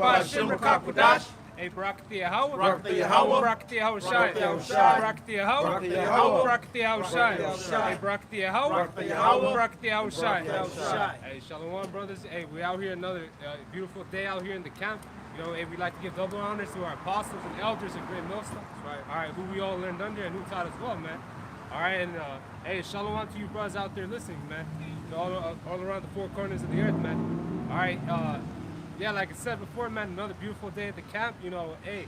Hashem Rakakudash. Hey, Barakati Yahweh. Barakati Yahweh. Barakati Yahushai. Barakati Yahweh. Barakati Yahweh. Barakati Yahweh. Barakati Yahushai. Hey, Barakati Yahweh. Barakati Yahweh. Barakati Yahushai. Yahushai. Hey, Shalom, brothers. Hey, we out here another beautiful day out here in the camp. You know, hey, we like to give double honors to our apostles and elders and great millstones. Right. All right, who we all learned under and who taught as well, man. All right, and hey, Shalom to you brothers out there listening, man. You know, all around the four corners of the earth, man. All right, yeah, like I said before, man, another beautiful day at the camp. You know, hey,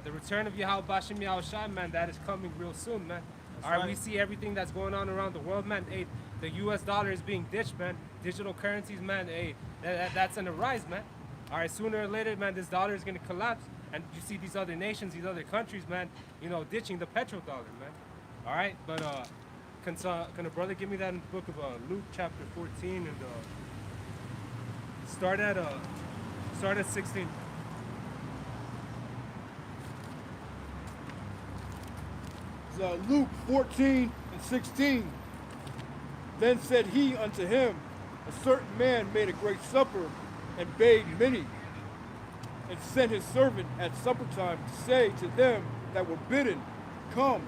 the return of Yahweh Bashem Yahushai, man, that is coming real soon, man. All right, we see everything that's going on around the world, man. Hey, the U.S. dollar is being ditched, man. Digital currencies, man, hey, that's on the rise, man. All right, sooner or later, man, this dollar is going to collapse. And you see these other nations, these other countries, man, you know, ditching the petrodollar, man. All right, but can a brother give me that in the book of Luke chapter 14 and start at 16. It's, Luke 14 and 16. Then said he unto him, a certain man made a great supper and bade many, and sent his servant at supper time to say to them that were bidden, come,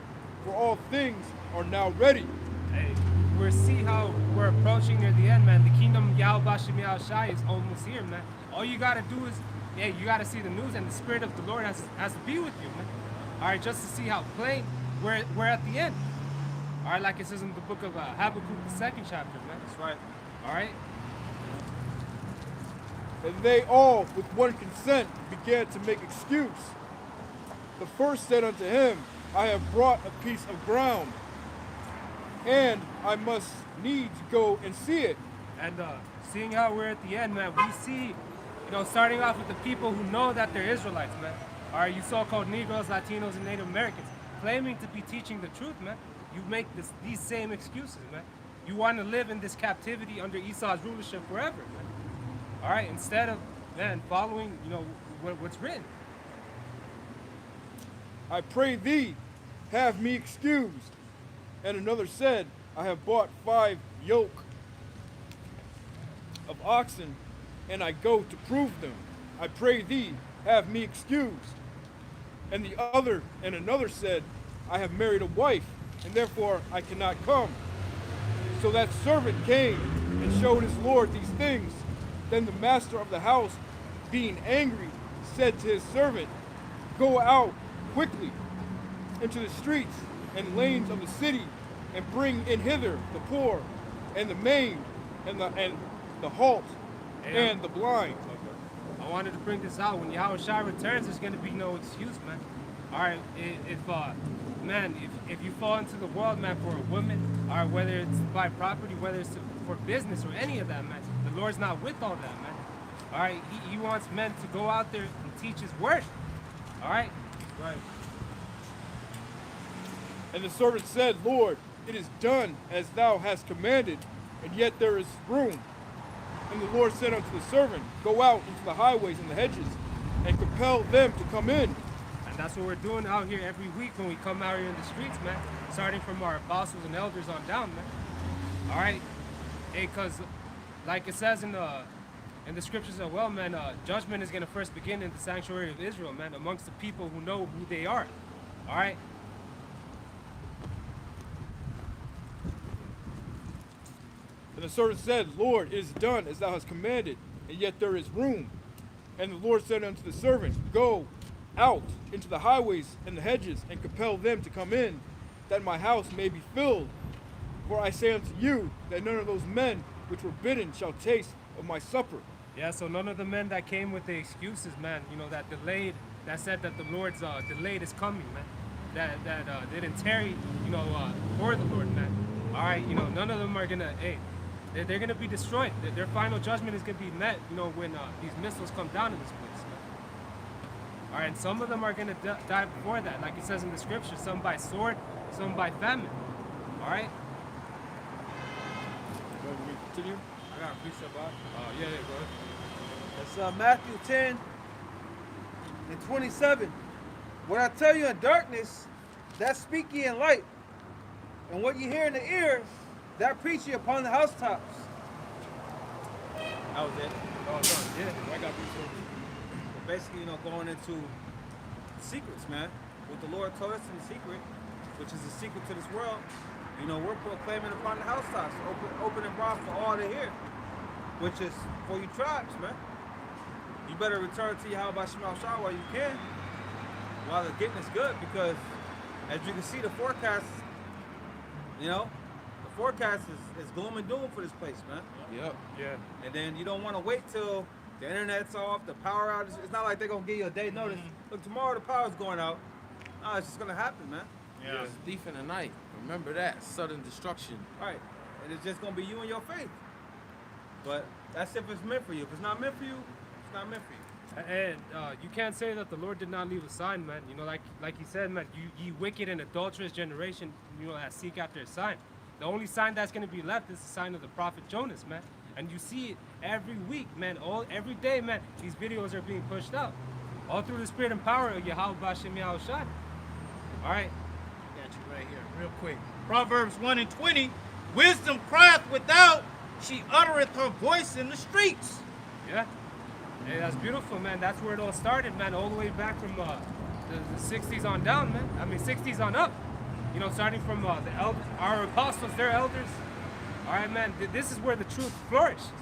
for all things are now ready. Hey, we see how we're approaching near the end, man. The kingdom of Yahweh Bashem Yahushai is almost here, man. All you gotta do is, yeah, you gotta see the news, and the Spirit of the Lord has to be with you, man. All right, just to see how plain we're at the end. All right, like it says in the book of Habakkuk, the 2nd chapter, man. That's right. All right. And they all with one consent began to make excuse. The first said unto him, I have brought a piece of ground, and I must needs go and see it. And seeing how we're at the end, man, we see, you know, starting off with the people who know that they're Israelites, man. All right, you so-called Negroes, Latinos, and Native Americans claiming to be teaching the truth, man. You make these same excuses, man. You want to live in this captivity under Esau's rulership forever, man. All right, instead of, man, following, you know, what's written. I pray thee, have me excused. And another said, I have bought 5 yoke of oxen, and I go to prove them. I pray thee, have me excused. And another said, I have married a wife, and therefore I cannot come. So that servant came and showed his lord these things. Then the master of the house, being angry, said to his servant, go out quickly into the streets and lanes of the city, and bring in hither the poor, and the maimed, and the halt, and the blind. I wanted to bring this out. When Yahushua returns, there's going to be no excuse, man. All right, if you fall into the world, man, for a woman, all right, whether it's to buy property, whether it's for business or any of that, man, the Lord's not with all that, man. All right, he wants men to go out there and teach his word. All right? Right. And the servant said, Lord, it is done as thou hast commanded, and yet there is room. And the Lord said unto the servant, go out into the highways and the hedges, and compel them to come in. And that's what we're doing out here every week when we come out here in the streets, man. Starting from our apostles and elders on down, man. All right? Hey, because like it says in the scriptures as well, man, judgment is going to first begin in the sanctuary of Israel, man, amongst the people who know who they are. All right? And the servant said, Lord, it is done as thou hast commanded, and yet there is room. And the Lord said unto the servant, go out into the highways and the hedges, and compel them to come in, that my house may be filled. For I say unto you, that none of those men which were bidden shall taste of my supper. Yeah, so none of the men that came with the excuses, man, you know, that delayed, that said that the Lord's delayed is coming, man, that didn't tarry, you know, for the Lord, man. All right, you know, none of them are gonna, hey, they're gonna be destroyed. Their final judgment is gonna be met, you know, when these missiles come down in this place. All right, and some of them are gonna die before that, like it says in the scripture, some by sword, some by famine. All right. Can we continue? I got a precept, Bob. Yeah, bro. It's Matthew 10 and 27. What I tell you in darkness, that speak ye in light. And what you hear in the ear, that preach ye upon the housetops. That was it. Oh, no, yeah, I got precept. basically, going into secrets, man. What the Lord told us in the secret, which is a secret to this world. We're proclaiming upon the housetops, open and broad for all to hear, which is for you tribes, man. You better return to Yahweh Shema Shah while you can, while the getting is good, because as you can see, the forecast, the forecast is gloom and doom for this place, man. Yep. Yeah. And then you don't want to wait till the internet's off, the power outage. It's not like they're gonna give you a day notice. Look, tomorrow the power's going out. No, it's just gonna happen, man. Yeah. It's thief in the night. Remember that. Sudden destruction. All right, and it's just gonna be you and your faith. But that's if it's meant for you. If it's not meant for you, it's not meant for you. And you can't say that the Lord did not leave a sign, man. Like he said, man, ye wicked and adulterous generation, that seek after a sign. The only sign that's going to be left is the sign of the prophet Jonas, man. And you see it every week, man. Every day, man, these videos are being pushed out. All through the spirit and power of Yahweh Bashem Yahushai. All right? Got you right here, real quick. Proverbs 1:20, wisdom crieth without, she uttereth her voice in the streets. Yeah. Hey, that's beautiful, man. That's where it all started, man. All the way back from the 60s on down, man. I mean, 60s on up. Starting from the elders, our apostles, their elders. All right, man. This is where the truth flourished.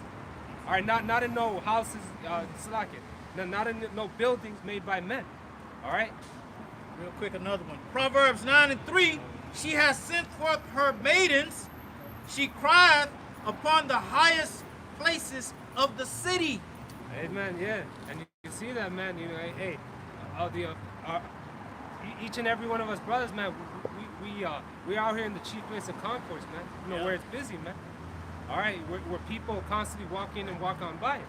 All right, not in no houses, not in no buildings made by men. All right. Real quick, another one. Proverbs 9:3, she has sent forth her maidens. She crieth upon the highest places of the city. Amen. Yeah, and you can see that, man. Each and every one of us brothers, man. We out here in the chief place of concourse, man. Where it's busy, man. All right, where people constantly walk in and walk on by.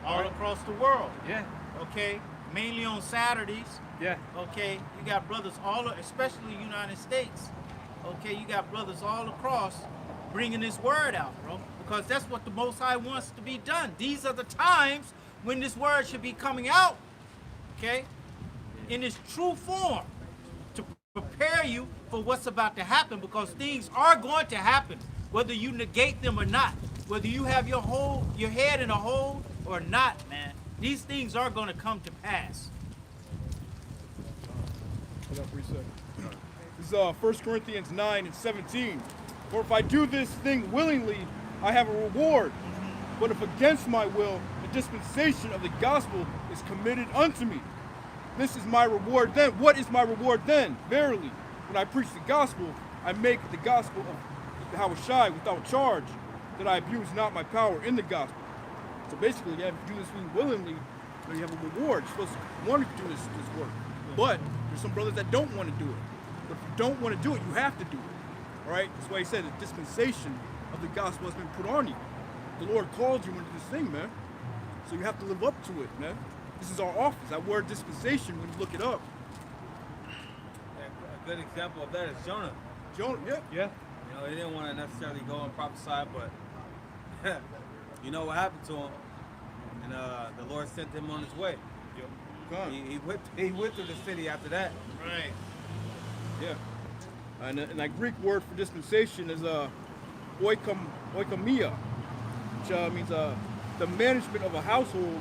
All across the world. Yeah. Okay. Mainly on Saturdays. Yeah. Okay. You got brothers especially United States. Okay. You got brothers all across bringing this word out, bro. Because that's what the Most High wants to be done. These are the times when this word should be coming out, okay, in its true form, to prepare you for what's about to happen, because things are going to happen, whether you negate them or not, whether you have your head in a hole or not, man. These things are going to come to pass. Hold on for a second. This is 1 Corinthians 9:17. For if I do this thing willingly, I have a reward. But if against my will, the dispensation of the gospel is committed unto me. This is my reward then. What is my reward then? Verily, when I preach the gospel, I make the gospel of Yahushai without charge, that I abuse not my power in the gospel. So basically, you have to do this thing willingly, you have a reward. You're supposed to want to do this work. But there's some brothers that don't want to do it. But if you don't want to do it, you have to do it. All right? That's why he said the dispensation of the gospel has been put on you. The Lord called you into this thing, man. So you have to live up to it, man. This is our office. That word dispensation, when you look it up. A good example of that is Jonah. Jonah, yeah. Yeah. He didn't want to necessarily go and prophesy, but you know what happened to him, and the Lord sent him on his way. Yep. He went through the city after that. Right. Yeah. And that Greek word for dispensation is oikomia, which means the management of a household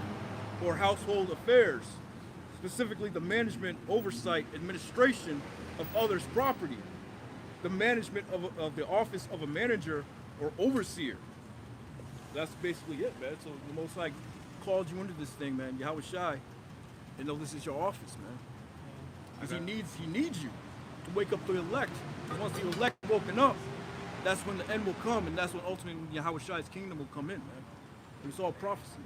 or household affairs, specifically the management, oversight, administration of others' property, the management of the office of a manager or overseer. That's basically it, man. So the Most High called you into this thing, man. Yahweh Shai, and know this is your office, man. Because he needs you to wake up the elect. And once the elect woken up, that's when the end will come, and that's when ultimately Yahweh Shai's kingdom will come in, man. It's all prophecy,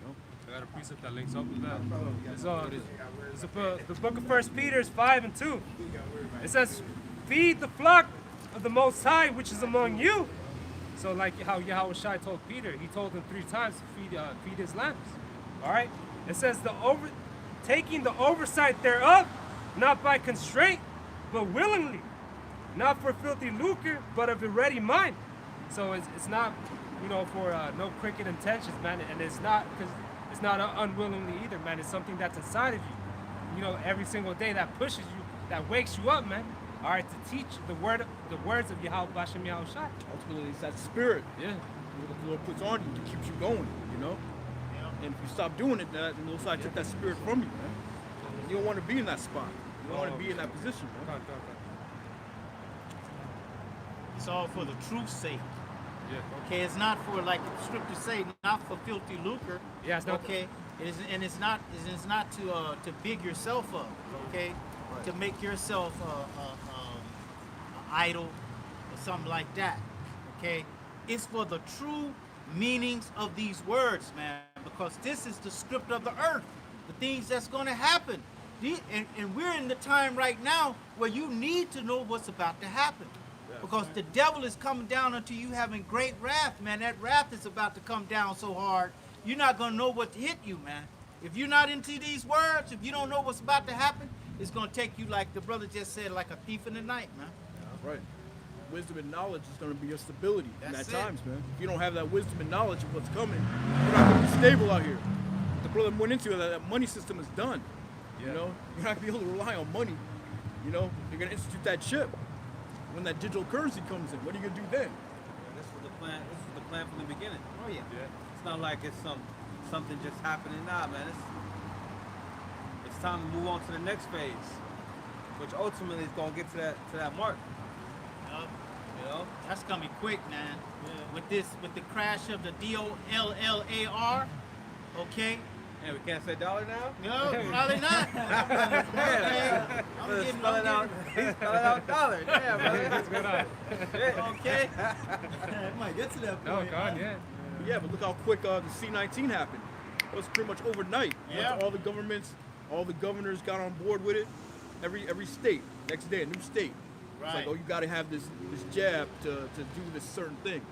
you know. I got a precept that links up with that. It's the book of 1 Peter 5:2. It says, "Feed the flock of the Most High, which is among you." So like how Yahweh Shai told Peter, he told him 3 times to feed his lambs. All right. It says taking the oversight thereof, not by constraint, but willingly, not for filthy lucre, but of a ready mind. So it's not, for no crooked intentions, man, and it's not unwillingly either, man. It's something that's inside of you, every single day that pushes you, that wakes you up, man. All right, to teach the words of Yahweh Bashem Yahushai. Ultimately, it's that spirit. Yeah. What the Lord puts on you to keep you going, And if you stop doing it, the Most High took that spirit from you, man. You don't want to be in that spot. You don't want to be in that position, man. It's all for the truth's sake. Yeah. Okay, it's not for, like the scriptures say, not for filthy lucre. Yeah, it's not. Okay, it's not to big yourself up. Okay, to make yourself a idol or something like that. Okay, it's for the true meanings of these words, man. Because this is the script of the earth, the things that's going to happen. And we're in the time right now where you need to know what's about to happen. Because the devil is coming down unto you having great wrath, man. That wrath is about to come down so hard, you're not going to know what to hit you, man. If you're not into these words, if you don't know what's about to happen, it's going to take you, like the brother just said, like a thief in the night, man. Right. Wisdom and knowledge is going to be your stability in That's that it. times, man. If you don't have that wisdom and knowledge of what's coming, you're not going to be stable out here. The brother went into it, that money system is done. Yeah. You know, you're not going to be able to rely on money. You know, you're going to institute that chip. When that digital currency comes in, what are you going to do then? This was the plan. This was the plan from the beginning. Oh, yeah. It's not like it's something just happening now, man. It's time to move on to the next phase, which ultimately is gonna get to that mark. Yup. You know? That's coming quick, man. Yeah. With the crash of the DOLLAR, okay? Hey, we can't say dollar now. No, probably not. Okay. He's spelling out dollar. Damn, brother. What's going on? Okay. Might get to that No, point. God, yeah. Yeah, but look how quick the C-19 happened. It was pretty much overnight. Yeah. Once all the governors got on board with it. Every state, next day, a new state. It's Right. like, oh, you got to have this jab to do this certain thing.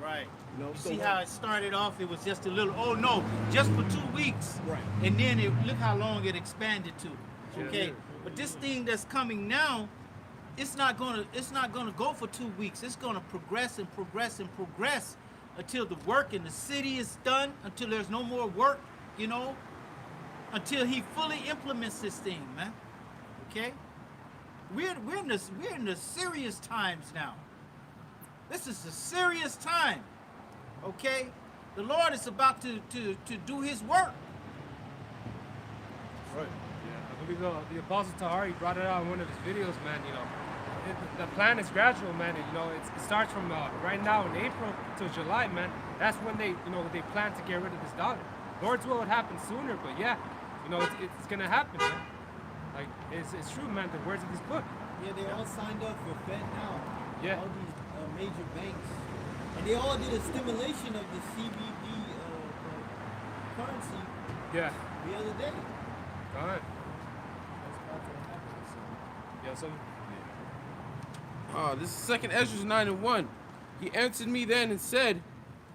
Right. You know, You so see how it started off? It was just a little, oh no, just for 2 weeks. Right. And then look how long it expanded to. Okay. Yeah. But this thing that's coming now, it's not gonna go for 2 weeks. It's gonna progress and progress and progress until the work in the city is done, until there's no more work, you know, until he fully implements this thing, man. Okay? We're in the serious times now. This is a serious time. Okay? The Lord is about to do his work. Right. I believe the Apostle Tahari brought it out in one of his videos, man. You know, the plan is gradual, man. And, you know, it starts from right now in April till July, man. That's when they plan to get rid of this dollar. Lord's will, it happen sooner, but yeah, you know, it's gonna happen, man. Like it's true, man. The words of this book. Yeah, they all signed up for Fed now. Yeah. All these major banks. And they all did a stimulation of the CBD currency Yeah. the other day. All right. That's about to happen. So. Yeah. So. This is 2 Ezra 9:1. He answered me then and said,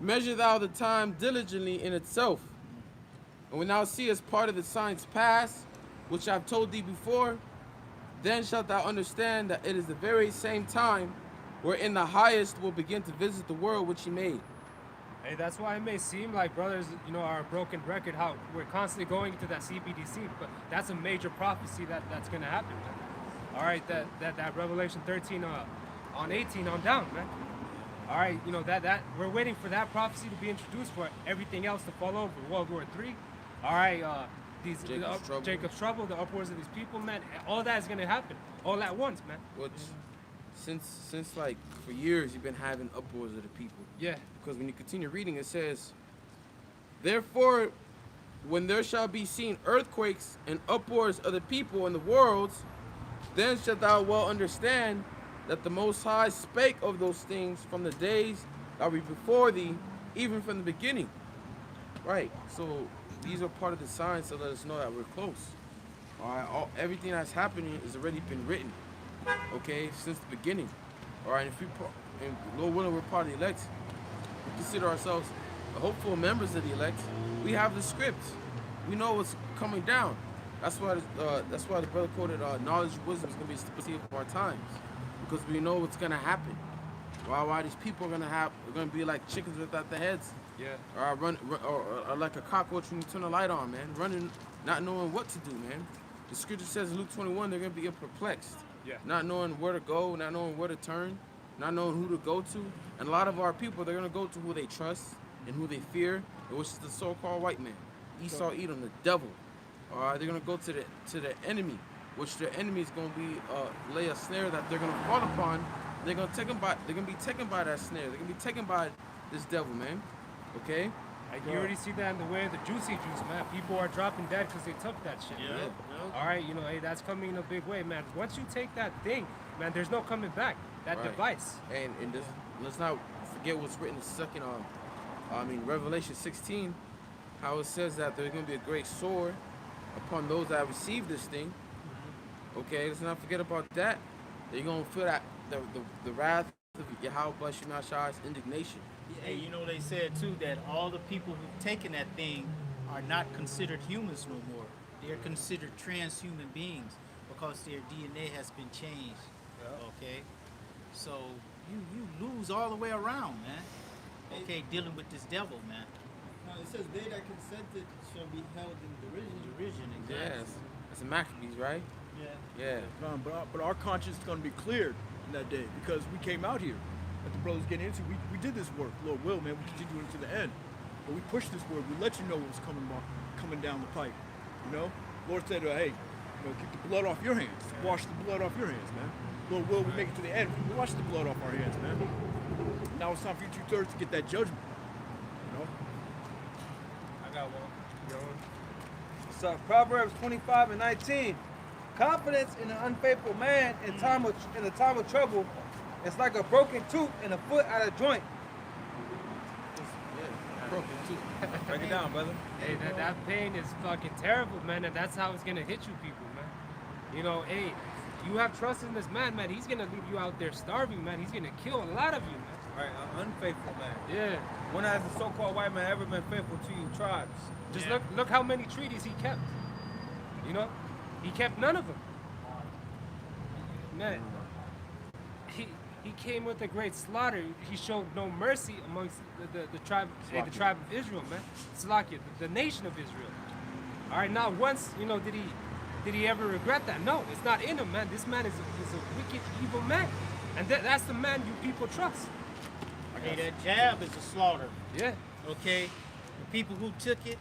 measure thou the time diligently in itself. And when thou seest part of the signs pass, which I have told thee before, then shalt thou understand that it is the very same time wherein the highest will begin to visit the world which he made. Hey, that's why it may seem like brothers, you know, are a broken record, how we're constantly going into that CBDC, but that's a major prophecy that's going to happen, man. All right, that Revelation 13 on 18 on down, man. All right, you know, that we're waiting for that prophecy to be introduced for everything else to follow for World War III. All right, Jacob's trouble, the upwards of these people, man. All that is going to happen all at once, man. Which, since like for years, you've been having upwards of the people. Yeah. Because when you continue reading, it says, therefore, when there shall be seen earthquakes and upwards of the people in the worlds, then shalt thou well understand that the Most High spake of those things from the days that were before thee, even from the beginning. Right. So these are part of the signs to let us know that we're close. All right. Everything that's happening has already been written. Okay, since the beginning. All right. And Lord willing, we're part of the elect. We consider ourselves the hopeful members of the elect. We have the script. We know what's coming down. That's why the brother quoted, knowledge and wisdom is going to be the stability of our times. Because we know what's going to happen. Why these people are going to be like chickens without the heads. Yeah. Or like a cockroach when you turn the light on, man. Running, not knowing what to do, man. The scripture says in Luke 21, they're going to be perplexed. Yeah. Not knowing where to go, not knowing where to turn, not knowing who to go to. And a lot of our people, they're going to go to who they trust and who they fear, which is the so-called white man. Esau, Edom, the devil. All right, they're gonna go to the enemy, which their enemy is gonna be lay a snare that they're gonna fall upon. They're gonna be taken by that snare. They're gonna be taken by this devil, man. Okay. Like you already see that in the way of the juicy juice, man. People are dropping dead because they took that shit. Yeah. Man. All right, you know, hey, that's coming in a big way, man. Once you take that thing, man, there's no coming back. That Right. device. And this, let's not forget what's written in Revelation 16, how it says that there's gonna be a great sword upon those that receive this thing. Okay, let's not forget about that. They're gonna feel that the wrath of Yahweh Shemashai's indignation. Hey, you know they said too that all the people who've taken that thing are not considered humans no more. They're considered transhuman beings because their DNA has been changed. Okay, so you lose all the way around, man. Okay, dealing with this devil, man. Now it says they that consented shall be held in derision. Derision, exactly. Yes, that's a Maccabees, right? Yeah. Yeah. But our conscience is going to be cleared in that day because we came out here. That the brothers getting into, we did this work. Lord will, man, we continue into the end. But we pushed this word. We let you know what's coming down the pipe. You know, Lord said, hey, you know, keep the blood off your hands. Wash the blood off your hands, man. Lord will, we make it to the end. We wash the blood off our hands, man. Now it's time for you 2/3 to get that judgment. You know. I got one. So Proverbs 25:19. Confidence in an unfaithful man in the time of trouble is like a broken tooth and a foot out of joint. Yeah. Broken too. Break it down, brother. Hey, that pain is fucking terrible, man, and that's how it's gonna hit you people, man. You know, hey, you have trust in this man, man. He's gonna leave you out there starving, man. He's gonna kill a lot of you, man. Right, an unfaithful man. Yeah. When has the so-called white man ever been faithful to you tribes? Just Yeah. look how many treaties he kept. You know, he kept none of them. Man, he came with a great slaughter. He showed no mercy amongst the tribe, the tribe of Israel, man. Slakia, the nation of Israel. All right, not once, you know, did he ever regret that? No, it's not in him, man. This man is a wicked, evil man, and that's the man you people trust. Hey, that jab is a slaughter. Yeah. Okay, the people who took it,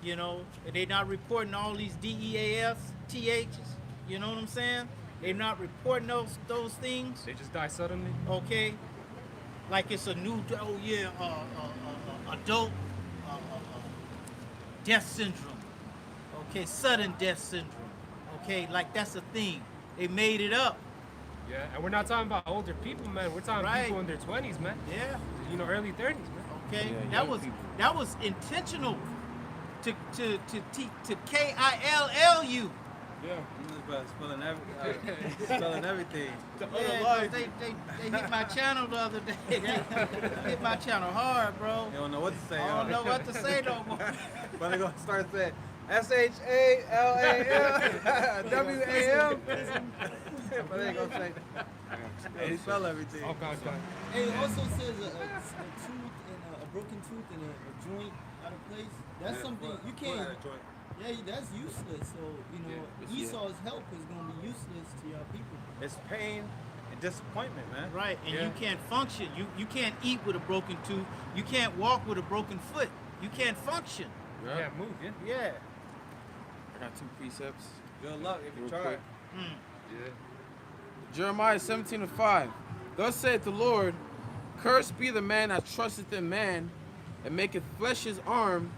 you know, they not reporting all these DEAS, THs. You know what I'm saying? They're not reporting those things. They just die suddenly. Okay, like it's a new adult death syndrome. Okay, sudden death syndrome. Okay, like that's a thing. They made it up. Yeah, and we're not talking about older people, man. We're talking Right. people in their 20s, man. Yeah. You know, early 30s, man. Okay, Yeah, young people. that was intentional to KILLU. Yeah. This brother spelling everything. The Yeah, other 'cause life. they hit my channel the other day. They hit my channel hard, bro. You don't know what to say. I don't know what to say no more. Brother gonna start saying SHALAL But they gonna say he spell everything. Oh, God. Hey, it also says a tooth and a broken tooth and a joint out of place. That's something you can't. Yeah, that's useless. So you know, Yeah. Esau's help is gonna be useless to your people. It's pain and disappointment, man. Right, and Yeah. you can't function. You can't eat with a broken tooth. You can't walk with a broken foot. You can't function. Yeah. Yeah, move, yeah. Yeah. I got 2 precepts. Good luck if you Real try. quick. Yeah. Jeremiah 17:5. Thus saith the Lord, cursed be the man that trusteth in man, and maketh flesh his arm,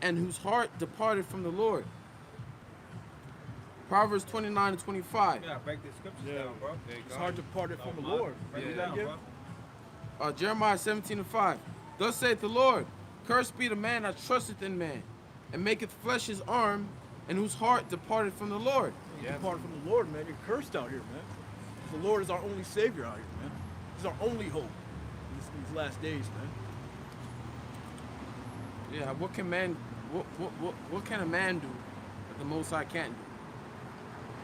and whose heart departed from the Lord. Proverbs 29:25. Yeah, break the scriptures Yeah. down, bro. There you It's go. hard to part it from the Lord. Break Yeah. it down, bro. Jeremiah 17:5. Thus saith the Lord, cursed be the man that trusteth in man, and maketh flesh his arm, and whose heart departed from the Lord. You depart from the Lord, man. You're cursed out here, man. The Lord is our only Savior out here, man. He's our only hope in these last days, man. Yeah, what can a man do that the Most High can't do?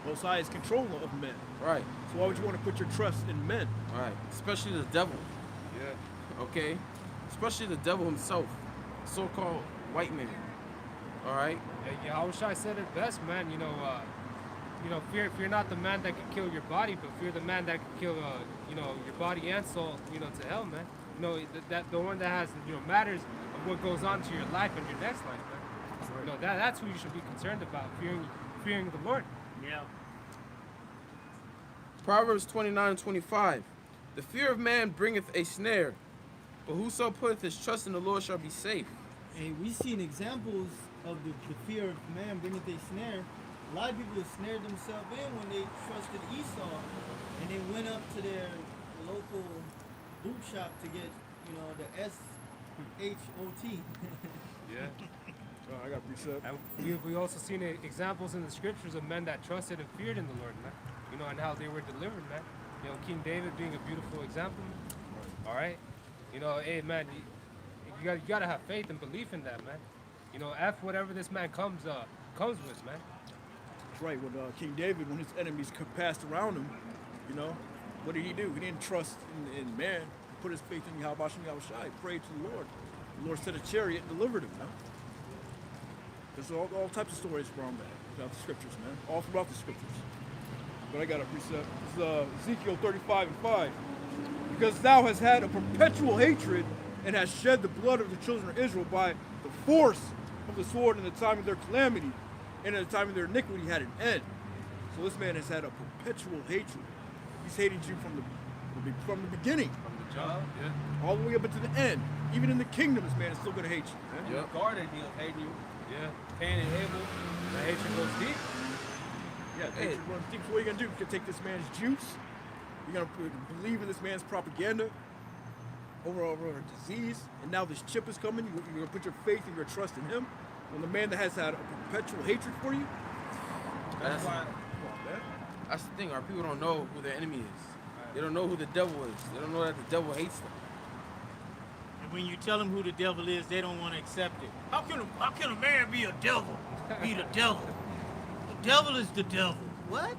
Most High is control of men. Right, So why would you want to put your trust in men? right. Especially the devil, Yeah. okay? Especially the devil himself, so-called white man. All right. Yeah, Yahushua said it best, man. You know, fear not the man that can kill your body, but fear the man that can kill, your body and soul, to hell, man. You know, that the one that has, matters of what goes on to your life and your next life, man. You know, that's who you should be concerned about, fearing the Lord. Yeah. Proverbs 29:25. The fear of man bringeth a snare, but whoso putteth his trust in the Lord shall be safe. Hey, we seen examples of the fear of man bringing their snare. A lot of people snared themselves in when they trusted Esau, and they went up to their local boot shop to get, the SHOT. Yeah. I got precept. And we also seen examples in the scriptures of men that trusted and feared in the Lord, man. You know, and how they were delivered, man. You know, King David being a beautiful example. All right. You know, hey, man, you gotta have faith and belief in that, man. You know, F whatever this man comes with, man. That's right. When King David, when his enemies passed around him, what did he do? He didn't trust in man. He put his faith in Yahweh Yahushua. He prayed to the Lord. The Lord sent a chariot and delivered him, man. There's all types of stories from that, throughout the scriptures, man. All throughout the scriptures. But I got a precept. This is Ezekiel 35:5. Because thou hast had a perpetual hatred and hast shed the blood of the children of Israel by the force of the sword in the time of their calamity, and in the time of their iniquity had an end. So this man has had a perpetual hatred. He's hated you from the beginning, From the job, yeah. all the way up into the end. Even in the kingdom, this man is still going to hate you, man. Yep. Garden, he was hating you. Yeah. Cain and Abel. That hatred goes deep. Yeah, Hey. hatred runs deep. So what are you going to do? You're going to take this man's juice. You're going to believe in this man's propaganda over a disease. And now this chip is coming. You're going to put your faith and your trust in him. When the man that has had a perpetual hatred for you, That's why. come on, man. That's the thing. Our people don't know who their enemy is. They don't know who the devil is. They don't know that the devil hates them. And when you tell them who the devil is, they don't want to accept it. How can a man be a devil? Be the devil. The devil is the devil. What?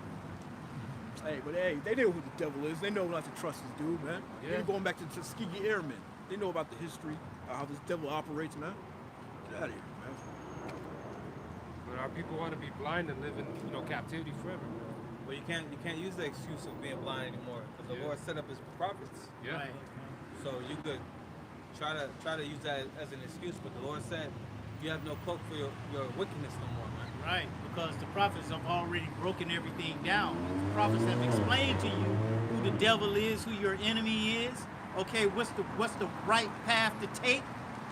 Hey, they know who the devil is. They know not to trust this dude, man. Yeah. They're going back to Tuskegee Airmen. They know about the history, how this devil operates, man. Get out of here, man. But our people want to be blind and live in, captivity forever. But you can't use the excuse of being blind anymore, because the Yeah. Lord set up His prophets. Yeah. Right. So you could try to use that as an excuse, but the Lord said you have no cloak for your wickedness no more, man. Right, because the prophets have already broken everything down. The prophets have explained to you who the devil is, who your enemy is. Okay, what's the right path to take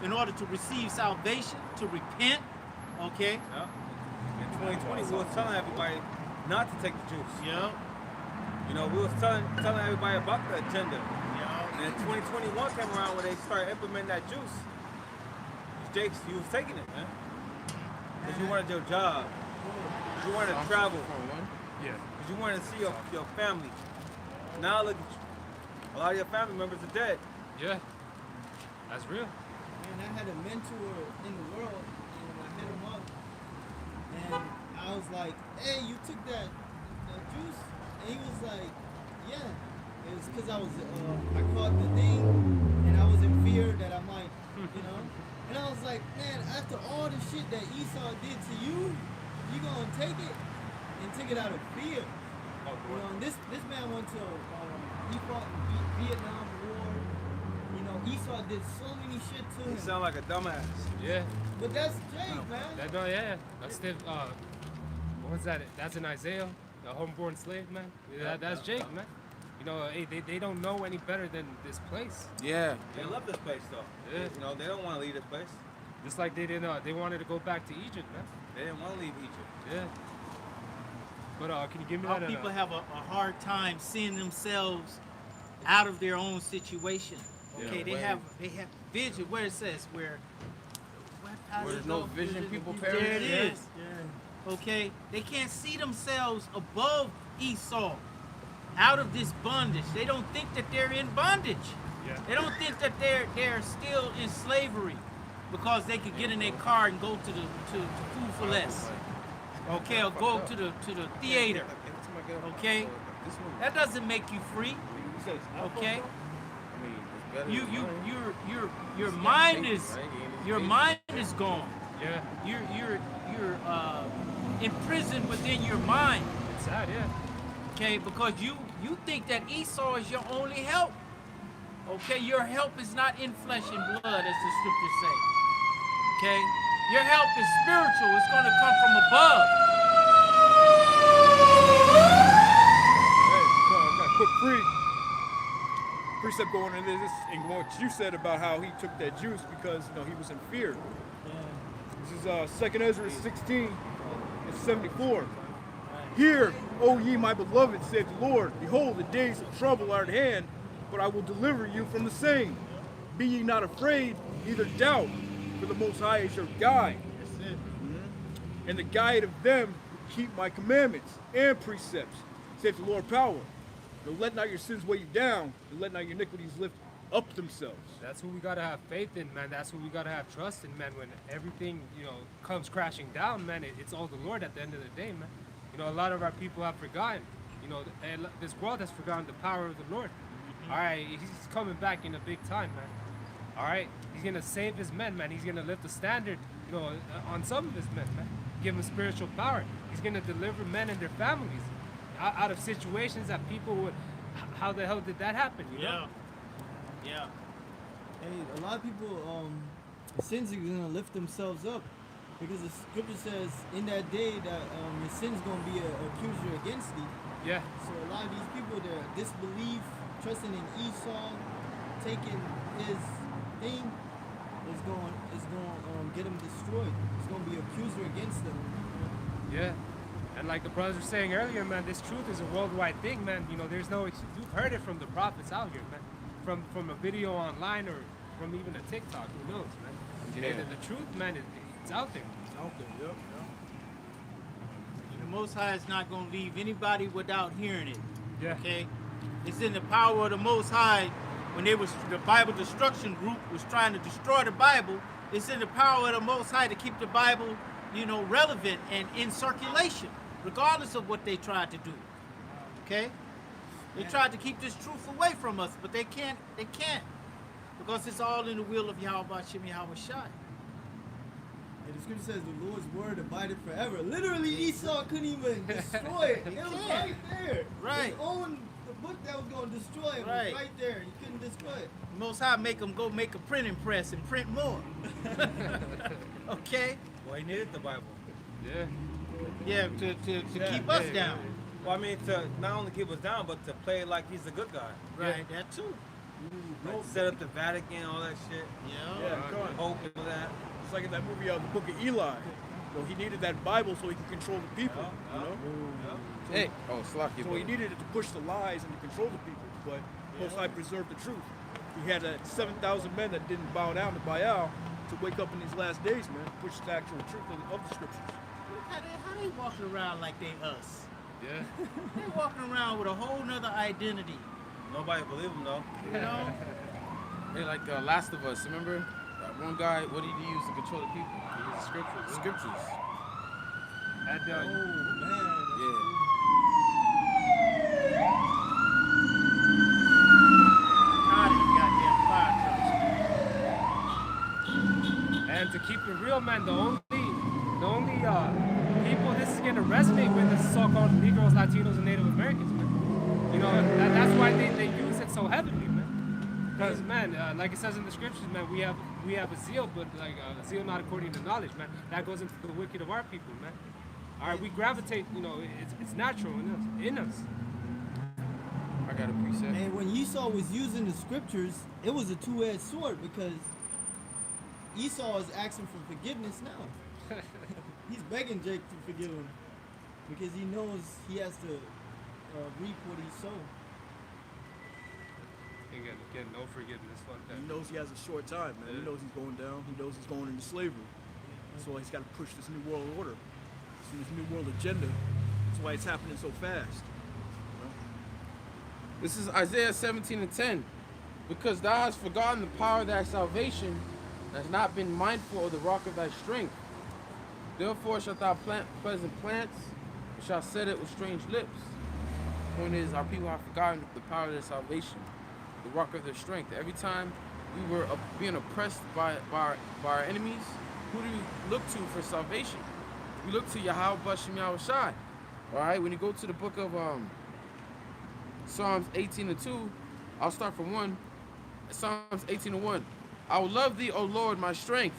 in order to receive salvation, to repent. Okay. Yeah. In 2020, we was telling everybody not to take the juice. Yeah. You know, we was telling everybody about the agenda. Yeah. And then 2021 came around where they started implementing that juice. Jakes, you was taking it, man. Because you wanted your job. You wanted to travel. Yeah. Because you wanted to see your family. Now look at you. A lot of your family members are dead. Yeah. That's real. Man, I had a mentor in the world, and I hit him up, and I was like, "Hey, you took that juice?" And he was like, "Yeah." It was because I caught the thing, and I was in fear that I might, And I was like, "Man, after all the shit that Esau did to you, you gonna take it?" And took it out of fear. Oh, And this man went to he fought in the Vietnam War. Esau did so many shit to You him. sound like a dumbass. Yeah. But that's Jake, man. That's the what's that? That's in Isaiah, the homeborn slave, man. Yeah, that's Jake, man. Hey, they don't know any better than this place. Yeah. They love this place, though. Yeah. You know, they don't want to leave this place. Just like they didn't. They wanted to go back to Egypt, man. They didn't want to leave Egypt. Yeah. But can you give me Our that? people have a hard time seeing themselves out of their own situation. Okay, Yeah. they have vision where it says how Where does there's it no go? vision, people There perish. it is. Okay, they can't see themselves above Esau, out of this bondage. They don't think that they're in bondage. Yeah. They don't think that they're still in slavery because they could get in their car and go to Food for Less. Okay, or go to the theater. Okay, that doesn't make you free. Okay, your mind is gone. Yeah. You're imprisoned within your mind. It's sad, yeah. Okay, because you think that Esau is your only help. Okay, your help is not in flesh and blood, as the scriptures say. Okay, Your help is spiritual. It's going to come from above. Hey, so I got a quick precept going into this, and what you said about how he took that juice because he was in fear. This is 2 Ezra 16 and 74. Hear, O ye my beloved, said the Lord, behold, the days of trouble are at hand, but I will deliver you from the same. Be ye not afraid, neither doubt, for the Most High is your guide. That's it. And the guide of them who keep my commandments and precepts, saith the Lord power. No, let not your sins weigh you down, and let not your iniquities lift up themselves. That's who we gotta have faith in, man. That's who we gotta have trust in, man. When everything, comes crashing down, man, it's all the Lord at the end of the day, man. A lot of our people have forgotten. This world has forgotten the power of the Lord. All right, he's coming back in a big time, man. All right, he's gonna save his men, man. He's gonna lift the standard, on some of his men, man. Give them spiritual power. He's gonna deliver men and their families out of situations that people would. How the hell did that happen? Yeah. Yeah. Hey, a lot of people, sins are gonna lift themselves up because the scripture says in that day that your sin's gonna be an accuser against thee. Yeah. So a lot of these people, their disbelief, trusting in Esau, taking his thing, is going get them destroyed. It's gonna be an accuser against them. Yeah. And like the brothers were saying earlier, man, this truth is a worldwide thing, man. There's no, you've heard it from the prophets out here, man. From a video online or from even a TikTok, who knows, man. Yeah. The truth, man, it's out there. It's out there, yep. The Most High is not going to leave anybody without hearing it. Yeah. Okay? It's in the power of the Most High. When the Bible destruction group was trying to destroy the Bible, it's in the power of the Most High to keep the Bible, relevant and in circulation, regardless of what they tried to do. Okay? They tried to keep this truth away from us, but they can't. Because it's all in the will of Yahweh Shem Yahweh Shai. And the scripture says the Lord's word abided forever. Literally, Esau couldn't even destroy it. It was right there. Right. The book that was going to destroy it was right there. You couldn't destroy it. The Most High make them go make a printing press and print more. Okay? Well, he needed the Bible. Yeah. Yeah, to keep us down. Well, I mean, to not only keep us down, but to play like he's a good guy. Right, that too. Like set up the Vatican, all that shit. Yeah. Yeah, come on. Hope and all that. It's like in that movie, the Book of Eli. He needed that Bible so he could control the people. Hey, Slacky. So he needed it to push the lies and to control the people. But Most High preserved the truth. He had 7,000 men that didn't bow down to Baal to wake up in these last days, man. Push the actual truth of the scriptures. How they walking around like they us? Yeah. They walking around with a whole nother identity. Nobody believe him though. Hey, like Last of Us, remember? That one guy, what did he use to control the people? He used the scriptures. Scriptures. And, Oh, man. Yeah. And to keep it real, man, the only people this is gonna resonate with is so-called Negroes, Latinos, and Native Americans, man. That's why they use it so heavily, man. Because, man, like it says in the scriptures, man, we have a zeal, but like a zeal not according to knowledge, man. That goes into the wicked of our people, man. All right, we gravitate, it's natural in us. I got a precept. And when Esau was using the scriptures, it was a two-edged sword because Esau is asking for forgiveness now. He's begging Jake to forgive him because he knows he has to reap what he sowed. Ain't get no forgiveness like that. He knows he has a short time, man. He knows he's going down. He knows he's going into slavery. So he's got to push this new world order, this new world agenda. That's why it's happening so fast. This is Isaiah 17:10. Because thou hast forgotten the power of thy salvation, and hast not been mindful of the rock of thy strength. Therefore shalt thou plant pleasant plants, and shalt set it with strange lips. The point is, our people have forgotten the power of their salvation, the rock of their strength. Every time we were being oppressed by our enemies, who do we look to for salvation? We look to Yahweh Shem Yahweh Shai. All right, when you go to the book of Psalms 18:2, I'll start from 1. Psalms 18:1. I will love thee, O Lord, my strength.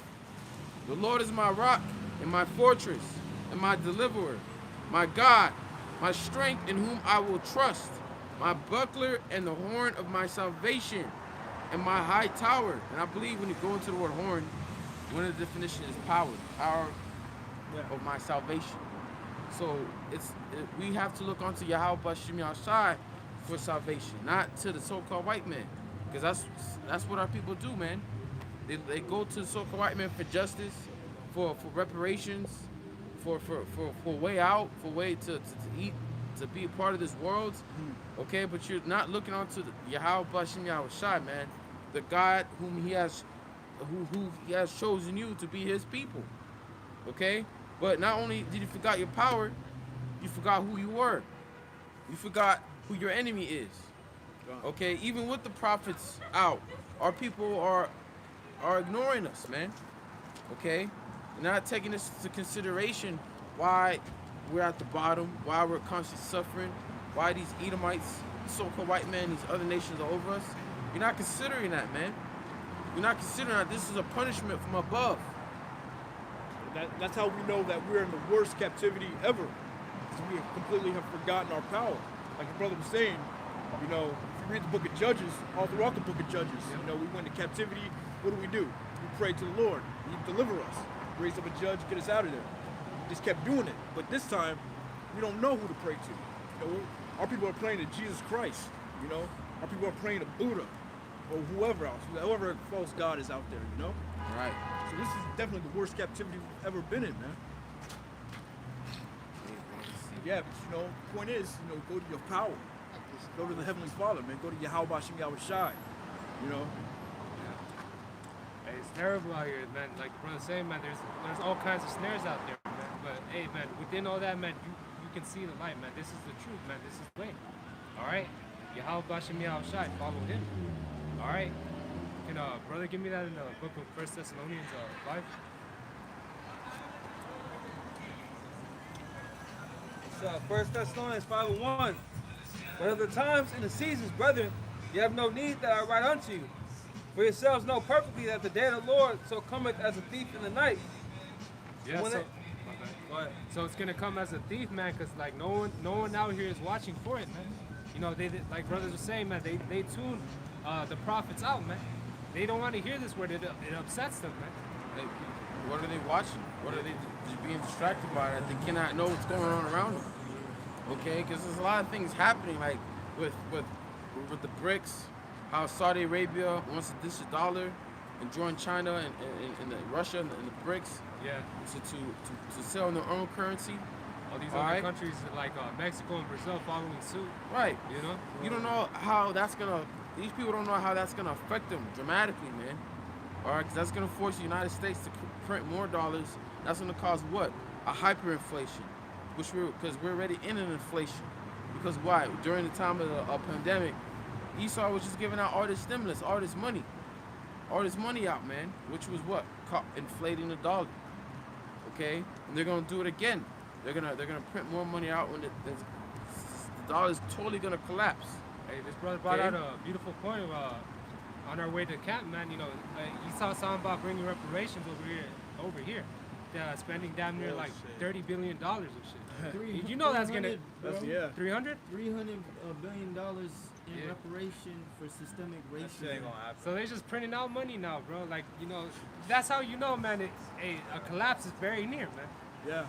The Lord is my rock and my fortress and my deliverer, my God, my strength in whom I will trust, my buckler and the horn of my salvation, and my high tower. And I believe when you go into the word horn, one of the definitions is power of my salvation. So we have to look onto Yahweh Bashim Yahshai for salvation, not to the so-called white man, because that's what our people do, man. They go to the so-called white man for justice, for reparations, for way out, for way to eat, to be a part of this world. Okay, but you're not looking onto the Yahweh Bashim Yahshai, man, the God whom he has chosen you to be his people. Okay? But not only did you forget your power, you forgot who you were. You forgot who your enemy is. Okay? Even with the prophets out, our people are ignoring us, man. Okay? They're not taking this into consideration why we're at the bottom, why we're constantly suffering, why these Edomites, so-called white men, these other nations are over us. You're not considering that, man. You're not considering that this is a punishment from above. That's how we know that we're in the worst captivity ever. So we completely have forgotten our power. Like your brother was saying, you know, if you read the book of Judges, all throughout the book of Judges, you know, we went into captivity. What do? We pray to the Lord. He deliver us. Raise up a judge, get us out of there. We just kept doing it. But this time, we don't know who to pray to. You know, our people are praying to Jesus Christ. You know, our people are praying to Buddha or whoever else, whoever false god is out there. You know. Right. So this is definitely the worst captivity we've ever been in, man. Yeah, but you know, the point is, you know, go to your power. Go to the Heavenly Father, man. Go to Yahweh Bashim Yahushai. You know. Hey, it's terrible out here, man. Like the brother saying, man, there's all kinds of snares out there, man. But hey, man, within all that, man, you can see the light, man. This is the truth, man. This is the way. All right, Yahweh Bashim Yahushai, follow him. All right. Can brother give me that in the book of 1 Thessalonians 5? It's 1 Thessalonians 5:1. But of the times and the seasons, brethren, you have no need that I write unto you. For yourselves know perfectly that the day of the Lord so cometh as a thief in the night. Yeah, When so, it- Go ahead. so it's gonna come as a thief, man, because like no one out here is watching for it, man. You know, they like brothers were saying, man, they tune the prophets out, man. They don't want to hear this word. It upsets them, man. What are they watching? What are they just being distracted by that? They cannot know what's going on around them. Okay, because there's a lot of things happening, like with the BRICS, how Saudi Arabia wants to dish the dollar and join China and Russia and the BRICS. Yeah. To sell in their own currency. All these All other right. countries like Mexico and Brazil following suit. Right. You know. You don't know how that's gonna. These people don't know how that's gonna affect them dramatically, man. All right, because that's gonna force the United States to print more dollars. That's gonna cause what? A hyperinflation, because we're already in an inflation. Because why? During the time of the pandemic, Esau was just giving out all this stimulus, all this money out, man. Which was what? Inflating the dollar. Okay, and they're gonna do it again. They're gonna print more money out when the dollar is totally gonna collapse. Hey, this brother brought Okay. out a beautiful point on our way to camp, man. You know, he saw something about bringing reparations over here. Spending damn near like $30 billion and shit. You know that's gonna. That's, yeah. 300? $300 billion in Yeah. reparation for systemic That shit ain't racism. gonna happen. So they're just printing out money now, bro. Like, you know, that's how you know, man. A collapse is very near, man. Yeah.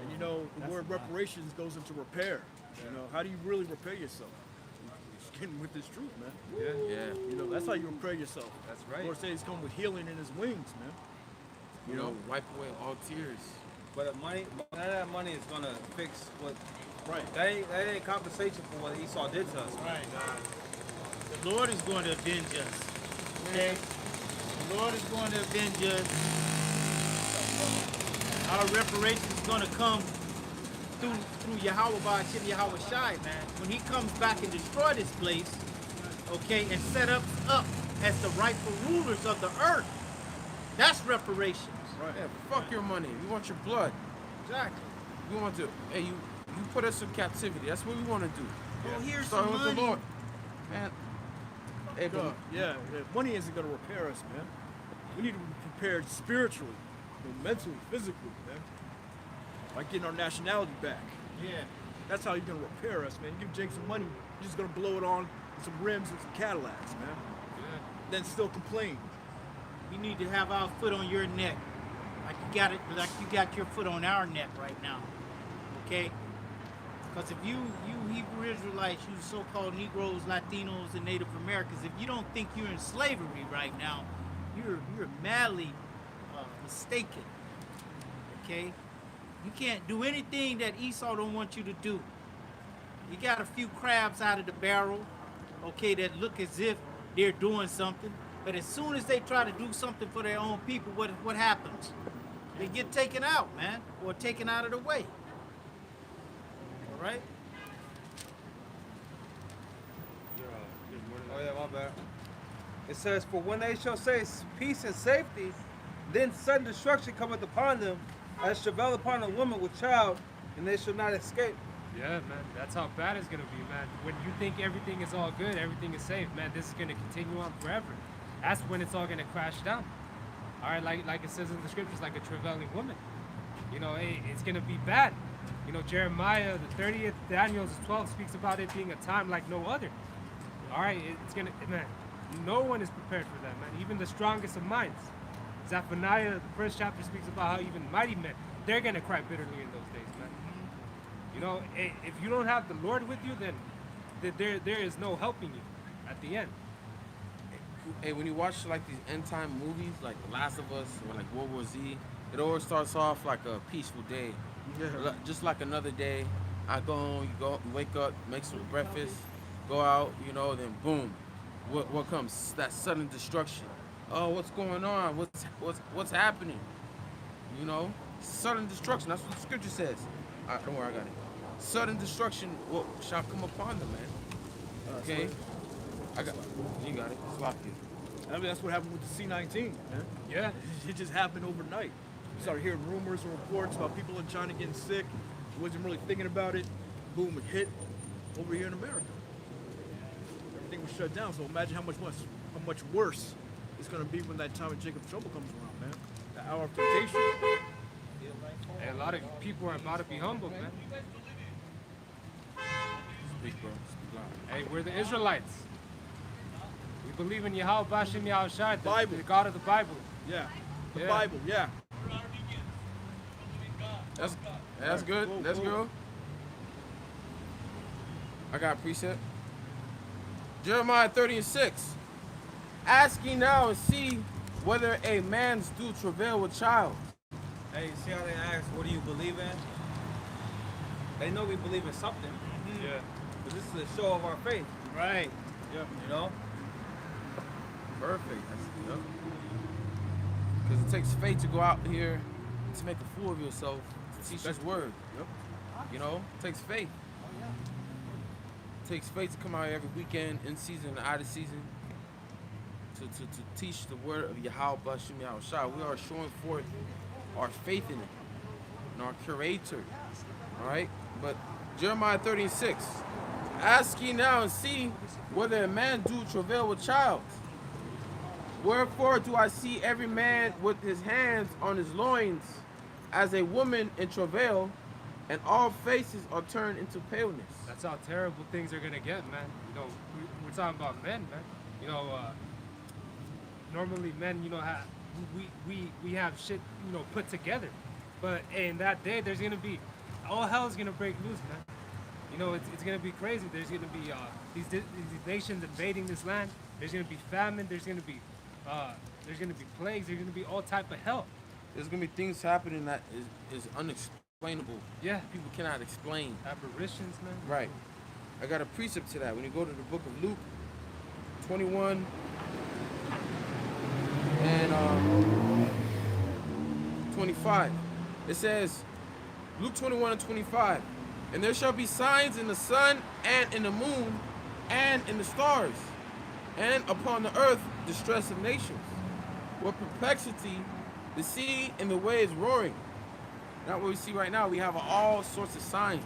And you know, the word reparations goes into repair. You know, how do you really repair yourself? Just getting with this truth, man. Yeah. You know, that's how you repair yourself. That's The right. Lord says he's come with healing in his wings, man. You know, wipe away all tears. But the money, none of that money is gonna fix what. Right. That ain't compensation for what Esau did to us. Right. The Lord is going to avenge us. Okay? The Lord is going to avenge us. Our reparation is going to come through Yahweh Ba'ashim Yahweh Shai, man. When he comes back and destroy this place, okay, and set us up as the rightful rulers of the earth. That's reparations. Right. Yeah, fuck your money. We want your blood. Exactly. We want to. Hey, you put us in captivity. That's what we want to do. Well, here's Starting some with the money. Lord. Man. Hey, Yeah, money isn't gonna repair us, man. We need to be prepared spiritually. You know, mentally, physically, man. Like getting our nationality back. Yeah. That's how you're gonna repair us, man. You give Jake some money, you're just gonna blow it on some rims and some Cadillacs, man. Yeah. Then still complain. You need to have our foot on your neck, like you got your foot on our neck right now. Okay? Because if you Hebrew Israelites, you so-called Negroes, Latinos, and Native Americans, if you don't think you're in slavery right now, you're madly mistaken. Okay? You can't do anything that Esau don't want you to do. You got a few crabs out of the barrel, okay, that look as if they're doing something, but as soon as they try to do something for their own people, what happens? They get taken out, man, or taken out of the way. All right? Oh yeah, my bad. It says, "For when they shall say peace and safety, then sudden destruction cometh upon them, as travail upon a woman with child, and they shall not escape." Yeah, man, that's how bad it's gonna be, man. When you think everything is all good, everything is safe, man, this is gonna continue on forever. That's when it's all gonna crash down. All right, like it says in the scriptures, like a travailing woman. You know, it's gonna be bad. You know, Jeremiah, the 30th, Daniel, the 12 speaks about it being a time like no other. All right, it's gonna, man, no one is prepared for that, man. Even the strongest of minds. Zephaniah, the first chapter, speaks about how even mighty men, they're gonna cry bitterly in those days, man. You know, if you don't have the Lord with you, then there is no helping you at the end. Hey, when you watch like these end time movies, like The Last of Us or like World War Z, it always starts off like a peaceful day, just like another day. I go home, you wake up, make some breakfast, go out, you know, then boom, what comes? That sudden destruction. Oh, what's going on? What's happening? You know, sudden destruction. That's what the scripture says. Don't worry, I got it. Sudden destruction shall come upon them, man. Okay, you got it. It's locked in. I mean, that's what happened with the C-19, man. Yeah. It just happened overnight. You started hearing rumors and reports about people in China getting sick. You wasn't really thinking about it. Boom, it hit over here in America. Everything was shut down. So imagine how much worse it's gonna be when that time of Jacob's trouble comes around, man. The hour of temptation. And a lot of people are about to be humbled, man. Speak, bro. Speak loud. Hey, we're the Israelites. We believe in Yahweh Bashem Yahushai, Bible. the God of the Bible. Yeah. The Yeah. Bible, yeah. That's good. Cool, That's cool. good. I got a precept. Jeremiah 30:6. Ask ye now and see whether a man's do travail with child. Hey, see how they ask, what do you believe in? They know we believe in something, Yeah. but this is a show of our faith, Right. you know? Perfect. Because it takes faith to go out here to make a fool of yourself, to teach His word. Yep. You know, it takes faith. It takes faith to come out every weekend, in season and out of season, to teach the word of Yahweh Bashem Yahushua. We are showing forth our faith in it and our curator. All right? But Jeremiah 30:6. Ask ye now and see whether a man do travail with child. Wherefore do I see every man with his hands on his loins as a woman in travail, and all faces are turned into paleness. That's how terrible things are gonna get, man. You know, we're talking about men, man. You know, normally men, you know, we have shit, you know, put together. But in that day, there's gonna be, all hell's gonna break loose, man. You know, it's gonna be crazy. There's gonna be these nations invading this land. There's gonna be famine. There's gonna be plagues. There's gonna be all type of hell. There's gonna be things happening that is unexplainable. Yeah. People cannot explain. Apparitions, man. Right. I got a precept to that. When you go to the book of Luke 21 and 25, it says, Luke 21 and 25, and there shall be signs in the sun and in the moon and in the stars, and upon the earth distress of nations, with perplexity, the sea and the waves roaring. Not what we see right now. We have all sorts of signs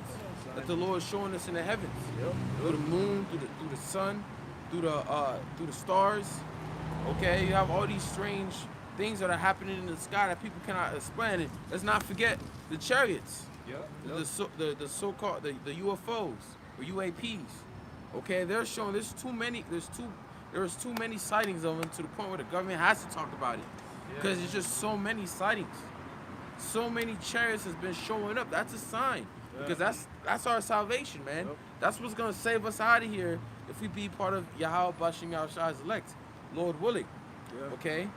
that the Lord is showing us in the heavens. Through the moon, through the sun, through the stars. Okay, you have all these strange things that are happening in the sky that people cannot explain. And let's not forget the chariots, the so-called the UFOs or UAPs. Okay, they're showing there's too many sightings of them to the point where the government has to talk about it because there's just so many sightings. So many chariots has been showing up. That's a sign because that's our salvation, man. That's what's gonna save us out of here if we be part of Yahweh Bashim Yahshua's elect, Lord willing. Okay.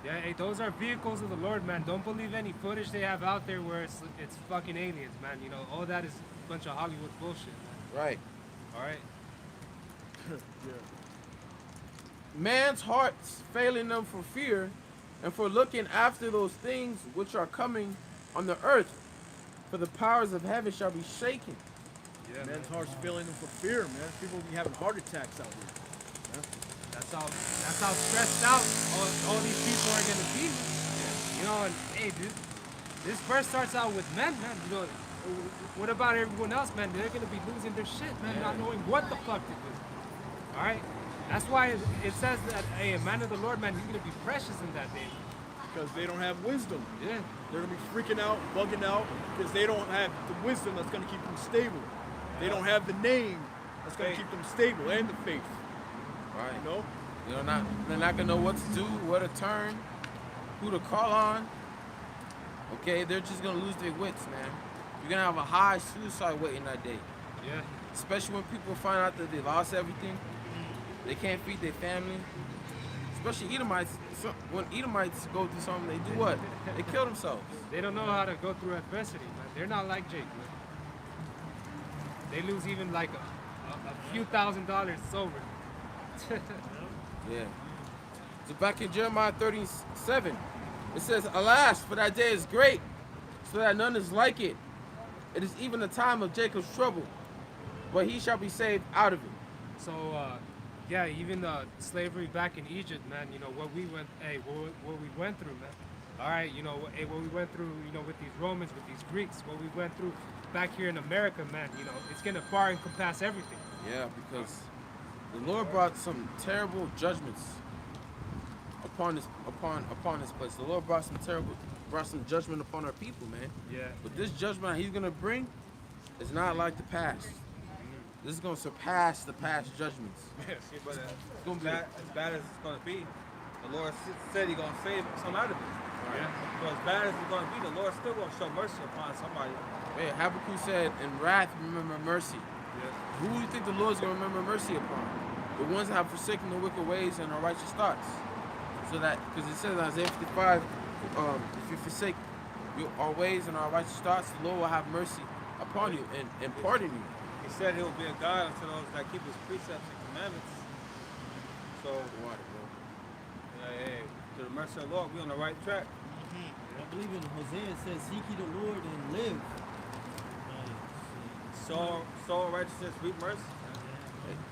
Yeah, hey, those are vehicles of the Lord, man. Don't believe any footage they have out there where it's fucking aliens, man. You know, all that is a bunch of Hollywood bullshit, man. Right. All right. Man's hearts failing them for fear and for looking after those things which are coming on the earth, for the powers of heaven shall be shaken. Yeah, Man's heart's failing them for fear, man. People be having heart attacks out here. That's how stressed out all these people are gonna be. You know, and hey, this verse starts out with men, man. You know, what about everyone else, man? They're gonna be losing their shit, man, not knowing what the fuck to do. All right, that's why it says that hey, a man of the Lord, man, he's gonna be precious in that day. Because they don't have wisdom. Yeah. They're gonna be freaking out, bugging out, because they don't have the wisdom that's gonna keep them stable. They don't have the name that's gonna keep them stable and the faith. Right. You know? They're not gonna know what to do, where to turn, who to call on. Okay, they're just gonna lose their wits, man. You're gonna have a high suicide rate in that day. Yeah. Especially when people find out that they lost everything, they can't feed their family. Especially Edomites. When Edomites go through something, they do what? They kill themselves. They don't know how to go through adversity, man. They're not like Jake, man. They lose even like a few $1,000s sober. Yeah. So back in Jeremiah 37, it says, "Alas, for that day is great, so that none is like it. It is even the time of Jacob's trouble, but he shall be saved out of it." So, yeah, even slavery back in Egypt, man. You know what we went, what we went through, man. All right, you know, what we went through, you know, with these Romans, with these Greeks, what we went through back here in America, man. You know, it's gonna far encompass everything. Yeah, because the Lord brought some terrible judgments upon this place. The Lord brought some judgment upon our people, man. Yeah. But this judgment He's gonna bring is not like the past. This is gonna surpass the past judgments. See, but gonna be- as bad as it's gonna be, the Lord said He's gonna save some out of it. Yeah. So as bad as it's gonna be, the Lord still gonna show mercy upon somebody. Hey, Habakkuk said, "In wrath remember mercy." Who do you think the Lord's gonna remember mercy upon? The ones that have forsaken the wicked ways and our righteous thoughts. So that, because it says in Isaiah 55, if you forsake our ways and our righteous thoughts, the Lord will have mercy upon you and pardon you. He said He'll be a God unto those that keep His precepts and commandments. So, hey, to the mercy of the Lord, we on the right track. I believe in Hosea it says, "Seek ye the Lord and live." Sow righteousness, reap mercy.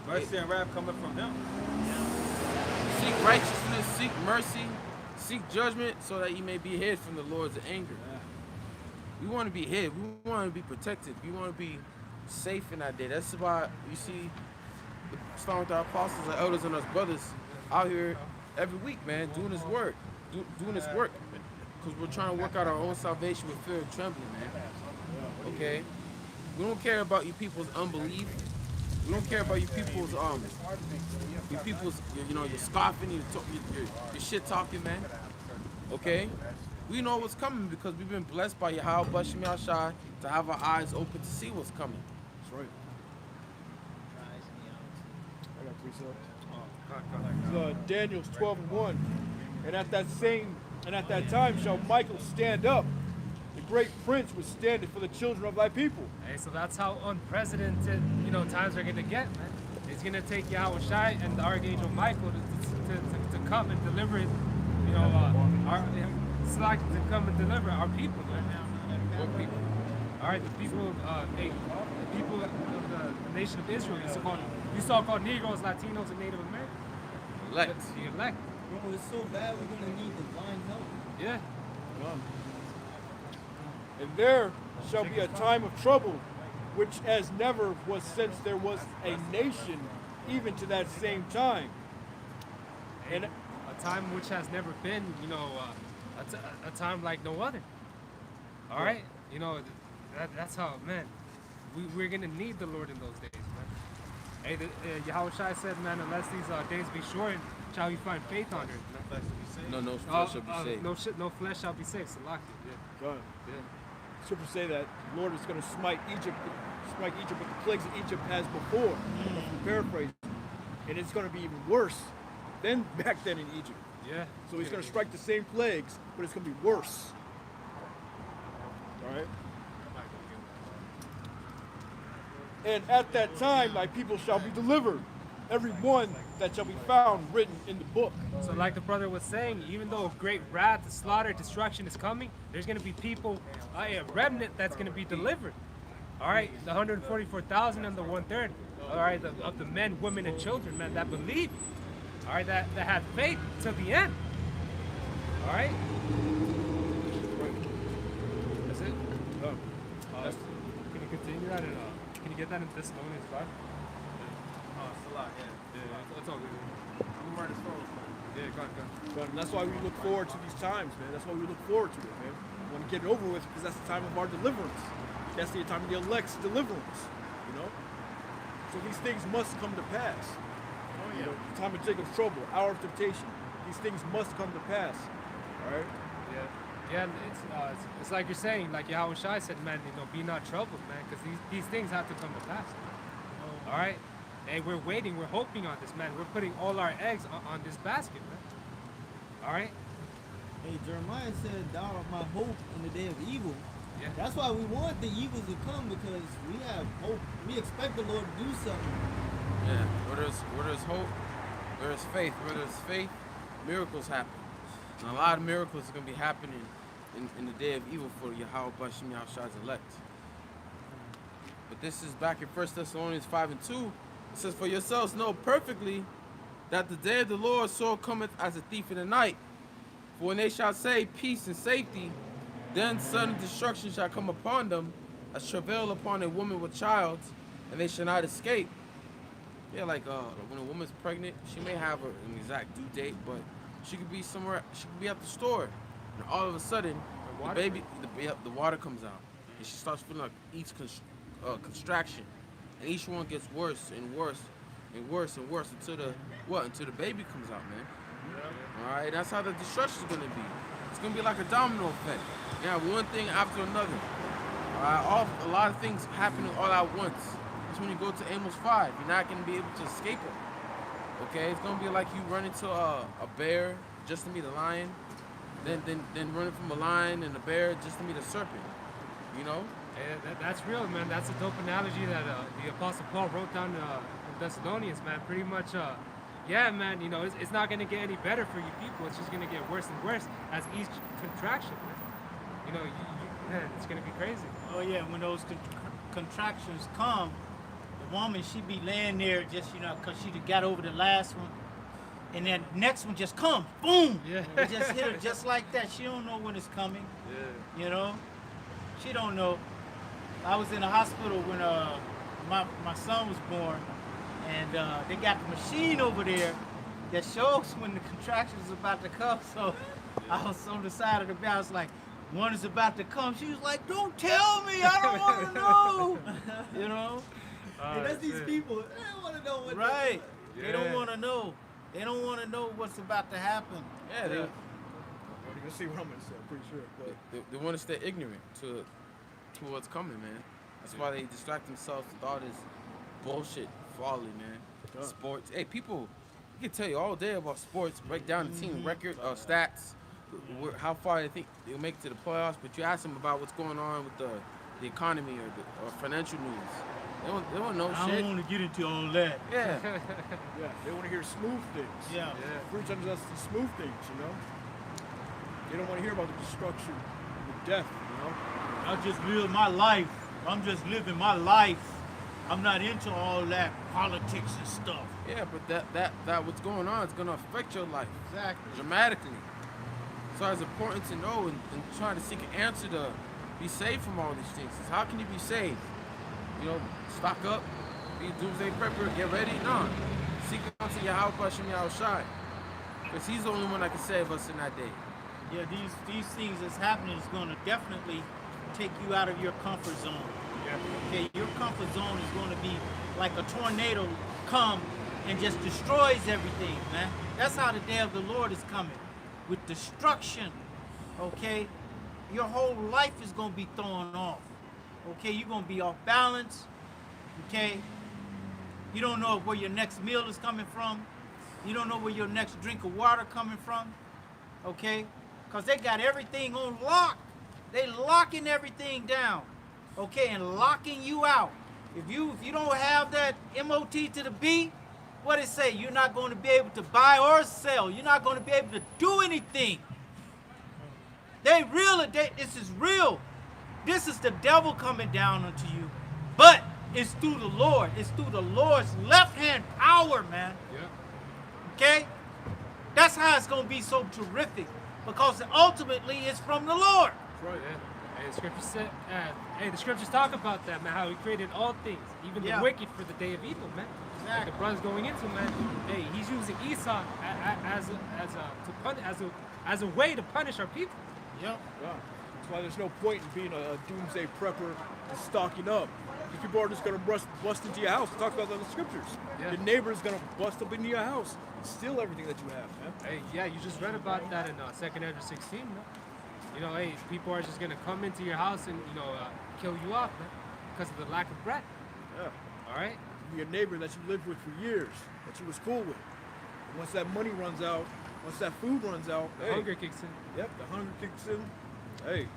Mercy and wrath coming from Him. Seek righteousness, seek mercy, seek judgment, so that you may be hid from the Lord's anger. We want to be hid. We want to be protected. We want to be safe in that day. That's why you see, starting with our apostles, our elders, and us brothers out here every week, man, doing His work, doing His work, because we're trying to work out our own salvation with fear and trembling, man. Okay, we don't care about you people's unbelief. We don't care about you people's you're scoffing, you're shit talking, man. Okay, we know what's coming because we've been blessed by Yahweh Bashim Yahshai to have our eyes open to see what's coming. That's right. I got precepts. Daniel's 12:1. And at that time shall Michael stand up. The great prince was standing for the children of thy people. Hey, so that's how unprecedented, you know, times are gonna get, man. It's gonna take Yahweh Shai and the Archangel Michael to come and deliver, you know, to come and deliver our people, man. What people? All right, the people of the nation of Israel, you saw called Negroes, Latinos, and Native Americans. Elect. The elect. Bro, it's so bad we're gonna need divine help. Yeah. And there shall be a time of trouble, which as never was since there was a nation, even to that same time. A time which has never been, you know, a time like no other. All right, you know, that's how, man. We're gonna need the Lord in those days, man. Hey, Yahweh Shai said, man, unless these days be shortened, shall we find faith on earth, man? No flesh shall be saved. No flesh shall be saved. Salaki, yeah. God. Yeah. Scriptures say that the Lord is going to smite Egypt with the plagues that Egypt has before. Paraphrase. And it's going to be even worse than back then in Egypt. Yeah. So he's going to strike the same plagues, but it's going to be worse. All right? And at that time, my people shall be delivered, every one that shall be found written in the book. So like the brother was saying, even though great wrath, slaughter, destruction is coming, there's going to be people, a remnant that's going to be delivered. All right, the 144,000 and the 1/3. All right, of the men, women, and children, man, that believe. All right, that had faith till the end. All right. That's it. Can you continue that? Can you get that in Thessalonians 5? Oh, it's a lot, yeah. Yeah, it's all good. I'm gonna run this. Yeah, go on. But that's why we look forward to these times, man. That's why we look forward to it, man. We want to get it over with because that's the time of our deliverance. That's the time of the elect's deliverance, you know? So these things must come to pass. Oh You yeah. know, the time of Jacob's trouble, hour of temptation. These things must come to pass, all right? Yeah, it's like you're saying, like Yahweh Shai said, man, you know, be not troubled, man, because these things have to come to pass. All right? Hey, we're waiting, we're hoping on this, man. We're putting all our eggs on this basket, man. All right? Hey, Jeremiah said, "Thou art my hope in the day of evil." Yeah. That's why we want the evils to come, because we have hope. We expect the Lord to do something. Yeah, where there's hope, there is faith. Where there's faith, miracles happen. And a lot of miracles are going to be happening in the day of evil for Yahweh Bashim Yahushai's elect. But this is back in 1 Thessalonians 5:2. It says, "For yourselves know perfectly that the day of the Lord so cometh as a thief in the night. For when they shall say peace and safety, then sudden destruction shall come upon them, as travail upon a woman with child, and they shall not escape." Yeah, like when a woman's pregnant, she may have an exact due date, but she could be somewhere. She could be at the store, and all of a sudden, the water comes out, and she starts feeling like each contraction, and each one gets worse and worse and worse and worse until the baby comes out, man. All right, that's how the destruction is gonna be. It's gonna be like a domino effect. Yeah, one thing after another. All right, a lot of things happening all at once. That's when you go to Amos 5. You're not gonna be able to escape it. Okay, it's gonna be like you run into a bear just to meet a lion, then running from a lion and a bear just to meet a serpent. You know? Yeah, that's real, man. That's a dope analogy that the Apostle Paul wrote down in Thessalonians, man. Pretty much, yeah, man, you know, it's not going to get any better for you people. It's just going to get worse and worse as each contraction, man. You know, man, it's going to be crazy. Oh yeah, when those contractions come, the woman, she be laying there just, you know, because she got over the last one. And then next one just come, boom! Yeah. It just hit her just like that. She don't know when it's coming. Yeah. You know? She don't know. I was in the hospital when my son was born, and they got the machine over there that shows when the contraction is about to come. So I was on the side of the bed. I was like, one is about to come. She was like, "Don't tell me. I don't want to know." You know? And that's these people. They don't want to know what. Right. Yeah. They don't want to know. They don't want to know what's about to happen. Yeah, You're gonna see what I'm gonna say, I'm pretty sure. But they want to stay ignorant to what's coming, man. That's why they distract themselves with all this bullshit folly, man. Yeah. Sports. Hey, people, we can tell you all day about sports, break down the team record, stats, how far they think they'll make it to the playoffs, but you ask them about what's going on with the economy or financial news. They don't know I shit. don't want to get into all that. Yeah. yeah, they want to hear smooth things. Yeah. Preach unto us the smooth things, you know. They don't want to hear about the destruction, the death, you know. I just live my life. I'm just living my life. I'm not into all that politics and stuff. Yeah, but that what's going on is gonna affect your life Exactly. dramatically. So it's important to know and try to seek an answer to be saved from all these things. Is how can you be saved? You know, stock up, be a doomsday prepper, get ready. No, seek unto Yahweh Bashim Yahushai. Because he's the only one that can save us in that day. Yeah, these things that's happening is going to definitely take you out of your comfort zone. Okay, your comfort zone is going to be like a tornado come and just destroys everything, man. That's how the day of the Lord is coming, with destruction. Okay, your whole life is going to be thrown off. Okay, you're going to be off balance. Okay, you don't know where your next meal is coming from. You don't know where your next drink of water coming from. Okay, because they got everything on lock. They locking everything down. Okay, and locking you out. If you don't have that MOT to the B, what it say? You're not going to be able to buy or sell. You're not going to be able to do anything. This is real. This is the devil coming down unto you. But it's through the Lord. It's through the Lord's left hand power, man. Yeah. Okay? That's how it's going to be so terrific. Because ultimately it's from the Lord. That's right. Yeah. And the scriptures said, the scriptures talk about that, man. How He created all things, even the wicked, for the day of evil, man. Like the brother's going into, man. Hey, he's using Esau as a way to punish our people. Yep. Yeah. That's why there's no point in being a doomsday prepper and stocking up. Because people are just going to bust into your house. Talk about that in the scriptures. Yeah. Your neighbor's going to bust up into your house and steal everything that you have, man. Hey, yeah, you just read about that in 2 Ezra 16, man. You know, hey, people are just gonna come into your house and kill you off, man, because of the lack of bread. Yeah. All right. Your neighbor that you lived with for years, that you was cool with. And once that money runs out, once that food runs out, The hunger kicks in. Yep, the hunger kicks in. Hey,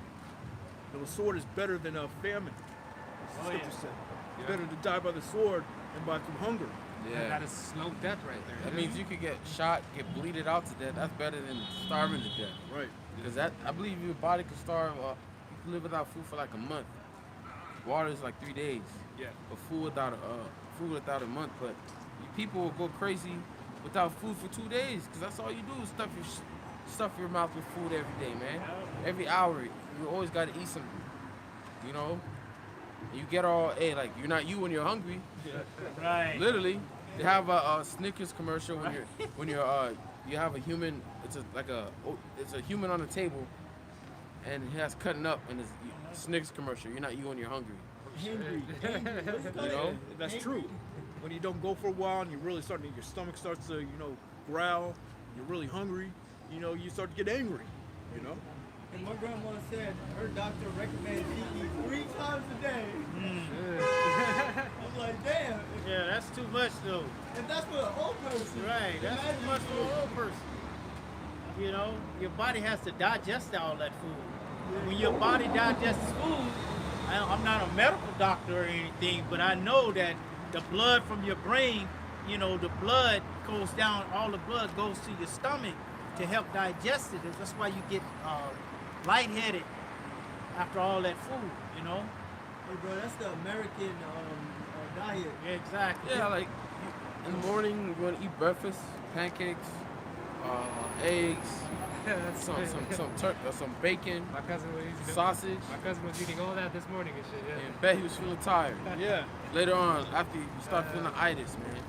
the sword is better than a famine. That's what the scripture said. It's better to die by the sword than by through hunger. Yeah. That is slow death right there. That means you could get shot, get bleeded out to death. That's better than starving to death. Right. Because I believe your body can starve. You can live without food for like a month. Water is like 3 days. Yeah. But food without a month. But you people will go crazy without food for 2 days. Because that's all you do is stuff your mouth with food every day, man. Every hour, you always got to eat something. You know. You get all, like you're not you when you're hungry. Right. Literally, they have a Snickers commercial when you have a human. It's a human on the table, and it has cutting up, and it's Snickers commercial. You're not you when you're hungry. Hungry. You know? That's true. When you don't go for a while and you really your stomach starts to, growl, you're really hungry, you start to get angry, And my grandma said her doctor recommended she eat 3 times a day. I'm like, damn. Yeah, that's too much though. And that's for an old person. Right, that's too much for an old person. Your body has to digest all that food. When your body digests food, I'm not a medical doctor or anything, but I know that the blood from your brain, the blood goes down, all the blood goes to your stomach to help digest it. That's why you get lightheaded after all that food, Hey, bro, that's the American diet. Yeah, exactly. Yeah, like in the morning you want to eat breakfast, pancakes, eggs, some bacon, My cousin was eating sausage. My cousin was eating all that this morning and shit. Yeah. And bet he was feeling tired. Yeah. Later on, after you start feeling the itis, man.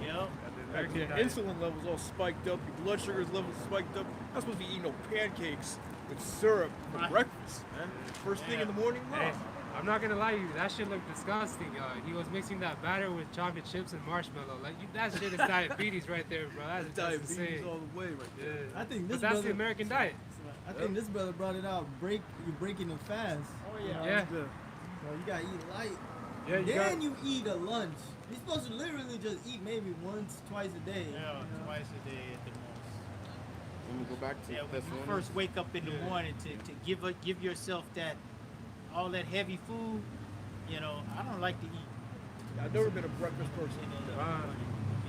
Yep. Your insulin levels all spiked up, your blood sugars levels spiked up. You're not supposed to be eating no pancakes with syrup for breakfast, man. First thing in the morning, no. Hey, I'm not gonna lie to you, that shit looked disgusting. He was mixing that batter with chocolate chips and marshmallow. That shit is diabetes right there, bro. That's Diabetes insane. all the way right there. Yeah. I think this But that's brother, the American diet. I think this brother brought it out. You're breaking the fast. Oh yeah. Yeah. So you gotta eat light. Yeah, Then you eat a lunch. You're supposed to literally just eat maybe once, twice a day. Yeah, twice a day at the most. Let me go back to Yeah, when you Thessalonians. first wake up in the morning to give yourself all that heavy food, I don't like to eat. I've never been a breakfast person.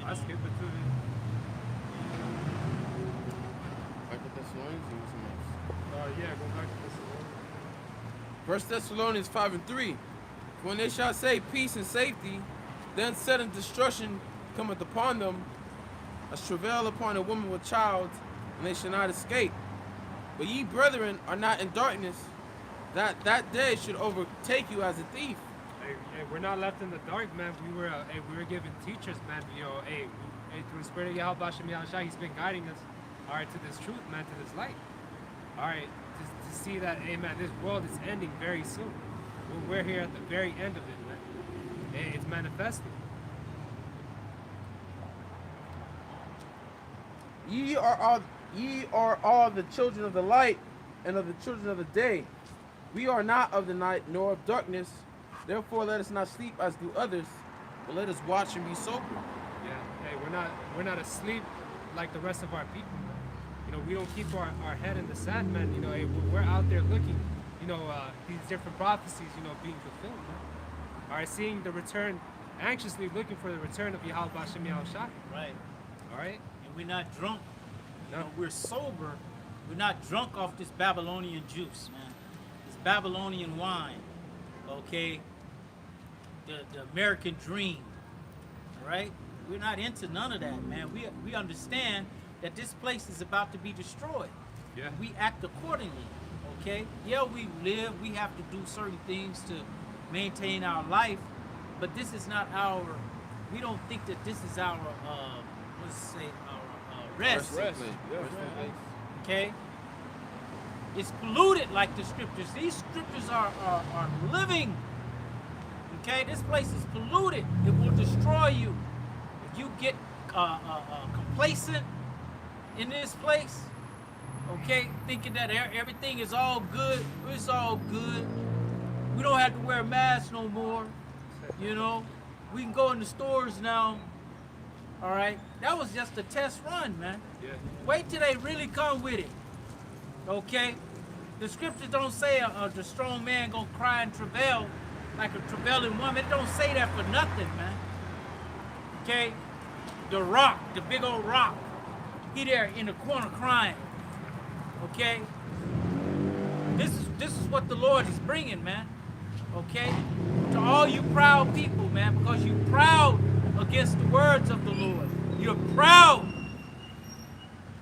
I skip it too. Back to Thessalonians. Or something else? Yeah, go back to this. 1 Thessalonians 5:3. When they shall say peace and safety, then sudden destruction cometh upon them, as travail upon a woman with child, and they shall not escape. But ye brethren are not in darkness, that day should overtake you as a thief. Hey, we're not left in the dark, man. We were given teachers, man. Through the Spirit of Yahweh Shem Yahushua, He's been guiding us. all right, to this truth, man, to this light. All right, to see that, hey, man, this world is ending very soon. We're here at the very end of it, man. It's manifesting. Ye are all the children of the light and of the children of the day. We are not of the night nor of darkness. Therefore, let us not sleep as do others, but let us watch and be sober. Yeah. Hey, we're not asleep like the rest of our people. You know, we don't keep our head in the sand, man. You know, hey, we're out there looking, you know, these different prophecies, you know, being fulfilled, man. All right, seeing the return, anxiously looking for the return of Yahweh Bashem Yahushua. Right. All right. And we're not drunk. No. You know, we're sober. We're not drunk off this Babylonian juice, man. This Babylonian wine. Okay. The American dream. All right. We're not into none of that, man. We understand that this place is about to be destroyed. Yeah. We act accordingly. Okay. Yeah, we live. We have to do certain things to maintain our life, but this is not our. We don't think that this is our. Let's say our rest. Rest. Yeah. Okay? It's polluted like the scriptures. These scriptures are living. Okay? This place is polluted. It will destroy you. If you get complacent in this place, okay, thinking that everything is all good, it's all good. We don't have to wear masks no more. You know? We can go in the stores now. All right? That was just a test run, man. Yeah. Wait till they really come with it. Okay? The scriptures don't say the strong man gonna cry and travail like a travailing woman. It don't say that for nothing, man. Okay? The rock, the big old rock, he there in the corner crying. Okay? This is what the Lord is bringing, man. Okay? To all you proud people, man, because you proud against the words of the Lord. You're proud.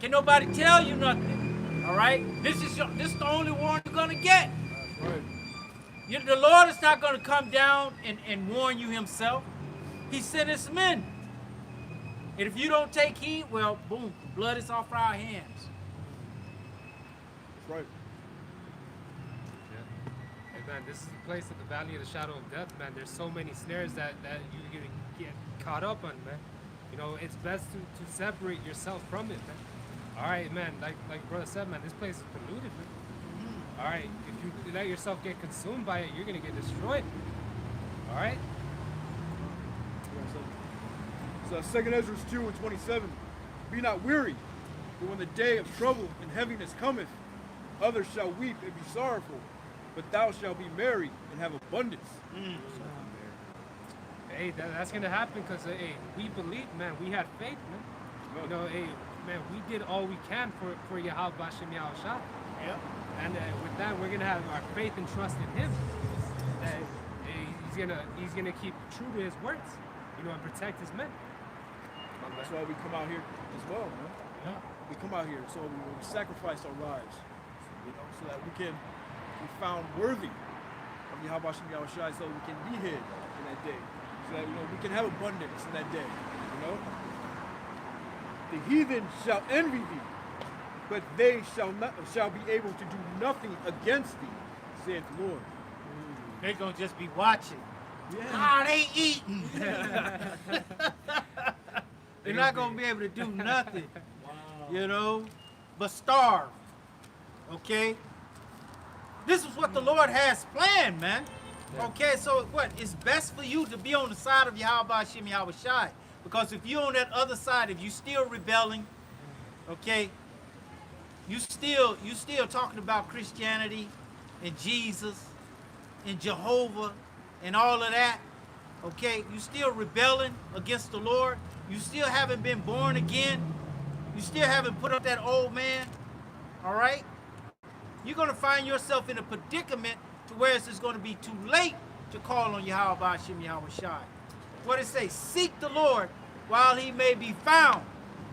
Can nobody tell you nothing? All right? This is the only warning you're gonna get. Right. The Lord is not gonna come down and warn you himself. He sent his men. And if you don't take heed, well, boom, blood is off our hands. That's right. Yeah. And man, this is the place of the valley of the shadow of death, man. There's so many snares that you're gonna get caught up on, man. You know, it's best to separate yourself from it, man. All right, man, like brother said, man, this place is polluted, man. All right, if you let yourself get consumed by it, you're gonna get destroyed. All right? So 2 Ezra 2:27. Be not weary, for when the day of trouble and heaviness cometh, others shall weep and be sorrowful, but thou shalt be merry and have abundance. Hey, that's gonna happen because hey, we believe, man. We had faith, man. You know, hey, man, we did all we can for Yahweh Bashem Yahushua. Yeah. And with that, we're gonna have our faith and trust in Him. And he's gonna keep true to His words, you know, and protect His men. That's why we come out here as well, man. Yeah. We come out here so we sacrifice our lives, you know, so that we can be found worthy of Yahweh Shem Yahushua, so we can be hid in that day, so that we can have abundance in that day. You know, the heathen shall envy thee, but they shall be able to do nothing against thee, saith the Lord. They're gonna just be watching. Yeah. Ah, they eating. They're not gonna be able to do nothing. Wow. You know, but starve. Okay? This is what the Lord has planned, man. Okay, so what? It's best for you to be on the side of Yahweh Hashem Yahweh Shai. Because if you're on that other side, if you still rebelling, okay, you still talking about Christianity and Jesus and Jehovah and all of that, okay, you still rebelling against the Lord, you still haven't been born again, you still haven't put up that old man, all right, you're going to find yourself in a predicament to where it's going to be too late to call on Yahweh Hashem Yahweh Shai. What it say? Seek the Lord while he may be found.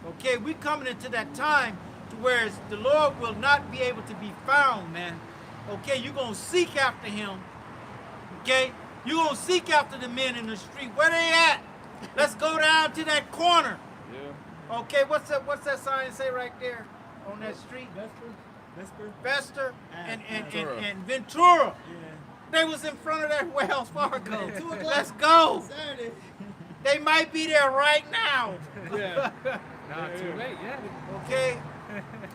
Okay, we're coming into that time to where the Lord will not be able to be found, man. Okay, you're going to seek after him. Okay, you're going to seek after the men in the street. Where they at? Let's go down to that corner. Yeah. Okay, what's that sign say right there? on that street? Vesper. Vester And and Ventura. Yeah. They was in front of that Wells Fargo. 2 o'clock. Let's go. Saturday. They might be there right now. Yeah. Nah, too late, yeah. Okay?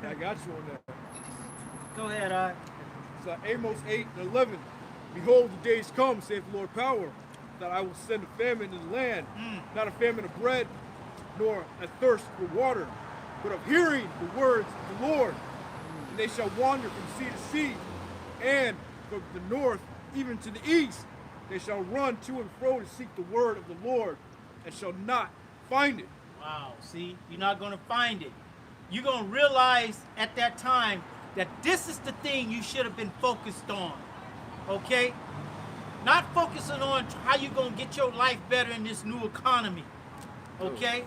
I got you on that. Go ahead, I. So Amos 8 and 11. Behold, the days come, saith the Lord power, that I will send a famine in the land, not a famine of bread, nor a thirst for water, but of hearing the words of the Lord. And they shall wander from sea to sea, and from the north even to the east. They shall run to and fro to seek the word of the Lord, and shall not find it. Wow, see, you're not going to find it. You're going to realize at that time that this is the thing you should have been focused on. Okay? Not focusing on how you're going to get your life better in this new economy. Okay?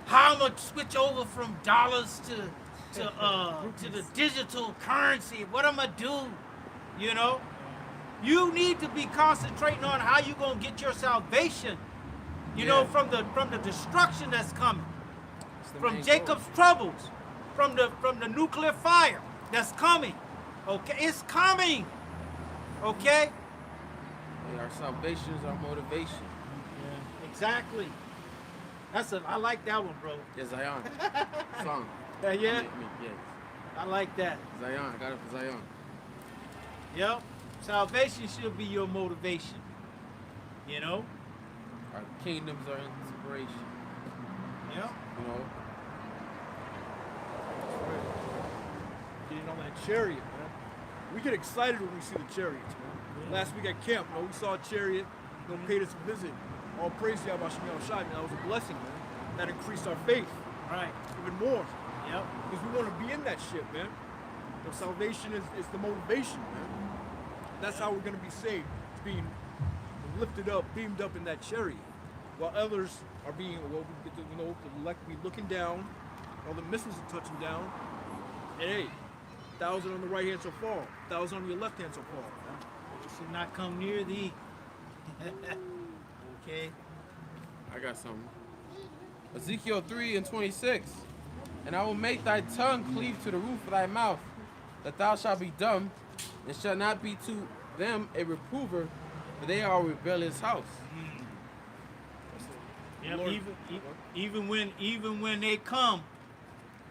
How I'm going to switch over from dollars to the digital currency. What I'm going to do, you know? You need to be concentrating on how you're going to get your salvation, you know, from the destruction that's coming, from Jacob's troubles, from the nuclear fire that's coming. Okay, it's coming. Okay. Yeah, our salvation is our motivation. Yeah, exactly. I like that one, bro. Yeah, Zion. Song. Yeah. Yeah. I like that. Zion. I got it for Zion. Yep. Salvation should be your motivation. You know? Our kingdoms are inspiration. Yep. You know? Getting on that chariot, man. We get excited when we see the chariots, man. Last week at camp, we saw a chariot, paid us a visit. All praise to Yahweh Shai, man. That was a blessing, man. That increased our faith Right. even more. Yep. Because we want to be in that shit, man. So salvation is the motivation, man. That's how we're going to be saved. It's being lifted up, beamed up in that chariot. While others are being, be looking down, all the missiles are touching down. And hey, 1,000 on the right hand shall fall, 1,000 on your left hand shall fall. Man. It should not come near thee. Okay. I got something. Ezekiel 3 and 26. And I will make thy tongue cleave to the roof of thy mouth, that thou shalt be dumb, and shall not be to them a reprover, for they are a rebellious house. Yep, Lord, even when they come,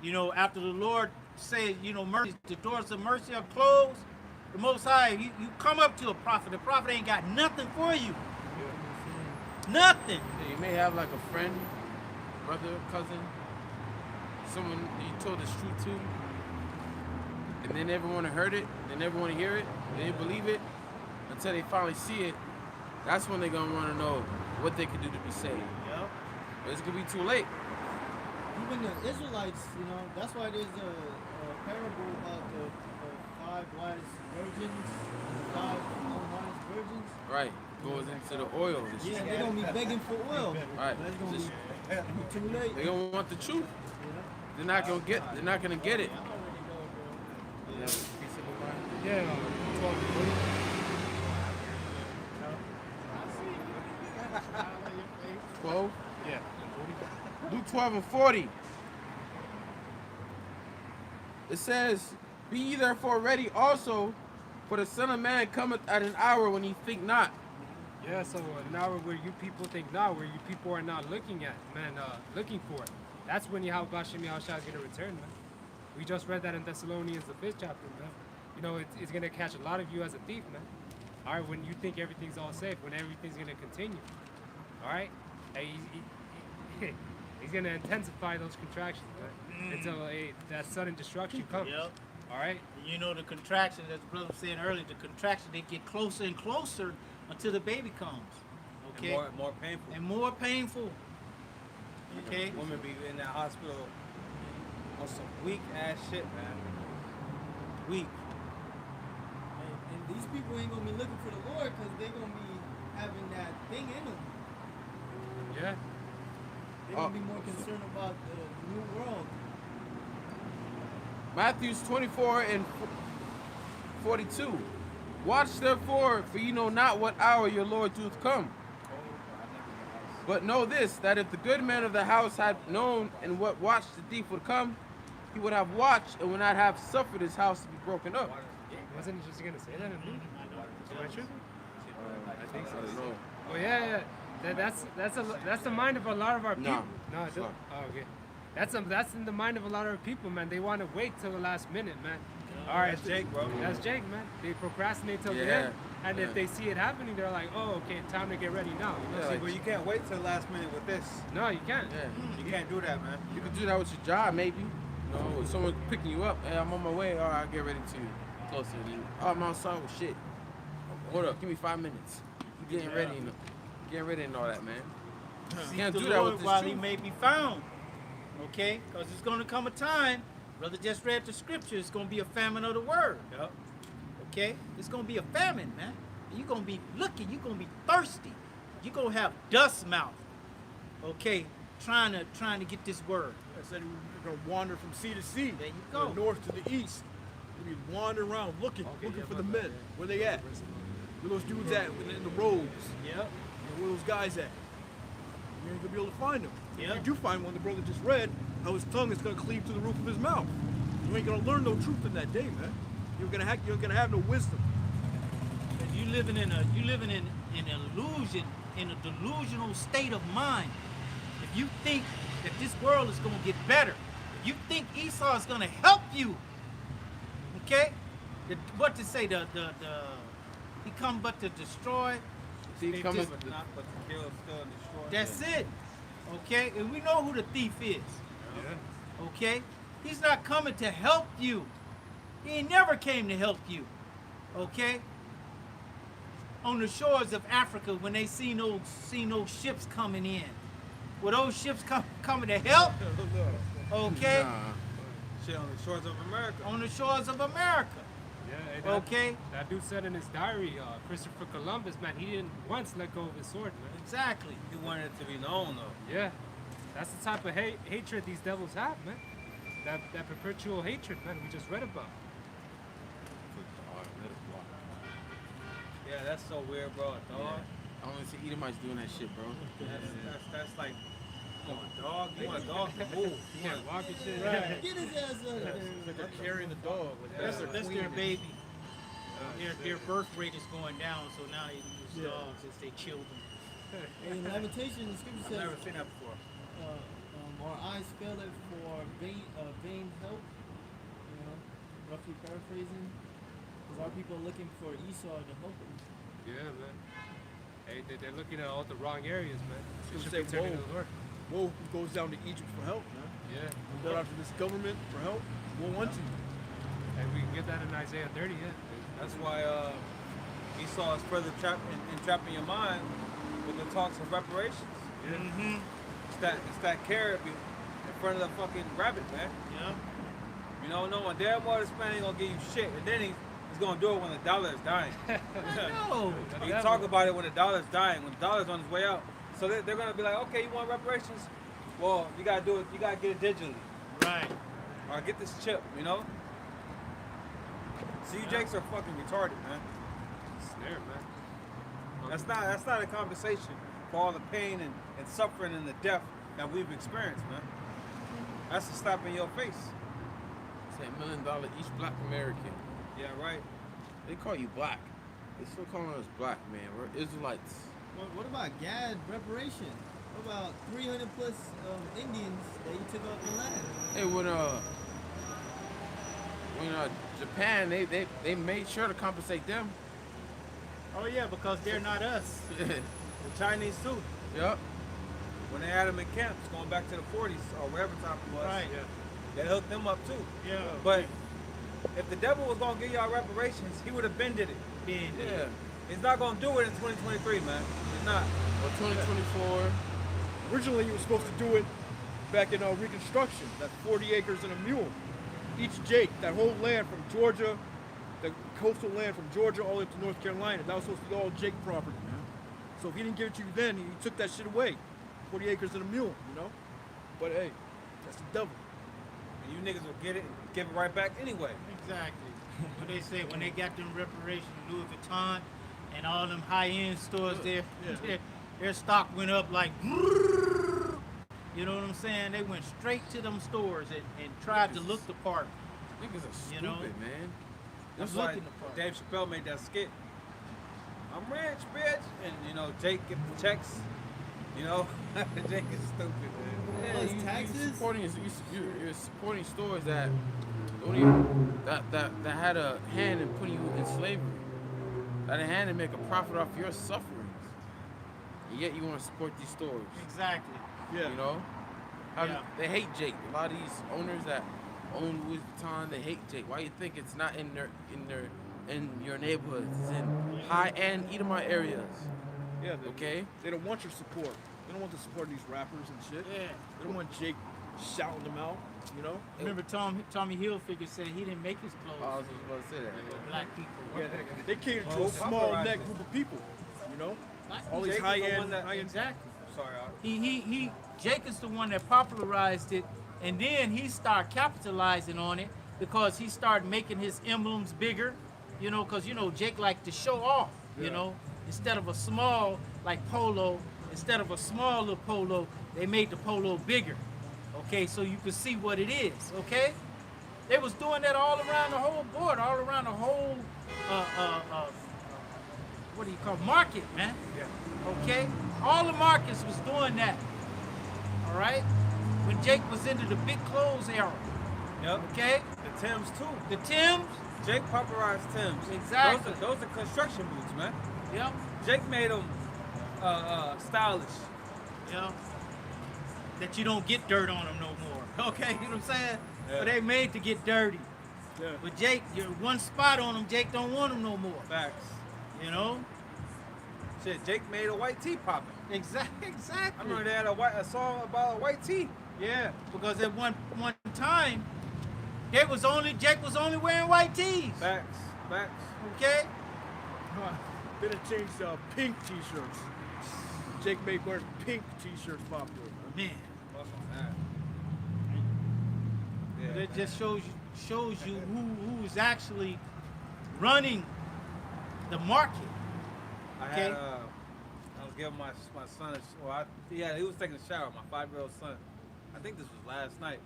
you know, after the Lord says, you know, mercy, the doors of mercy are closed, the Most High, you come up to a prophet, the prophet ain't got nothing for you. Nothing. Yeah, you may have like a friend, brother, cousin, someone you told this truth to, and they never want to heard it, they never want to hear it, they didn't believe it, until they finally see it. That's when they're going to want to know what they could do to be saved. Yep. But it's going to be too late. Even the Israelites, you know, that's why there's a parable about the 5 wise virgins, 5 unwise virgins. Right. Goes into the oil. Yeah, they're gonna be begging for oil. Right. That's gonna Just- be too late. They're going to want the truth. They're not going to get it. Yeah, 12 to 40. 12. Yeah. Luke 12 and 40. It says, be ye therefore ready also, for the Son of Man cometh at an hour when ye think not. Yeah, so an hour where you people think not, where you people are not looking at, man, looking for it. That's when Yahweh Shem Yahushua is going to return, man. We just read that in Thessalonians, the 5th chapter, man. You know, it's going to catch a lot of you as a thief, man. All right, when you think everything's all safe, when everything's going to continue. All right? Hey, he's going to intensify those contractions, man, until that sudden destruction comes. Yep. All right? You know, the contraction, as the brother was saying earlier, the contraction, they get closer and closer until the baby comes. Okay? And more painful. And more painful. Okay? Women be in that hospital on some weak ass shit, man. Weak. And these people ain't gonna be looking for the Lord because they're gonna be having that thing in them. Yeah. They're gonna be more concerned about the new world. Matthews 24 and 42. Watch therefore, for ye know not what hour your Lord doth come. But know this, that if the good man of the house had known in what watch the thief would come, he would have watched and would not have suffered his house to be broken up. Wasn't he just gonna say that in Luke? Am I tripping? I think so. I don't know. Oh yeah. That's the mind of a lot of our people. No, No, it's it not. oh, okay. That's in the mind of a lot of our people, man. They want to wait till the last minute, man. All right, That's Jake, bro. That's Jake, man. They procrastinate till the Yeah, end, and yeah. if they see it happening, they're like, "Oh, okay, time to get ready now." You know? Yeah, See, like- but you can't wait till the last minute with this. No, you can't. Yeah. You can't do that, man. You could do that with your job, maybe. You know, if someone picking you up, hey, I'm on my way. All right, I'll get ready to closer to you. Oh, I'm outside with shit. Hold up, give me 5 minutes. I'm getting ready, getting ready and all that, man. You can't the do that Lord with this while he truth. may be found. Okay? Because it's going to come a time, brother just read the scripture, it's going to be a famine of the word. Yep. Okay? It's going to be a famine, man. You're going to be looking, you're going to be thirsty. You're going to have dust mouth. Okay? Trying to get this word. I said we're gonna wander from sea to sea. There you From go. the north to the east. We're gonna be wandering around looking for the men. Where they at? Where those dudes at? In the robes. Yep. Where those guys at? You ain't gonna be able to find them. Yep. If you do find one, the brother just read how his tongue is gonna cleave to the roof of his mouth. You ain't gonna learn no truth in that day, man. You're gonna have no wisdom. You living in an illusion, in a delusional state of mind. If you think that this world is gonna get better, if you think Esau is gonna help you, okay? What to say? He come but to destroy. See, They coming, just- But not but to kill, steal, and destroy. That's it. Okay, and we know who the thief is. Yeah. Okay, he's not coming to help you. He never came to help you. Okay. On the shores of Africa, when they seen those ships coming in, were those ships coming to help? Okay, nah. Shit on the shores of America. on the shores of America. Yeah. Hey, that, Okay, That dude said in his diary, Christopher Columbus, man, he didn't once let go of his sword, man. exactly. He wanted it to be known, though. Yeah. That's the type of hatred these devils have, man. That perpetual hatred, man, we just read about. Yeah, that's so weird, bro. Dog. I only see Edomites doing that shit, bro. That's like, you want a dog? You want a dog to move? You Yeah, want walking shit. Get his ass up there. They're carrying the dog. That's their baby. Their birth rate is going down, so now they use dogs as their children. In Lamentation, the scripture I've says, never seen that before. our eyes fail it for vain help. You know, roughly paraphrasing. Because our people are looking for Esau to help them. Yeah, man. Hey, they're looking at all the wrong areas, man. They Gonna should say, be turning whoa. to the Lord. Woe who goes down to Egypt for help, man. Yeah. We go after this government for help. Woe unto you. And we can get that in Isaiah 30, yeah. That's why Esau is further entrapping your mind with the talks of reparations. Yeah. It's that carrot in front of the fucking rabbit, man. Yeah. You know, no one damn well this man ain't gonna give you shit, and then he's gonna do it when the dollar is dying. No. He can talk about it when the dollar's dying, when the dollar's on its way out. So they're gonna be like, okay, you want reparations? Well, you gotta do it. You gotta get it digitally, Right. or get this chip. You know. See, you Jakes are fucking retarded, man. Snare, man. That's not a conversation for all the pain and suffering and the death that we've experienced, man. That's a slap in your face. Say $1 million each black American. Yeah, right. They call you black. They still calling us black, man. We're Israelites. What about Gad reparation? What about 300 plus Indians that you took off the land? Hey, when Japan, they made sure to compensate them. Oh yeah, because they're not us. The Chinese too. Yep. When they had them in camps, going back to the 40s or whatever time it was, Right. they hooked them up too. Yeah. But if the devil was gonna give y'all reparations, he would have been did it. Yeah. He's not gonna do it in 2023, man. He's not. Or 2024. Originally, he was supposed to do it back in Reconstruction, that 40 acres and a mule. Each Jake, that whole land from Georgia, the coastal land from Georgia all the way up to North Carolina, that was supposed to be all Jake property, man. So if he didn't give it to you then, he took that shit away. 40 acres and a mule, you know? But hey, that's the devil. And you niggas will get it and give it right back anyway. Exactly. What they say when they got them reparations, Louis Vuitton and all them high-end stores there, their stock went up like, You know what I'm saying? They went straight to them stores and tried to look the part. Niggas are stupid, You know? man. That's Look why in the part. Dave Chappelle made that skit. I'm rich, bitch, and you know Jake get the checks. You know, Jake is stupid, man. Plus you taxes. you're supporting stores that don't even that had a hand in putting you in slavery, that had a hand to make a profit off your sufferings, and yet you want to support these stores. Exactly. Yeah. You know, Yeah. they hate Jake. A lot of these owners that own Louis Vuitton, they hate Jake. Why you think it's not in your neighborhoods? It's in high-end Edomite areas. Yeah. Okay. They don't want your support. They don't want to support these rappers and shit. Yeah. They don't want Jake shouting them out. You know. Remember Tommy Hilfiger said he didn't make his clothes I was just about to say that. for black people. Yeah. They cater to Well, a small paparazzi. net group of people. You know. Black All people. these Jake is the high-end. one that- high-end. Exactly. Sorry, He Jake is the one that popularized it, and then he started capitalizing on it because he started making his emblems bigger, you know, because you know Jake liked to show off, you know, instead of a small like polo, instead of a small little polo, they made the polo bigger, okay, so you could see what it is, okay. They was doing that all around the whole board, all around the whole what do you call market, man? Okay, all the markets was doing that. All right, when Jake was into the big clothes era. Yep. Okay, The Timbs too. the Timbs. Jake popularized Timbs. Exactly. Those are construction boots, man. Yep. Jake made them stylish. Yep. That you don't get dirt on them no more. Okay, you know what I'm saying? Yeah. But they made to get dirty. Yeah. But Jake, you're one spot on them. Jake don't want them no more. Facts. You know? Shit, Jake made a white tee popping. Exactly. I remember they had a song about a white tee. Yeah, because at one time, Jake was only wearing white tees. Facts. Okay. Then it changed to pink T-shirts. Jake made wear pink T-shirts popular. Man. Man, Fuck on that. but Yeah. it just shows you who's actually running the market. I Okay. had I was giving my son he was taking a shower, my 5-year-old son. I think this was last night.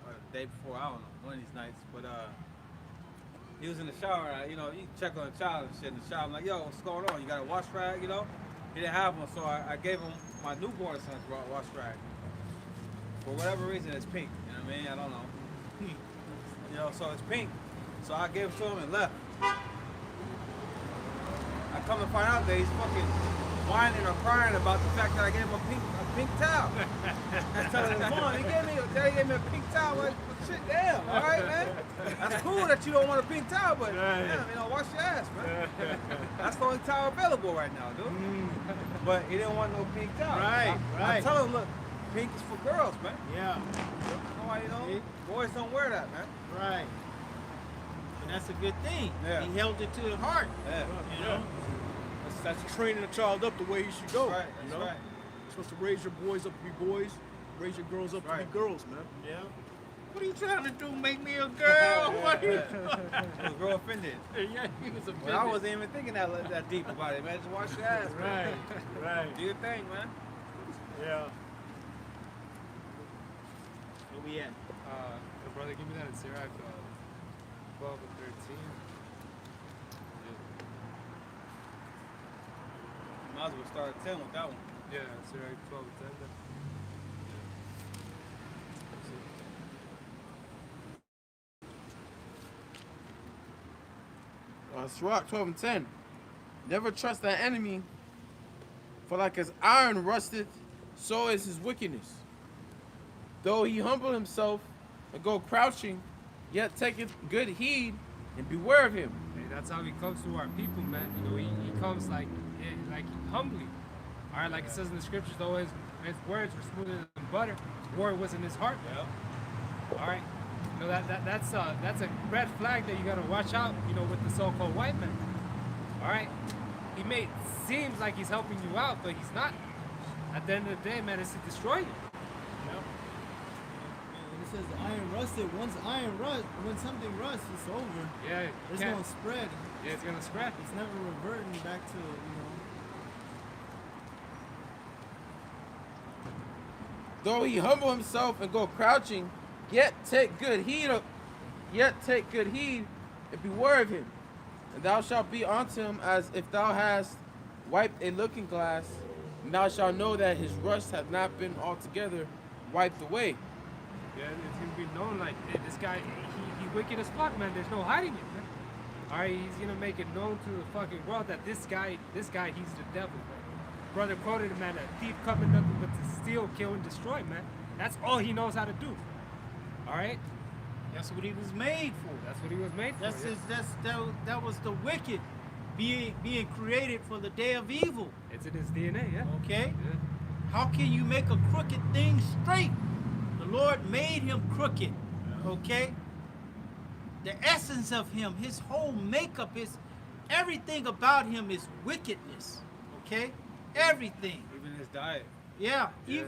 Or the day before, I don't know, one of these nights. But he was in the shower, you know, you check on a child and shit in the shower. I'm like, yo, what's going on? You got a wash rag, you know? He didn't have one, so I gave him my newborn son's wash rag. For whatever reason, it's pink. You know what I mean? I don't know. You know, so it's pink. So I gave it to him and left. I come to find out that he's fucking whining or crying about the fact that I gave him a pink towel. I tell him, Mom, Daddy gave me a pink towel. I'm like, shit, damn, all right, man. That's cool that you don't want a pink towel, but damn, you know, wash your ass, man. That's the only towel available right now, dude. But he didn't want no pink towel. Right, I right. tell him, look, pink is for girls, man. Yeah. You know, boys don't wear that, man. Right. And that's a good thing. Yeah. He held it to the heart. Yeah. You know? That's training a child up the way he should go. Right, you that's know? right. You're supposed to raise your boys up to be boys, raise your girls up to Right. be girls, man. Yeah. What are you trying to do? Make me a girl? What are you doing? The girl offended. Yeah, he was offended. Well, I wasn't even thinking that deep about it, man. Just wash your ass, man. Right. Do your thing, man. Yeah. Where we at? Brother, give me that in Sirach 12 and 13. Might as well start at 10 with that one. Yeah, Sirach 12 and 10. Sirach 12 and 10. Never trust thy enemy, for like as iron rusteth, so is his wickedness. Though he humble himself and go crouching, yet taketh good heed and beware of him. Hey, that's how he comes to our people, man. You know, he comes like humbly. All right, like it says in the scriptures, though his words were smoother than butter, his word was in his heart. Yeah. All right, you know that's a red flag that you gotta watch out. You know, with the so-called white man. All right, he may seems like he's helping you out, but he's not. At the end of the day, man, it's to destroy you. And it says iron rusted. When something rusts, it's over. Yeah, It's can't- gonna spread. yeah, it's gonna spread. It's never reverting back to, you know. though he humble himself and go crouching, yet take good heed and beware of him. And thou shalt be unto him as if thou hast wiped a looking glass, and thou shalt know that his rust hath not been altogether wiped away. Yeah, it's gonna be known like hey, this guy, he wicked as fuck, man. There's no hiding it, man. All right, he's gonna make it known to the fucking world that this guy, he's the devil, man. Brother quoted him, man, a thief coming nothing but to steal, kill, and destroy, man. That's all he knows how to do. All right, That's what he was made for. that's what he was made That's for. his, that was the wicked being created for the day of evil. Yeah. It's in his DNA, yeah. Okay? Yeah. How can you make a crooked thing straight? The Lord made him crooked. Okay? The essence of him, his whole makeup, everything about him is wickedness. Okay? Everything. Even his diet. Yeah. Yeah.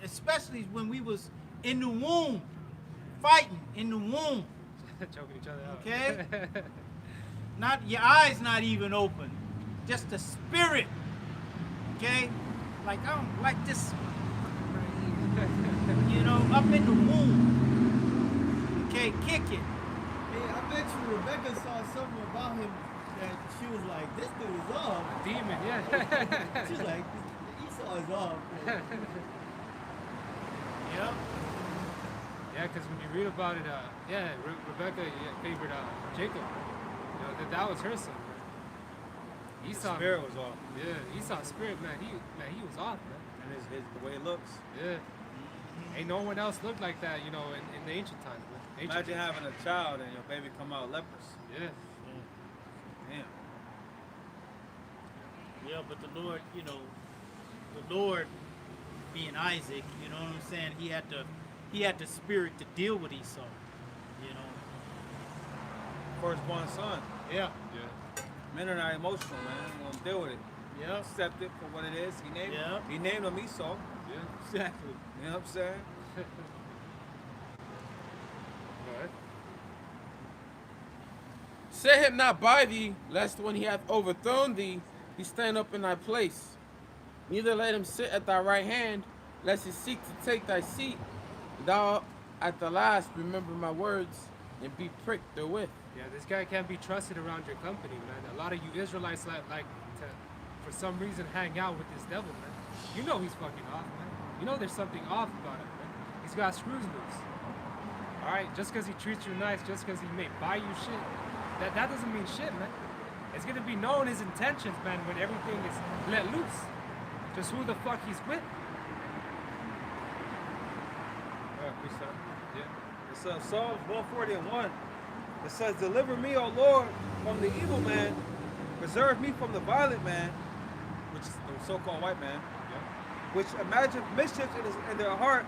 Especially when we was in the womb, fighting in the womb. Choking each other out. Okay? Not your eyes not even open. Just the spirit. Okay? Like I'm like this. You know, up in the womb. Okay, kicking. Hey, I bet you Rebecca saw something about him that she was like, this dude is off. Demon, yeah. She was like, Esau is off. Yep. Yeah, because when you read about it, Rebecca favored Jacob. You know, that was her son. Man. His Esau, spirit was off. yeah, Esau's spirit, man, he was off, man. And the way it looks. Yeah. Ain't no one else looked like that, you know, in the ancient times, man. Imagine having a child and your baby come out leprous. Yeah. Damn. Yeah, but the Lord, you know, the Lord being Isaac, you know what I'm saying? He had the spirit to deal with Esau. You know. Firstborn son. Yeah. Yeah. Men are not emotional, man. They're gonna deal with it. Yeah. Accept it for what it is. Yeah. He named him Esau. Yeah. Exactly. You know what I'm saying? Go ahead. Set him not by thee, lest when he hath overthrown thee, he stand up in thy place. Neither let him sit at thy right hand, lest he seek to take thy seat. Thou at the last remember my words, and be pricked therewith. Yeah, this guy can't be trusted around your company, man. A lot of you Israelites like to, for some reason, hang out with this devil, man. You know he's fucking off, man. You know there's something off about him, man. He's got screws loose. All right, just because he treats you nice, just because he may buy you shit, that doesn't mean shit, man. It's gonna be known his intentions, man, when everything is let loose. Just who the fuck he's with. Peace out. Yeah. It's Psalms 140:1. It says, "Deliver me, O Lord, from the evil man. Preserve me from the violent man," which is the so-called white man, which imagine mischief in their heart.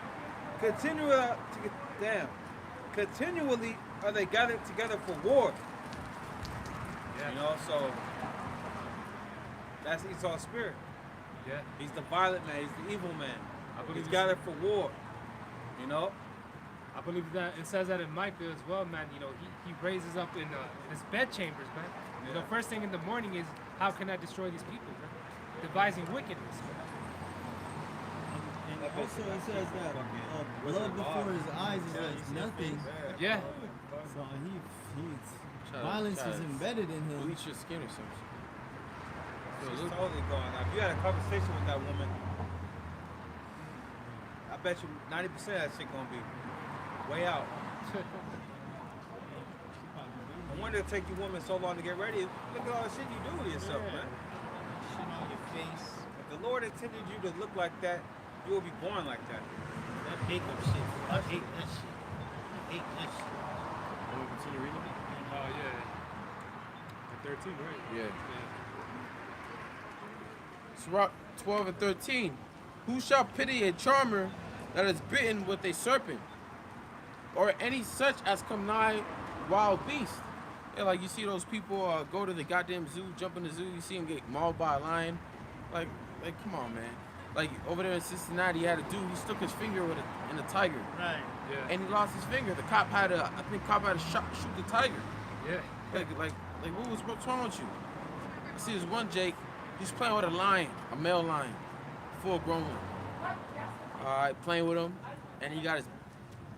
Continually are they gathered together for war. Yeah. You know, so that's Esau's spirit. Yeah. He's the violent man. He's the evil man. I believe He's gathered for war. You know. I believe that it says that in Micah as well, man. You know, he raises up in his bed chambers, man. You know, Yeah. first thing in the morning is how can I destroy these people, man? Devising wickedness, man. And also it says that blood before his eyes is like nothing. Yeah. So violence is embedded in him. Bleach your skin or something. She's totally gone. Now, if you had a conversation with that woman, I bet you 90% of that shit gonna be way out. I wonder it take you women so long to get ready. Look at all the shit you do to yourself, man. Shit on your face. If the Lord intended you to look like that, you will be born like that. That makeup shit. I hate that shit. I hate that shit. Want to continue reading? Oh yeah. The 13, right? Yeah. Sirach 12 and 13. Who shall pity a charmer that is bitten with a serpent, or any such as come nigh wild beast? Yeah, like you see those people go to the goddamn zoo, jump in the zoo, you see them get mauled by a lion. Like come on, man. Like over there in Cincinnati, he had a dude, he stuck his finger in a tiger, Right. Yeah. and he lost his finger. The cop had to shoot the tiger. Yeah. Like what's wrong with you? I see this one Jake, he's playing with a lion, a male lion, full grown one. playing with him, and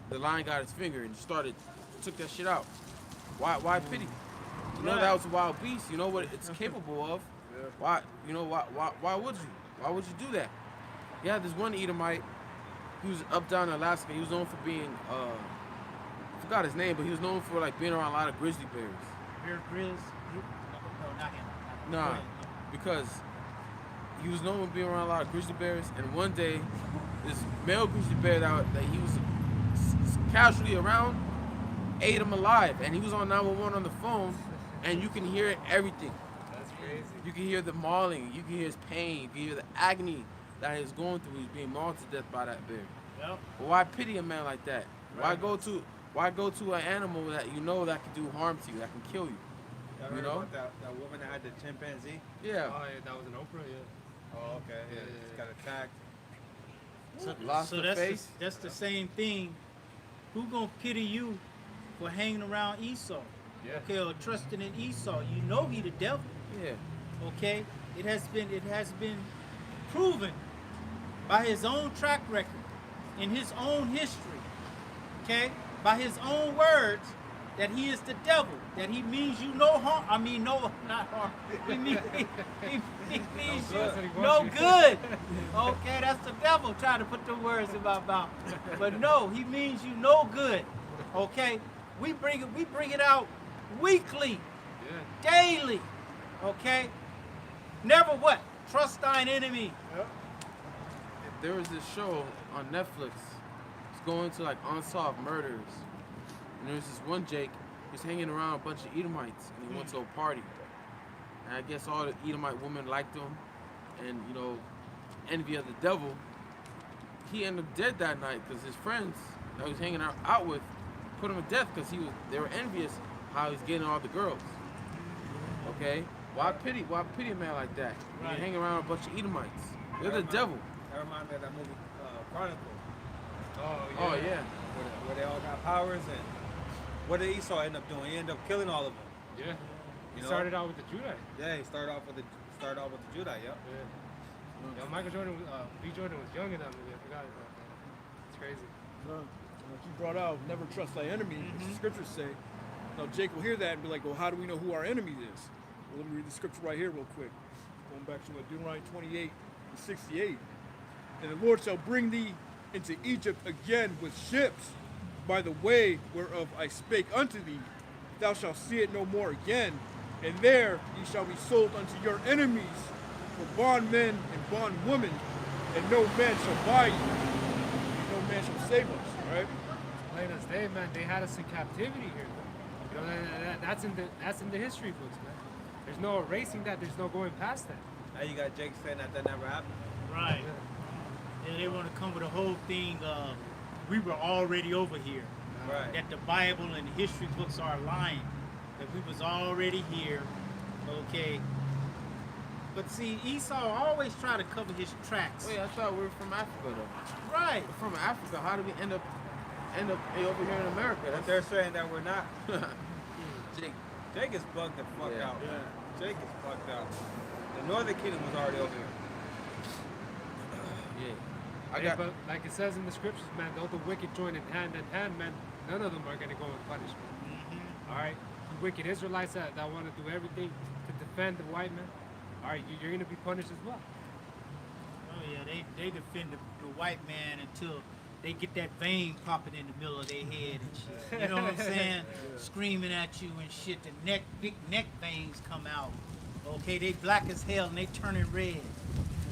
the lion got his finger and took that shit out. Why pity? You know that was a wild beast. You know what it's capable of. Why would you? Why would you do that? Yeah, there's one Edomite. He was up down in Alaska. He was known for being I forgot his name, but he was known for like being around a lot of grizzly bears. Bear Grylls? No, not him. Go Nah, ahead. because he was known for being around a lot of grizzly bears, and one day this male grizzly bear that he was casually around ate him alive, and he was on 911 on the phone, and you can hear everything. That's crazy. You can hear the mauling, you can hear his pain, you can hear the agony that he's going through. He's being mauled to death by that bear. Yep. But why pity a man like that? Why go to an animal that you know that can do harm to you, that can kill you? Y'all You heard know? about that woman that had the chimpanzee? Yeah. Oh, yeah, that was an Oprah, yeah. Oh, okay. Yeah, Yeah, just yeah, got attacked. Lost So the that's face. that's the same thing. Who gonna pity you for hanging around Esau? Yeah. Okay, or trusting in Esau? You know he the devil. Yeah. Okay, it has been proven by his own track record, in his own history. Okay, by his own words, that he is the devil. That he means you no harm. I mean no, not harm. He means good. you no good. Okay, that's the devil trying to put the words in my mouth. But no, he means you no good. Okay, we bring it out weekly, Yeah. daily. Okay, never what? Trust thine enemy. There was this show on Netflix. It's going to like unsolved murders. And there's this one Jake. He's hanging around a bunch of Edomites, and he went to a party. And I guess all the Edomite women liked him, and you know, envy of the devil. He ended up dead that night because his friends that he was hanging out with put him to death because they were envious how he's getting all the girls. Okay, why pity a man like that? When Right. you hang around a bunch of Edomites, they're the devil. That reminds me of that movie Chronicles, Oh, yeah. Oh yeah. where they all got powers, and what did Esau end up doing? He ended up killing all of them. Yeah. He You know? started out with the Judite. Yeah, he started off with the Judite. Yep. Yeah. Yo, Michael Jordan, B. Jordan was young in that movie. I forgot about that. It's crazy. Like you brought out, never trust thy enemy, as the scriptures say. Now Jake will hear that and be like, well, how do we know who our enemy is? Well, let me read the scripture right here real quick. Going back to Deuteronomy 28 and 68. And the Lord shall bring thee into Egypt again with ships by the way whereof I spake unto thee. Thou shalt see it no more again. And there ye shall be sold unto your enemies for bondmen and bondwomen, and no man shall buy you, and no man shall save us. Right? Plain as day, man. They had us in captivity here. You know, that's in the history books, man. There's no erasing that. There's no going past that. Now you got Jake saying that never happened. Right. And they want to come with a whole thing of we were already over here. Right. That the Bible and history books are lying. That we was already here. Okay. But see, Esau always try to cover his tracks. Wait, I thought we were from Africa though. Right. We're from Africa. How did we end up over here in America? But they're saying that we're not. Jake. Jake is bugged the fuck Yeah. out. Jake is fucked out. The Northern Kingdom was already over here. Yeah. But like it says in the scriptures, man, though the wicked join in hand, man, none of them are going to go unpunished. All right? You wicked Israelites that want to do everything to defend the white man, all right, you're going to be punished as well. Oh yeah, they defend the white man until they get that vein popping in the middle of their head and shit. You know what I'm saying? Screaming at you and shit. The big neck veins come out. Okay, they black as hell and they turning red.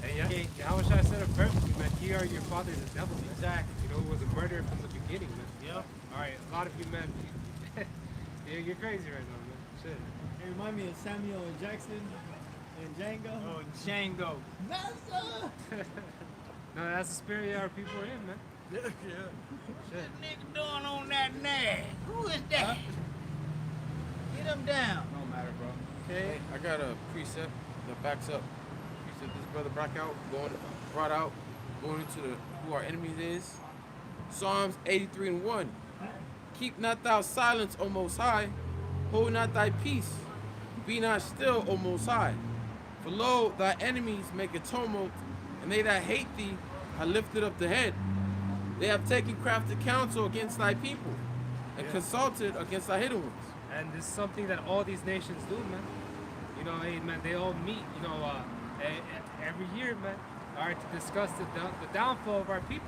And yeah, Okay. Yahweh Shai said it perfectly, man. Ye are your father, the devil. Man. Exactly. You know, who was a murderer from the beginning, man. Yep. All right, a lot of you, man, yeah, you're crazy right now, man. Shit. It remind me of Samuel and Jackson and Django. Oh, Django. Massa! No, that's the spirit our people are in, man. Yeah. Shit. Nigga doing on that nag. Who is that? Get him down. No matter, bro. Okay. I got a precept that backs up. Precept this brother brought out, going into who our enemies is. Psalms 83:1. Keep not thou silence, O Most High. Hold not thy peace. Be not still, O Most High. For lo, thy enemies make a tumult, and they that hate thee have lifted up the head. They have taken crafty counsel against thy people, and consulted against thy hidden ones. And this is something that all these nations do, man. You know, hey, man, they all meet, you know, every year, man, all right, to discuss the downfall of our people,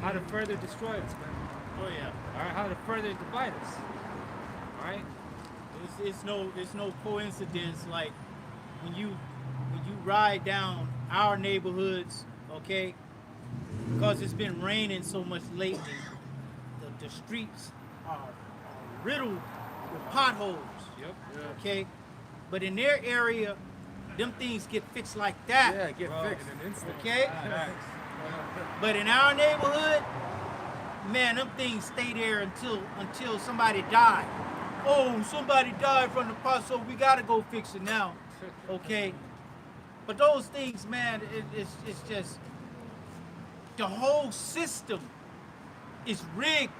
how to further destroy us, man. Oh yeah. All right, how to further divide us. All right. It's no coincidence like when you ride down our neighborhoods, okay? Because it's been raining so much lately, the streets are riddled with potholes. Yep. Okay, but in their area, them things get fixed like that. Yeah, get fixed. In an instant. Okay, but in our neighborhood, man, them things stay there until somebody died. Oh, somebody died from the pot, so we gotta go fix it now. Okay, but those things, man, it's just the whole system is rigged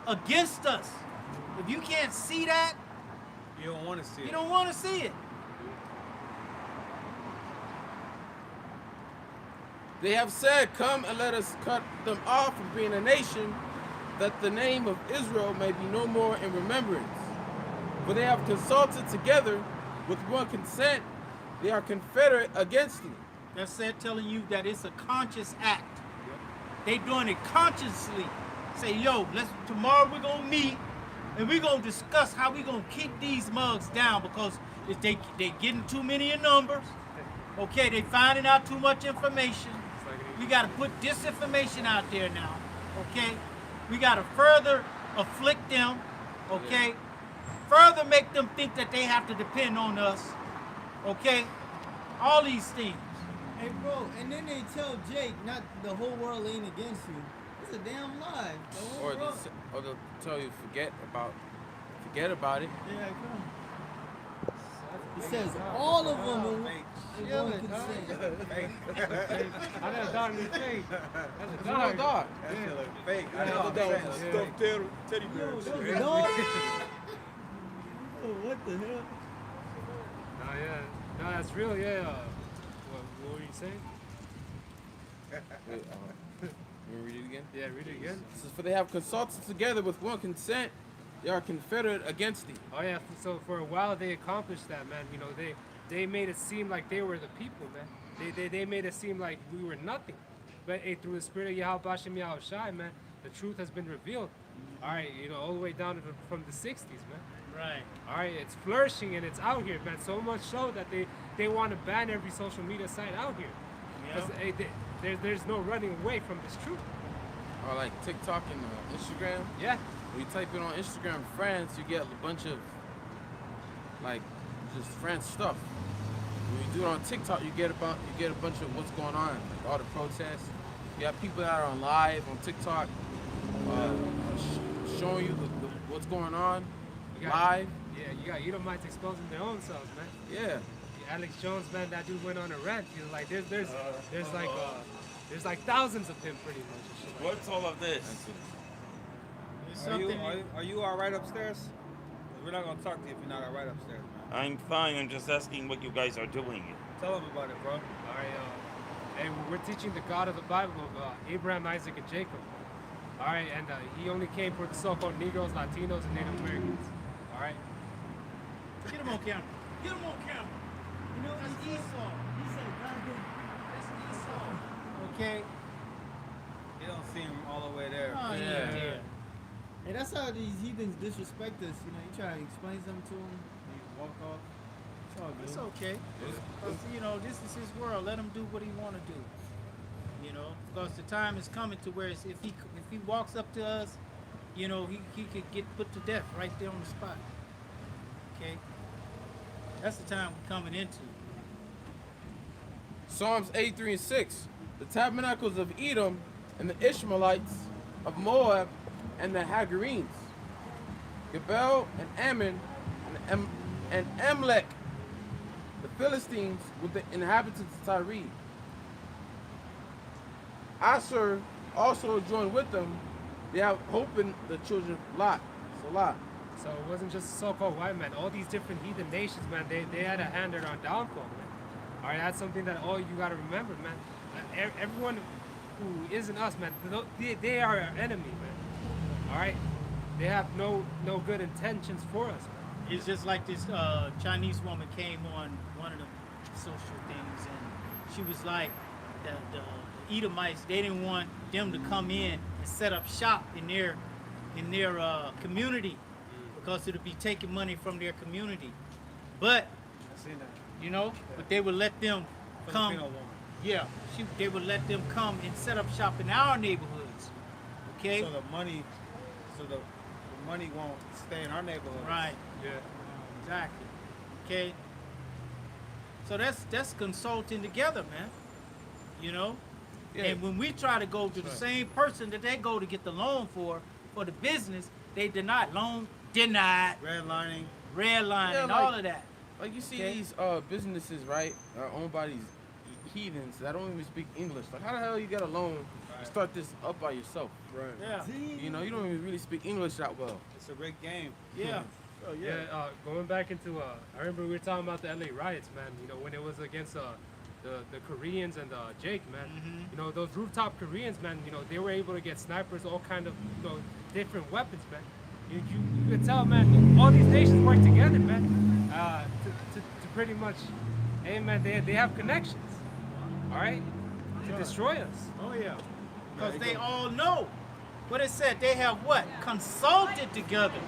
against us. If you can't see that, You don't want to see you it. don't want to see it. They have said, come and let us cut them off from being a nation, that the name of Israel may be no more in remembrance. For they have consulted together with one consent, they are confederate against thee. That's said telling you that it's a conscious act. They doing it consciously. Say, yo, tomorrow we're gonna meet and we're gonna discuss how we're gonna keep these mugs down because if they getting too many in numbers. Okay, they finding out too much information. We gotta put disinformation out there now. Okay? We gotta further afflict them. Okay? Further make them think that they have to depend on us. Okay? All these things. Hey, bro, and then they tell Jake, not the whole world ain't against you. It's a damn lie. The whole Or world. they'll tell you, forget about it. Yeah, come on. He says all of them in one consent. I got a dog in the face. That's a There's no dog. dog. That shit look fake. I I know. thought that was I'm a saying. stuffed teddy bear. Yo, and shit. that was a dog? Oh, what the hell? No, yeah. No, that's real, yeah. What were you saying? Wait, you read it again? Yeah, read it again. It says, for they have consulted together with one consent, they are confederate against thee. Oh yeah, so for a while they accomplished that, man. You know, they made it seem like they were the people, man. They made it seem like we were nothing. But hey, through the spirit of Yahweh Bashem Yahushai, man, the truth has been revealed. All right, you know, all the way down to from the 60s, man. Right. All right, it's flourishing and it's out here, man. So much so that they want to ban every social media site out here. Because there's no running away from this truth. Or like TikTok and Instagram. Yeah. When you type it on Instagram friends, you get a bunch of like just friends stuff. When you do it on TikTok, you get a bunch of what's going on, like all the protests. You have people that are on live on TikTok, showing you what's going on You got- live. Yeah, you got Edomites exposing their own selves, man. Yeah. Alex Jones, man, that dude went on a rant. He was like, there's like thousands of him, pretty much. and shit like What's all of this? It's Are you, something. are you all right upstairs? 'Cause we're not gonna talk to you if you're not all right upstairs, man. I'm fine. I'm just asking what you guys are doing. Tell them about it, bro. that. All right, hey, we're teaching the God of the Bible of Abraham, Isaac, and Jacob. All right, and he only came for the so-called Negroes, Latinos, and Native Americans. All right. Get him on camera. Get him on camera. You know, That's he Esau. said, goddamn. That's Esau. Okay. You don't seem all the way there. Oh, he Yeah. ain't there. Hey, that's how these heathens disrespect us. You know, you try to explain something to them, you walk off. It's all good. It's okay. 'Cause, you know, this is his world. Let him do what he want to do. You know, because the time is coming to where if he walks up to us, you know, he could get put to death right there on the spot. Okay. That's the time we're coming into. Psalms 83 and 6. The tabernacles of Edom and the Ishmaelites of Moab and the Hagarenes. Gebel and Ammon and Amalek. The Philistines with the inhabitants of Tyre. Asher also joined with them. They have hope in the children of Lot. Salah. So it wasn't just the so-called white man. All these different heathen nations, man, they had a hand in our downfall, man. All right, that's something that all you got to remember, man. Everyone, who isn't us, man, they are our enemy, man. All right, they have no good intentions for us, man. It's just like this Chinese woman came on one of the social things, and she was like, the Edomites, they didn't want them to come in and set up shop in their community because it'll be taking money from their community. But I seen that. you know, but they would let them come. Filipino woman. Yeah, they would let them come and set up shop in our neighborhoods. Okay. So the money won't stay in our neighborhood. Right. Yeah. Exactly. Okay. So that's consulting together, man. You know? Yeah. And when we try to go to the same person that they go to get the loan for the business, they deny loan, denied, Redlining. red line, Yeah, and like- all of that. Like you see Okay. these businesses, right, are owned by these heathens that don't even speak English. Like, how the hell you get a loan to start this up by yourself? Right. Yeah. You know, you don't even really speak English that well. It's a rigged game. Yeah. Oh Yeah, going back into, I remember we were talking about the LA riots, man. You know, when it was against the Koreans and Jake, man. Mhm. You know, those rooftop Koreans, man. You know, they were able to get snipers, all kind of, you know, different weapons, man. You could tell, man. All these nations work together, man. To pretty much, hey, man, they have connections. All right, to destroy us. Oh yeah. Because they all know. What it said, they have what? Consulted together.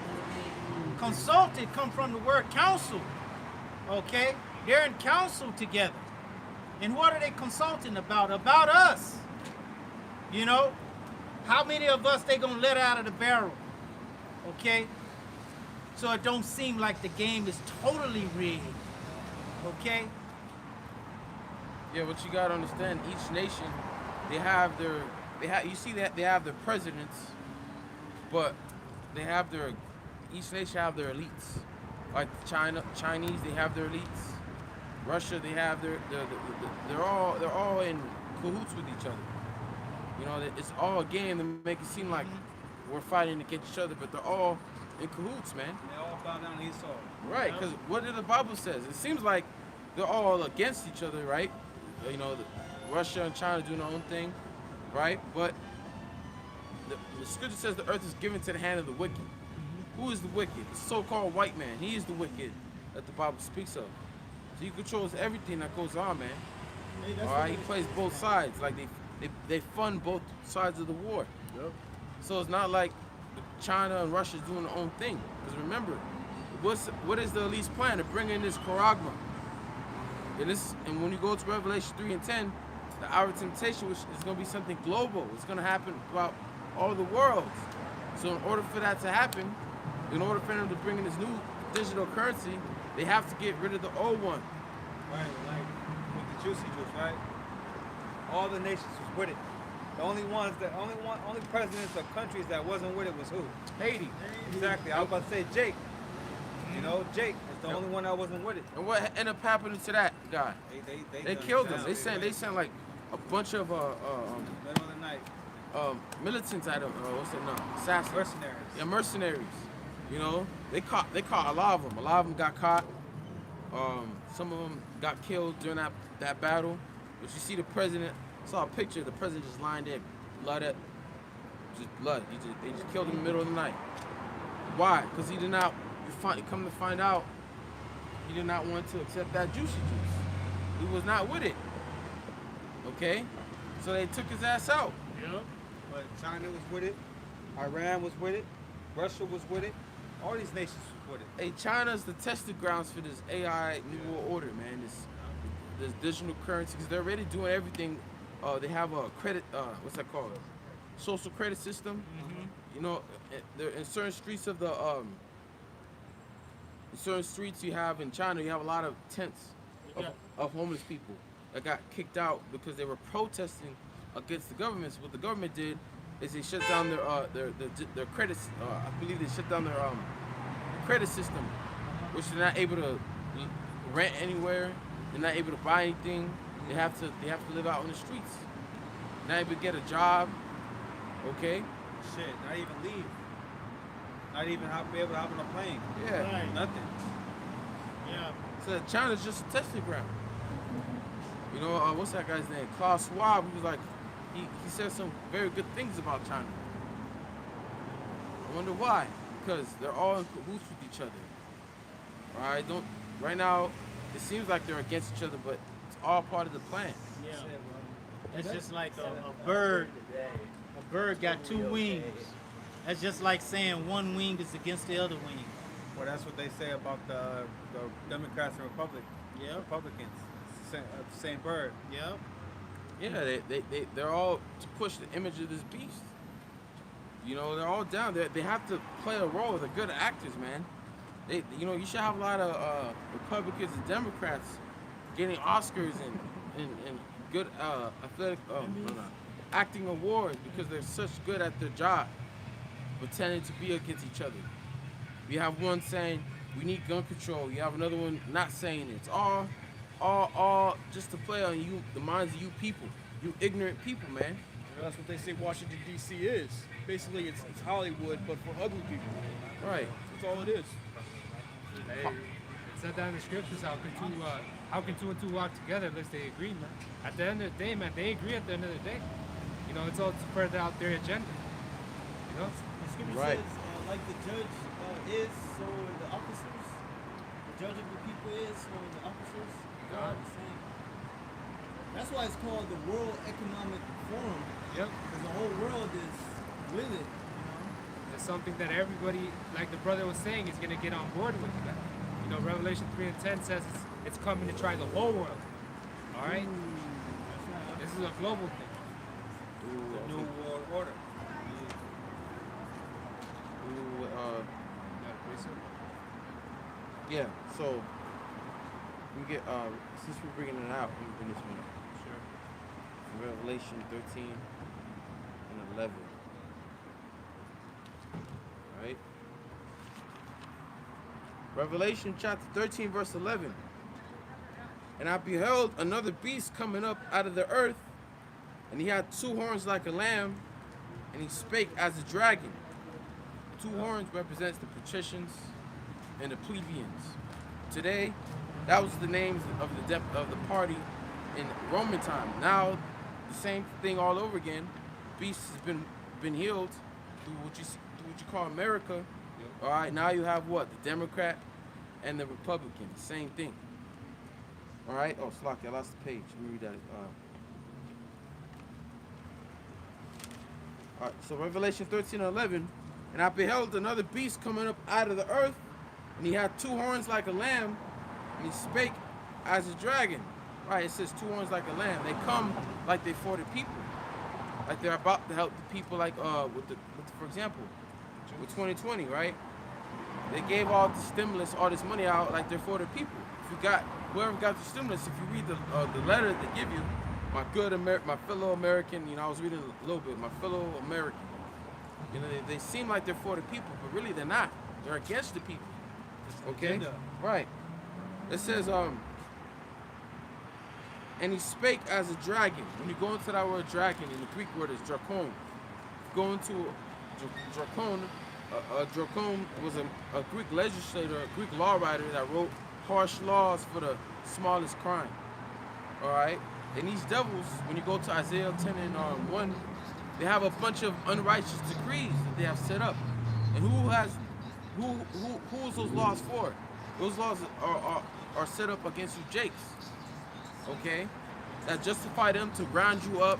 Consulted come from the word counsel. Okay? They're in council together. And what are they consulting about? About us. You know? How many of us they gonna let out of the barrel? Okay? So it don't seem like the game is totally rigged. Okay? Yeah, what you gotta understand, each nation, you see that they have their presidents, but they have each nation have their elites. Like Chinese, they have their elites. Russia, they have they're all in cahoots with each other. You know, it's all a game to make it seem like we're fighting against each other, but they're all in cahoots, man. They all bow down to Esau. Right, because what did the Bible says? It seems like they're all against each other, right? You know, Russia and China doing their own thing, right? But the scripture says the earth is given to the hand of the wicked. Who is the wicked? The so-called white man. He is the wicked that the Bible speaks of. So he controls everything that goes on, man. Hey, that's All right, what he plays both sides. Like they fund both sides of the war. Yep. So it's not like China and Russia doing their own thing. Because remember, what is the elite's plan? To bring in this charagma. And when you go to Revelation 3 and 10, the hour of temptation, which is going to be something global. It's going to happen throughout all the world. So in order for that to happen, in order for them to bring in this new digital currency, they have to get rid of the old one. Right, like with the juicy juice, right? All the nations was with it. The only presidents of countries that wasn't with it was who? Haiti. Exactly. I was about to say Jake. You know, Jake is the only one that wasn't with it. And what ended up happening to that guy? They gunned killed down. him. They sent like a bunch of Middle of the night. militants at him. What's that? No, assassins. Mercenaries. Yeah, mercenaries. You know, they caught a lot of them. A lot of them got caught. Some of them got killed during that battle. But you see the president. I saw a picture. The president just lying there, blood. They just killed him in the middle of the night. Why? Because he did not. Come to find out, he did not want to accept that juicy juice. He was not with it. Okay, so they took his ass out. Yeah. But China was with it. Iran was with it. Russia was with it. All these nations was with it. Hey, China's the testing grounds for this AI New World Order, man. This digital currency, because they're already doing everything. They have a credit, what's that called? Social credit system. You know, they're in certain streets of the in certain streets you have in China, you have a lot of tents of homeless people that got kicked out because they were protesting against the government. So what the government did is they shut down their credit. I believe they shut down their credit system, which they're not able to rent anywhere. They're not able to buy anything. They have to live out on the streets. Not able to get a job. Okay. Shit, not even leave. Not even be able to hop on a plane. Yeah. Right. Nothing. Yeah. So China's just a testing ground. You know, what's that guy's name? Klaus Schwab. He was like, he says some very good things about China. I wonder why. Because they're all in cahoots with each other. All right, don't. Right now, it seems like they're against each other, but it's all part of the plan. Yeah. It's just like a bird. A bird got two wings. That's just like saying one wing is against the other wing. Well, that's what they say about the Democrats and Yep. Republicans. It's the same bird. Yep. Yeah, they're all to push the image of this beast. You know, they're all down there. They have to play a role. They're good actors, man. You should have a lot of Republicans and Democrats getting Oscars and good athletic acting awards because they're such good at their job, pretending to be against each other. You have one saying we need gun control. You have another one not saying it. It's all just to play on you, the minds of you people, you ignorant people, man. That's what they say Washington, D.C. is. Basically, it's Hollywood, but for ugly people. Right. That's all it is. Hey, it said that in the scriptures, how can two and two walk together unless they agree, man? At the end of the day, man, they agree at the end of the day. You know, it's all to further out their agenda. You know? The scripture Right. says, like the judge is, so are the officers. The judge of the people is, so are the officers. God the same. That's why it's called the World Economic Forum. Yep. Because the whole world is with it. You know? It's something that everybody, like the brother was saying, is going to get on board with. Man. You know, Revelation 3 and 10 says it's coming to try the whole world. All right? This is a global thing. The New World Order. Yeah, so we get since we're bringing it out, let me bring this one up. Sure. Revelation 13 and 11. Right? Revelation chapter 13, verse 11. And I beheld another beast coming up out of the earth, and he had two horns like a lamb, and he spake as a dragon. Two horns represents the patricians and the plebeians. Today, that was the names of the party in Roman time. Now, the same thing all over again. Beast has been healed through what you call America. Yep. All right, now you have what? The Democrat and the Republican. Same thing. All right. Oh, Slocky, I lost the page. Let me read that. All right. So Revelation 13 and 11. And I beheld another beast coming up out of the earth, and he had two horns like a lamb, and he spake as a dragon. Right, it says two horns like a lamb. They come like they for the people. Like they're about to help the people, like for example, with 2020, right? They gave all the stimulus, all this money out like they're for the people. If you got, whoever got the stimulus, if you read the letter they give you, my fellow American, you know, I was reading a little bit, my fellow American, you know, they seem like they're for the people, but really they're not. They're against the people. Okay? Right. It says, and he spake as a dragon. When you go into that word dragon, in the Greek word is drakon. If you go into drakon, drakon was a Greek legislator, a Greek law writer that wrote harsh laws for the smallest crime. All right? And these devils, when you go to Isaiah 10 and 1, they have a bunch of unrighteous decrees that they have set up. And who is those laws for? Those laws are set up against you jakes. Okay? That justify them to round you up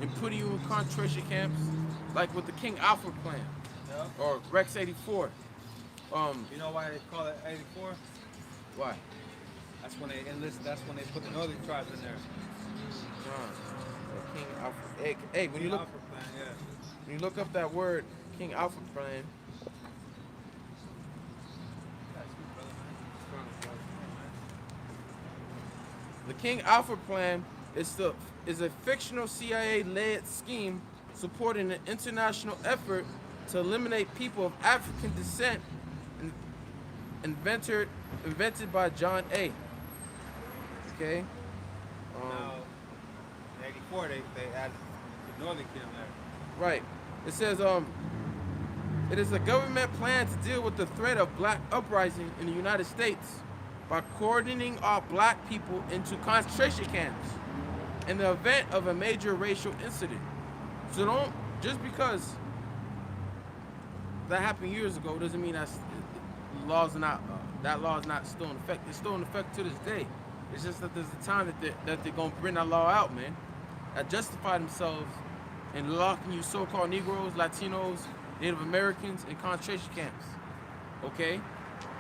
and put you in concentration camps, like with the King Alfred plan. Yeah. Or Rex 84. You know why they call it 84? Why? That's when they enlist. That's when they put the northern tribes in there. King Alfred. Hey, when you look, Alfred plan, yeah. when you look up that word, King Alfred plan. The King Alfred plan is a fictional CIA-led scheme supporting an international effort to eliminate people of African descent, invented by John A. Okay. Now, in '84, they added the northern kingdom there. Right. It says, it is a government plan to deal with the threat of black uprising in the United States by coordinating all black people into concentration camps in the event of a major racial incident. So don't, just because that happened years ago doesn't mean that law is not still in effect. It's still in effect to this day. It's just that there's a time that they're gonna bring that law out, man, that justify themselves in locking you so-called Negroes, Latinos, Native Americans in concentration camps. Okay?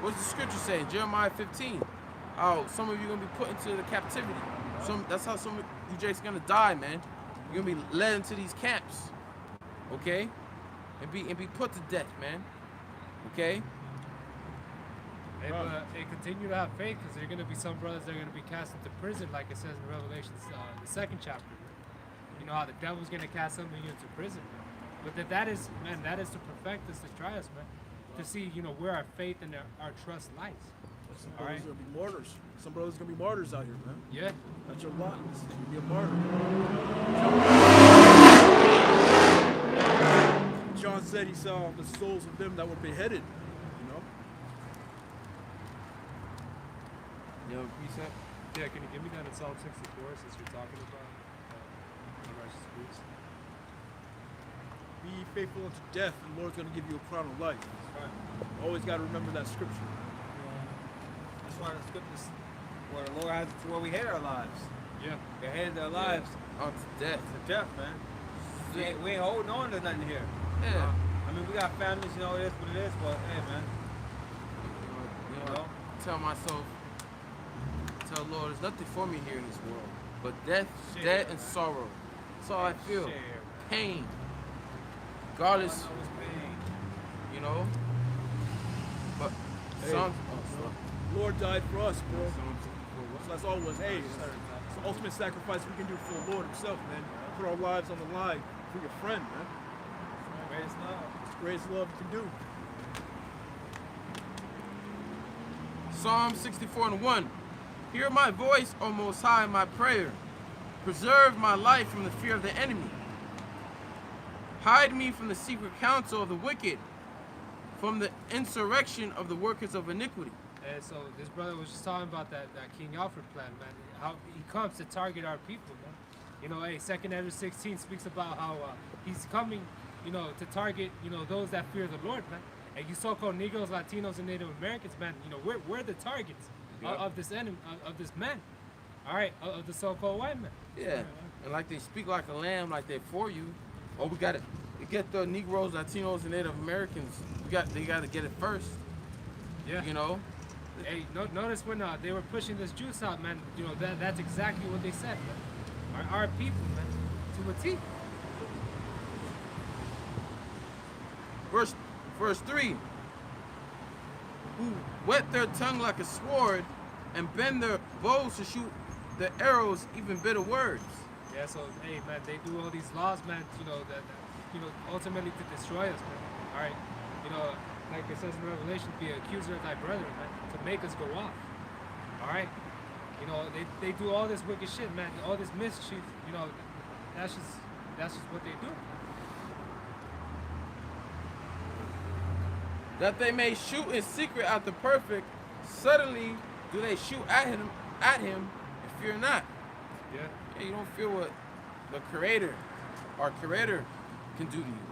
What's the scripture say? Jeremiah 15. How some of you are gonna be put into the captivity. That's how some of you Jake's gonna die, man. You're gonna be led into these camps. Okay? And be put to death, man. Okay? Hey, but continue to have faith, because there are going to be some brothers that are going to be cast into prison, like it says in Revelation, the 2nd chapter. You know how the devil's going to cast some of you into prison. But that is to perfect us, to try us, man. To see, where our faith and our trust lies. Some brothers gonna be martyrs. Some brothers gonna be martyrs out here, man. Yeah. That's your lot. You'll be a martyr. John said he saw the souls of them that were beheaded. You know, precept? Yeah, can you give me that in Psalm 64 since you're talking about the righteous peace? Be faithful unto death, and the Lord's going to give you a crown of life. Right. Always got to remember that scripture. That's why the scriptures, where the Lord has it to where we head our lives. Yeah. We headed our lives On to death. to death, man. We ain't holding on to nothing here. Yeah. I mean, we got families, it is what it is, but hey, man. Tell myself, Lord, there's nothing for me here in this world but death, and sorrow. That's all I feel. Pain. Regardless, But the Lord died for us, bro. So that's all it was. Hey, it's the ultimate sacrifice we can do for the Lord himself, man. Put our lives on the line for your friend, man. Greatest love. It's the greatest love you can do. Psalm 64:1. Hear my voice, O Most High, my prayer. Preserve my life from the fear of the enemy. Hide me from the secret counsel of the wicked, from the insurrection of the workers of iniquity. And so this brother was just talking about that King Alfred plan, man. How he comes to target our people, man. 2nd Ezra 16 speaks about how he's coming, to target, those that fear the Lord, man. And you so-called Negroes, Latinos, and Native Americans, man, we're the targets of this enemy, of this man. All right, of the so-called white man. Yeah, and like they speak like a lamb, like they're for you. Oh, we got to get the Negroes, Latinos, and Native Americans. They got to get it first. Yeah. Hey, notice when they were pushing this juice out, man. That's exactly what they said, man. Our people, man, to a T. Verse 3. Who wet their tongue like a sword and bend their bows to shoot the arrows, even bitter words. Yeah, so hey, man, they do all these laws, man. Ultimately to destroy us, man. All right, like it says in Revelation, be an accuser of thy brethren, man, to make us go off. All right, they do all this wicked shit, man. All this mischief. That's just what they do. That they may shoot in secret at the perfect, suddenly do they shoot at him and fear not. Yeah. You don't fear what the our Creator, can do to you.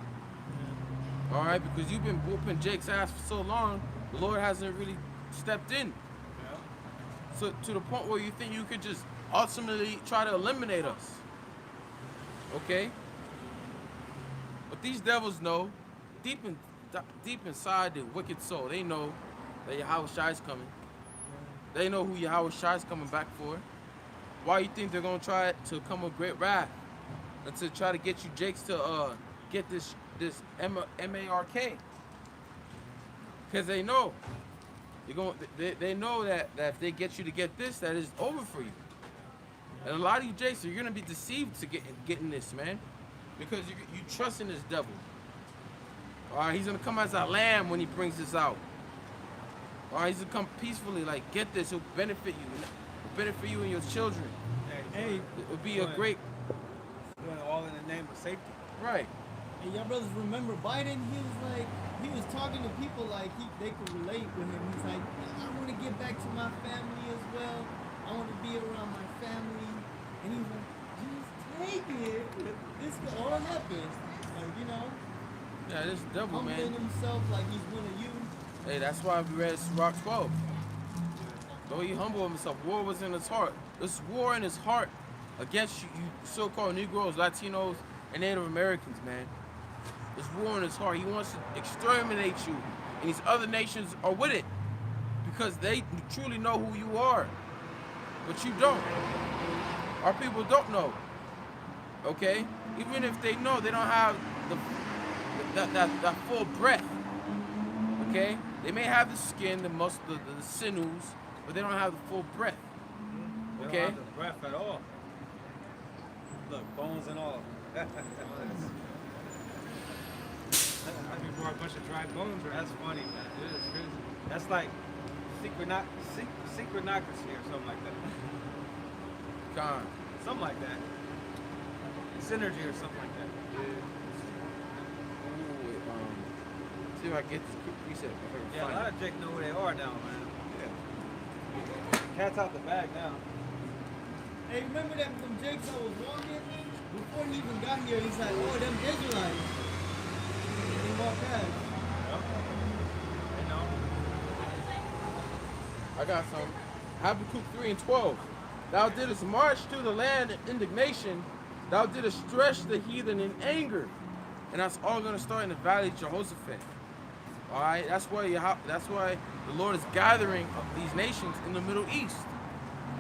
All right, because you've been whooping Jake's ass for so long, the Lord hasn't really stepped in. Yeah. So to the point where you think you could just ultimately try to eliminate us. Okay? But these devils know, deep inside their wicked soul, they know that Yahweh Shai is coming. They know who Yahweh Shai is coming back for. Why you think they're gonna try to come with great wrath and to try to get you Jakes to get this MARK? Because they know they know that if they get you to get this, that is over for you. And a lot of you Jakes, you're gonna be deceived to getting this, man, because you trust in this devil. All right, he's gonna come as a lamb when he brings this out. All right, he's gonna come peacefully, like, get this, it'll benefit you. It'll benefit you and your children. Hey, it'll be a great. Doing all in the name of safety. Right. And y'all brothers remember Biden? He was talking to people like they could relate with him. He's like, I want to get back to my family as well. I want to be around my family. And he's like, you taking it, this could all happen. Like, you know, Yeah, this devil, humbling man. himself like he's one of you. Hey, that's why we read Rock 12. Though he humbled himself, war was in his heart. This war in his heart against you so-called Negroes, Latinos, and Native Americans, man. This war in his heart. He wants to exterminate you. And these other nations are with it because they truly know who you are. But you don't. Our people don't know. Okay? Even if they know, they don't have that full breadth. Okay? They may have the skin, the muscle, the sinews, but they don't have the full breadth. They Okay? don't have the breath at all. Look, bones and all. People are a bunch of dry bones, right? That's funny, man. Yeah, it's crazy. That's like secretocracy or something like that. Con. Something like that. Synergy or something like that. Ooh, see if I get this quick reset. If I can Yeah, a find lot it. of Jake know where they are now, man. Cat's out the bag now. Hey, remember that them Jakes I was walking? Before he even got here, he's like, oh, them Israelites. He walked past. They know. I got some. Habakkuk 3 and 12. Thou didst march through the land in indignation. Thou didst stretch the heathen in anger. And that's all going to start in the valley of Jehoshaphat. All right, that's why the Lord is gathering these nations in the Middle East.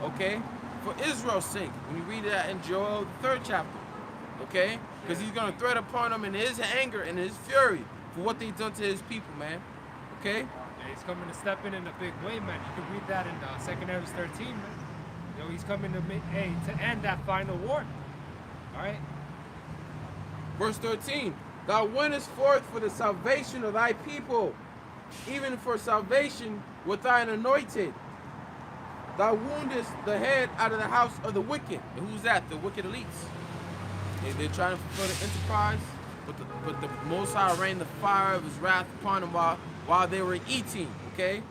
Okay, for Israel's sake. When you read that in Joel, the 3rd chapter. Okay, because he's going to threat upon them in his anger and his fury for what they've done to his people, man. Okay. Yeah, he's coming to step in a big way, man. You can read that in 2 Kings 13, man. You know, he's coming to to end that final war. All right. Verse 13, thou wentest forth for the salvation of thy people, even for salvation with thine anointed. Thou woundest the head out of the house of the wicked. And who's that? The wicked elites. They're trying to fulfill the enterprise, but the Most High rained the fire of his wrath upon them while they were eating, okay?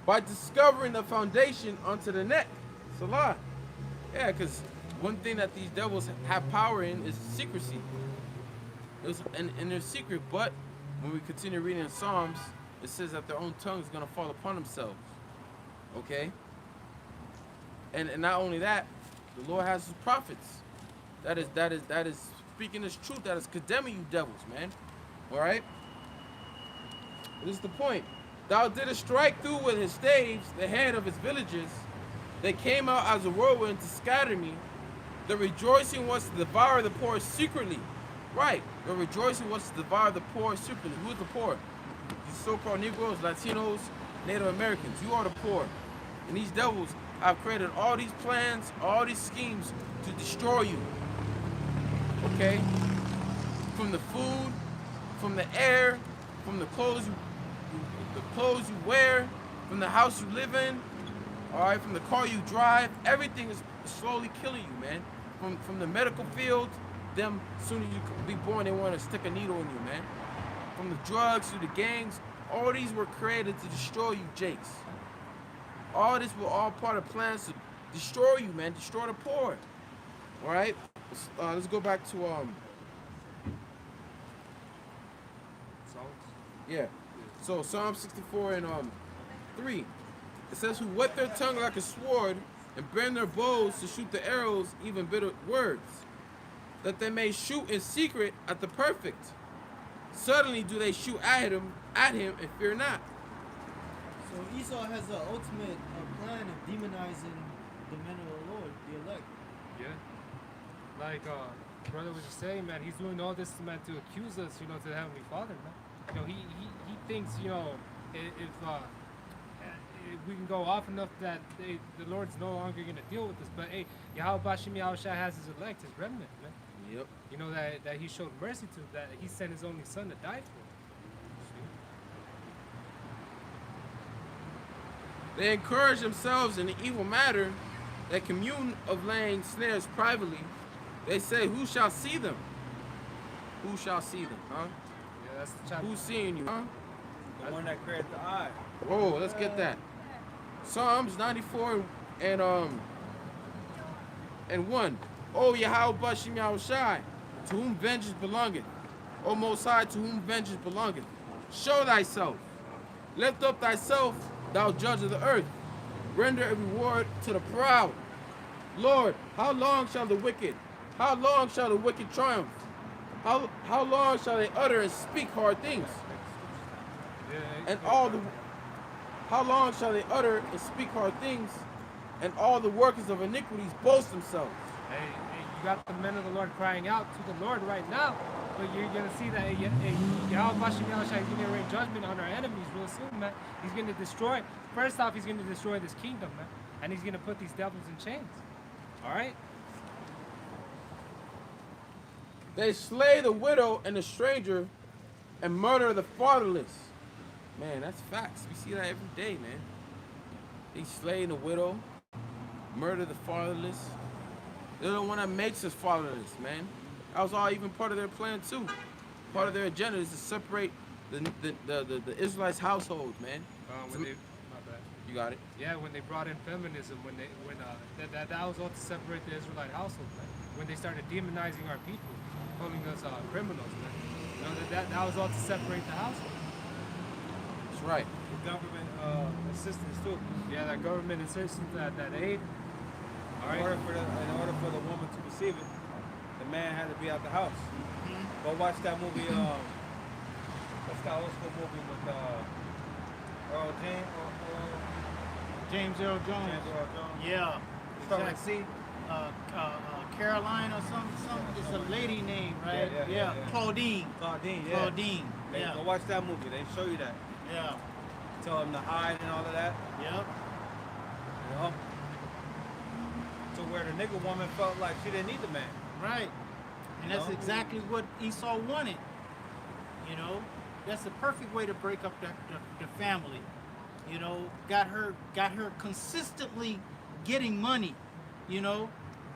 By discovering the foundation unto the neck. Salah. Yeah, because one thing that these devils have power in is secrecy. And they're secret, but when we continue reading in Psalms, it says that their own tongue is going to fall upon themselves. Okay? And not only that, the Lord has his prophets. That is speaking his truth, that is condemning you devils, man. Alright? This is the point. Thou didst strike through with his staves the head of his villages. They came out as a whirlwind to scatter me. The rejoicing was to devour the poor secretly. Right. The rejoicing was to devour the poor secretly. Who is the poor? These so-called Negroes, Latinos, Native Americans. You are the poor. And these devils have created all these plans, all these schemes to destroy you. Okay? From the food, from the air, from the clothes you wear, from the house you live in, all right, from the car you drive, everything is slowly killing you, man. From the medical field, them, as soon as you be born, they want to stick a needle in you, man. From the drugs to the gangs, all these were created to destroy you, Jakes. All this were all part of plans to destroy you, man. Destroy the poor. All right, let's go back to yeah. So Psalm 64 and 3. It says, who whet their tongue like a sword and bend their bows to shoot the arrows, even bitter words, that they may shoot in secret at the perfect. Suddenly do they shoot at him and fear not. So Esau has the ultimate plan of demonizing the men of the Lord, the elect. Yeah. Like brother was just saying, man, he's doing all this, man, to accuse us, to the Heavenly Father, man. He thinks, if we can go off enough that the Lord's no longer going to deal with us. But hey, Yahweh Bashim Yahushua has his elect, his remnant, man. Yep. That he showed mercy to, that he sent his only son to die for. They encourage themselves in the evil matter. They commune of laying snares privately. They say, who shall see them? Who shall see them, huh? Yeah, that's the chapter. Who's seeing you, huh? The one that created the eye. Whoa, let's get that. Psalms 94 and and 1. O Yahweh Bashim Yahushai, to whom vengeance belongeth. O Most High, to whom vengeance belongeth. Show thyself. Lift up thyself, thou judge of the earth. Render a reward to the proud. Lord, how long shall the wicked triumph? How long shall they utter and speak hard things? And how long shall they utter and speak hard things, and all the workers of iniquities boast themselves? Hey, you got the men of the Lord crying out to the Lord right now, but you're gonna see that Yahweh Bashim Yahushua is gonna rain judgment on our enemies real soon, man. He's gonna destroy. First off, he's gonna destroy this kingdom, man, and he's gonna put these devils in chains. All right. They slay the widow and the stranger, and murder the fatherless. Man, that's facts. We see that every day, man. They slay the widow, murder the fatherless. They're the one that makes us fatherless, man. That was all even part of their plan too. Part of their agenda is to separate the Israelites' households, man. My bad. You got it. Yeah, when they brought in feminism, that was all to separate the Israelite household, man. When they started demonizing our people, calling us criminals, man. You know, that was all to separate the household. That's right. The government assistance too. Yeah, that government assistance, that aid. All right. In order for the woman to receive it, the man had to be out the house. Go watch that movie. What's that old school movie with Earl James? James Earl Jones. James Earl Jones. Yeah. Start with C. Caroline or something. It's a lady name, right? Yeah. Claudine. Claudine, yeah. Claudine. Yeah. Go watch that movie. They show you that. Yeah. Tell him to hide and all of that. Yep. You know? To where the nigga woman felt like she didn't need the man. Right. And that's exactly what Esau wanted. You know, that's the perfect way to break up the family. You know, got her consistently getting money. You know,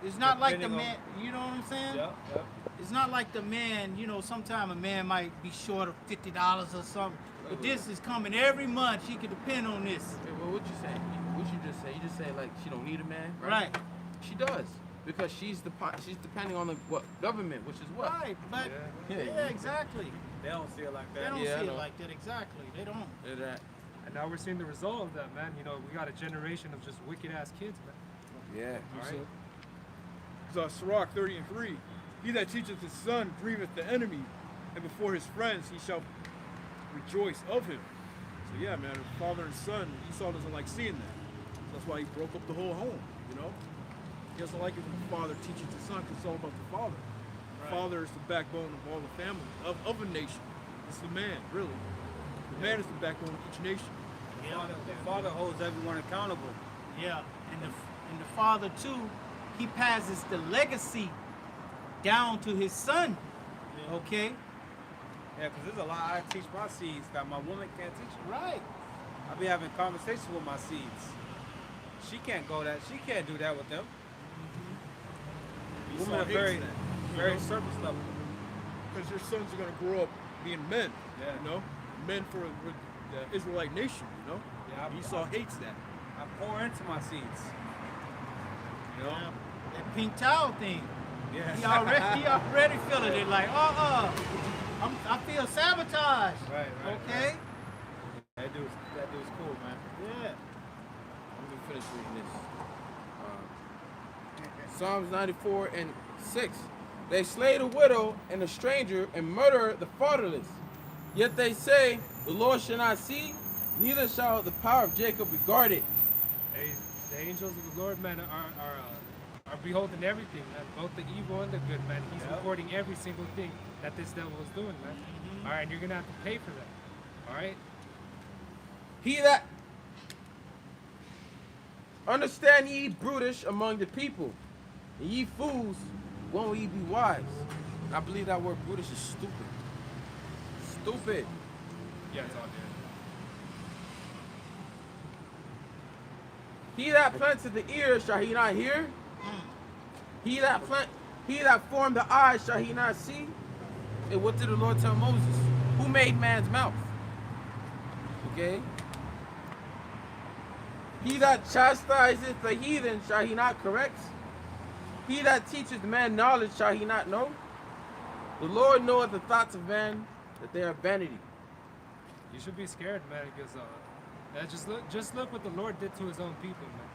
it's not like the man. You know what I'm saying? Yep. It's not like the man. You know, sometimes a man might be short of $50 or something. But this is coming every month. She can depend on this. Okay, well, what you say? What you just say? You just say like she don't need a man, right? Right. She does, because she's depending on the government, which is what? Right, but yeah, exactly. They don't see it like They that. don't Yeah, I see it know. like that. Exactly. They don't. Yeah, that. And now we're seeing the result of that, man. You know, we got a generation of just wicked ass kids, man. Yeah. All right. So Sirach 30:3. He that teacheth his son grieveth the enemy, and before his friends he shall rejoice of him. So yeah, man, father and son, Esau doesn't like seeing that. So that's why he broke up the whole home, you know? He doesn't like it when the father teaches the son, because it's all about the father. The father is the backbone of all the family, of a nation. It's the man, really. The man is the backbone of each nation. The father holds everyone accountable. Yeah, and the father too, he passes the legacy down to his son. Okay. Yeah, because there's a lot I teach my seeds that my woman can't teach me. Right. I be having conversations with my seeds. She can't go that. She can't do that with them. Esau Women are hates very, that, very you know? surface level. Because your sons are going to grow up being men, Yeah. you know? Men for the Israelite nation, you know? Yeah, Esau hates that. I pour into my seeds. You know? Yeah. That pink towel thing. Yeah. He already feeling it like, I feel sabotaged. Right. Okay. That dude's cool, man. Yeah. Let me finish reading this. Psalms 94:6. They slay the widow and the stranger and murder the fatherless. Yet they say, the Lord shall not see, neither shall the power of Jacob regard it. Hey, the angels of the Lord, man, are beholding everything, man. Both the evil and the good, man. He's recording every single thing that this devil is doing, man. All right, and you're gonna have to pay for that. All right. He that understand ye brutish among the people, and ye fools, won't ye be wise? I believe that word brutish is stupid. Stupid. Yeah, it's all there. He that planted the ear, shall he not hear? He that formed the eyes, shall he not see? And what did the Lord tell Moses? Who made man's mouth? Okay. He that chastiseth the heathen, shall he not correct? He that teacheth man knowledge, shall he not know? The Lord knoweth the thoughts of man, that they are vanity. You should be scared, man, because just look what the Lord did to his own people, man.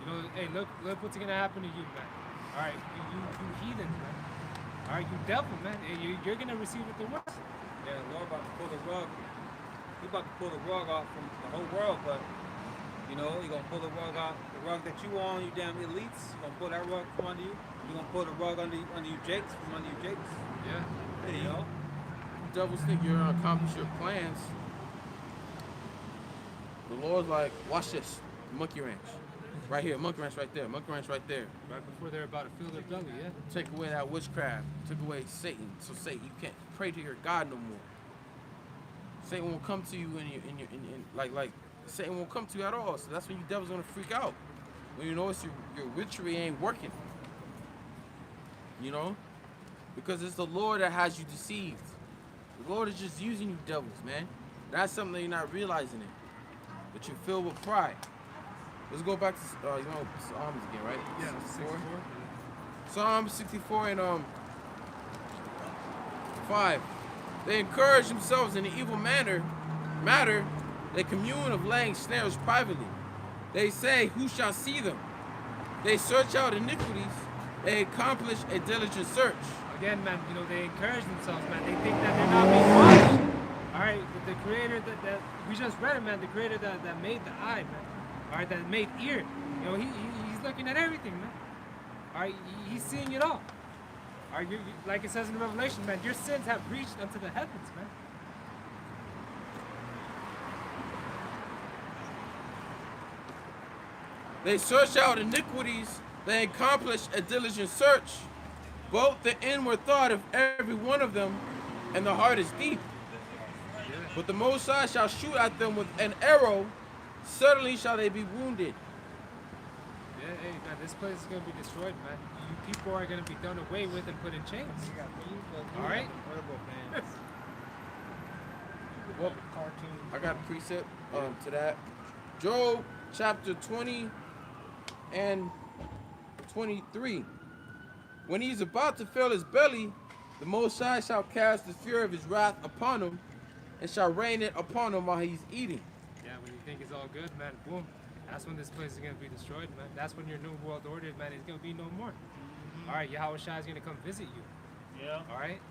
You know, hey, look what's gonna happen to you, man. All right, you heathen, man. All right, you devil, man. Hey, you're gonna receive it the worst. Yeah, the Lord about to pull the rug. He about to pull the rug off from the whole world, but you know, he gonna pull the rug out, the rug that you on, you damn elites. He gonna pull that rug from under you. He gonna pull the rug under you Jakes, from under you Jakes. Yeah. You know? Devils think you're gonna accomplish your plans. The Lord's like, watch this, monkey wrench. Right here, monkey wrench right there, monkey wrench right there. Right before they're about to fill their belly, yeah. Take away that witchcraft, took away Satan. So Satan, you can't pray to your God no more. Satan won't come to you like Satan won't come to you at all. So that's when you devils gonna freak out. When you notice your witchery ain't working. You know? Because it's the Lord that has you deceived. The Lord is just using you devils, man. That's something that you're not realizing it. But you're filled with pride. Let's go back to Psalms again, right? Yeah, 64. Psalm 64 and 5. They encourage themselves in an evil matter. They commune of laying snares privately. They say, who shall see them? They search out iniquities. They accomplish a diligent search. Again, man, you know, they encourage themselves, man. They think that they're not being watched. All right, the creator that we just read it, man. The creator that made the eye, man. All right, that made ear. You know, he's looking at everything, man. All right, he's seeing it all. All right, like it says in Revelation, man, your sins have reached unto the heavens, man. They search out iniquities. They accomplish a diligent search. Both the inward thought of every one of them and the heart is deep. But the Most High shall shoot at them with an arrow. Certainly shall they be wounded. Yeah, hey, man, this place is going to be destroyed, man. You people are going to be done away with and put in chains. All right? Well, I got a precept to that. Job chapter 20 and 23. When he's about to fill his belly, the Most High shall cast the fury of his wrath upon him and shall rain it upon him while he's eating. Yeah, when you think it's all good, man, boom. That's when this place is going to be destroyed, man. That's when your new world order, man, is going to be no more. All right, Yahweh Shai is going to come visit you. Yeah. All right?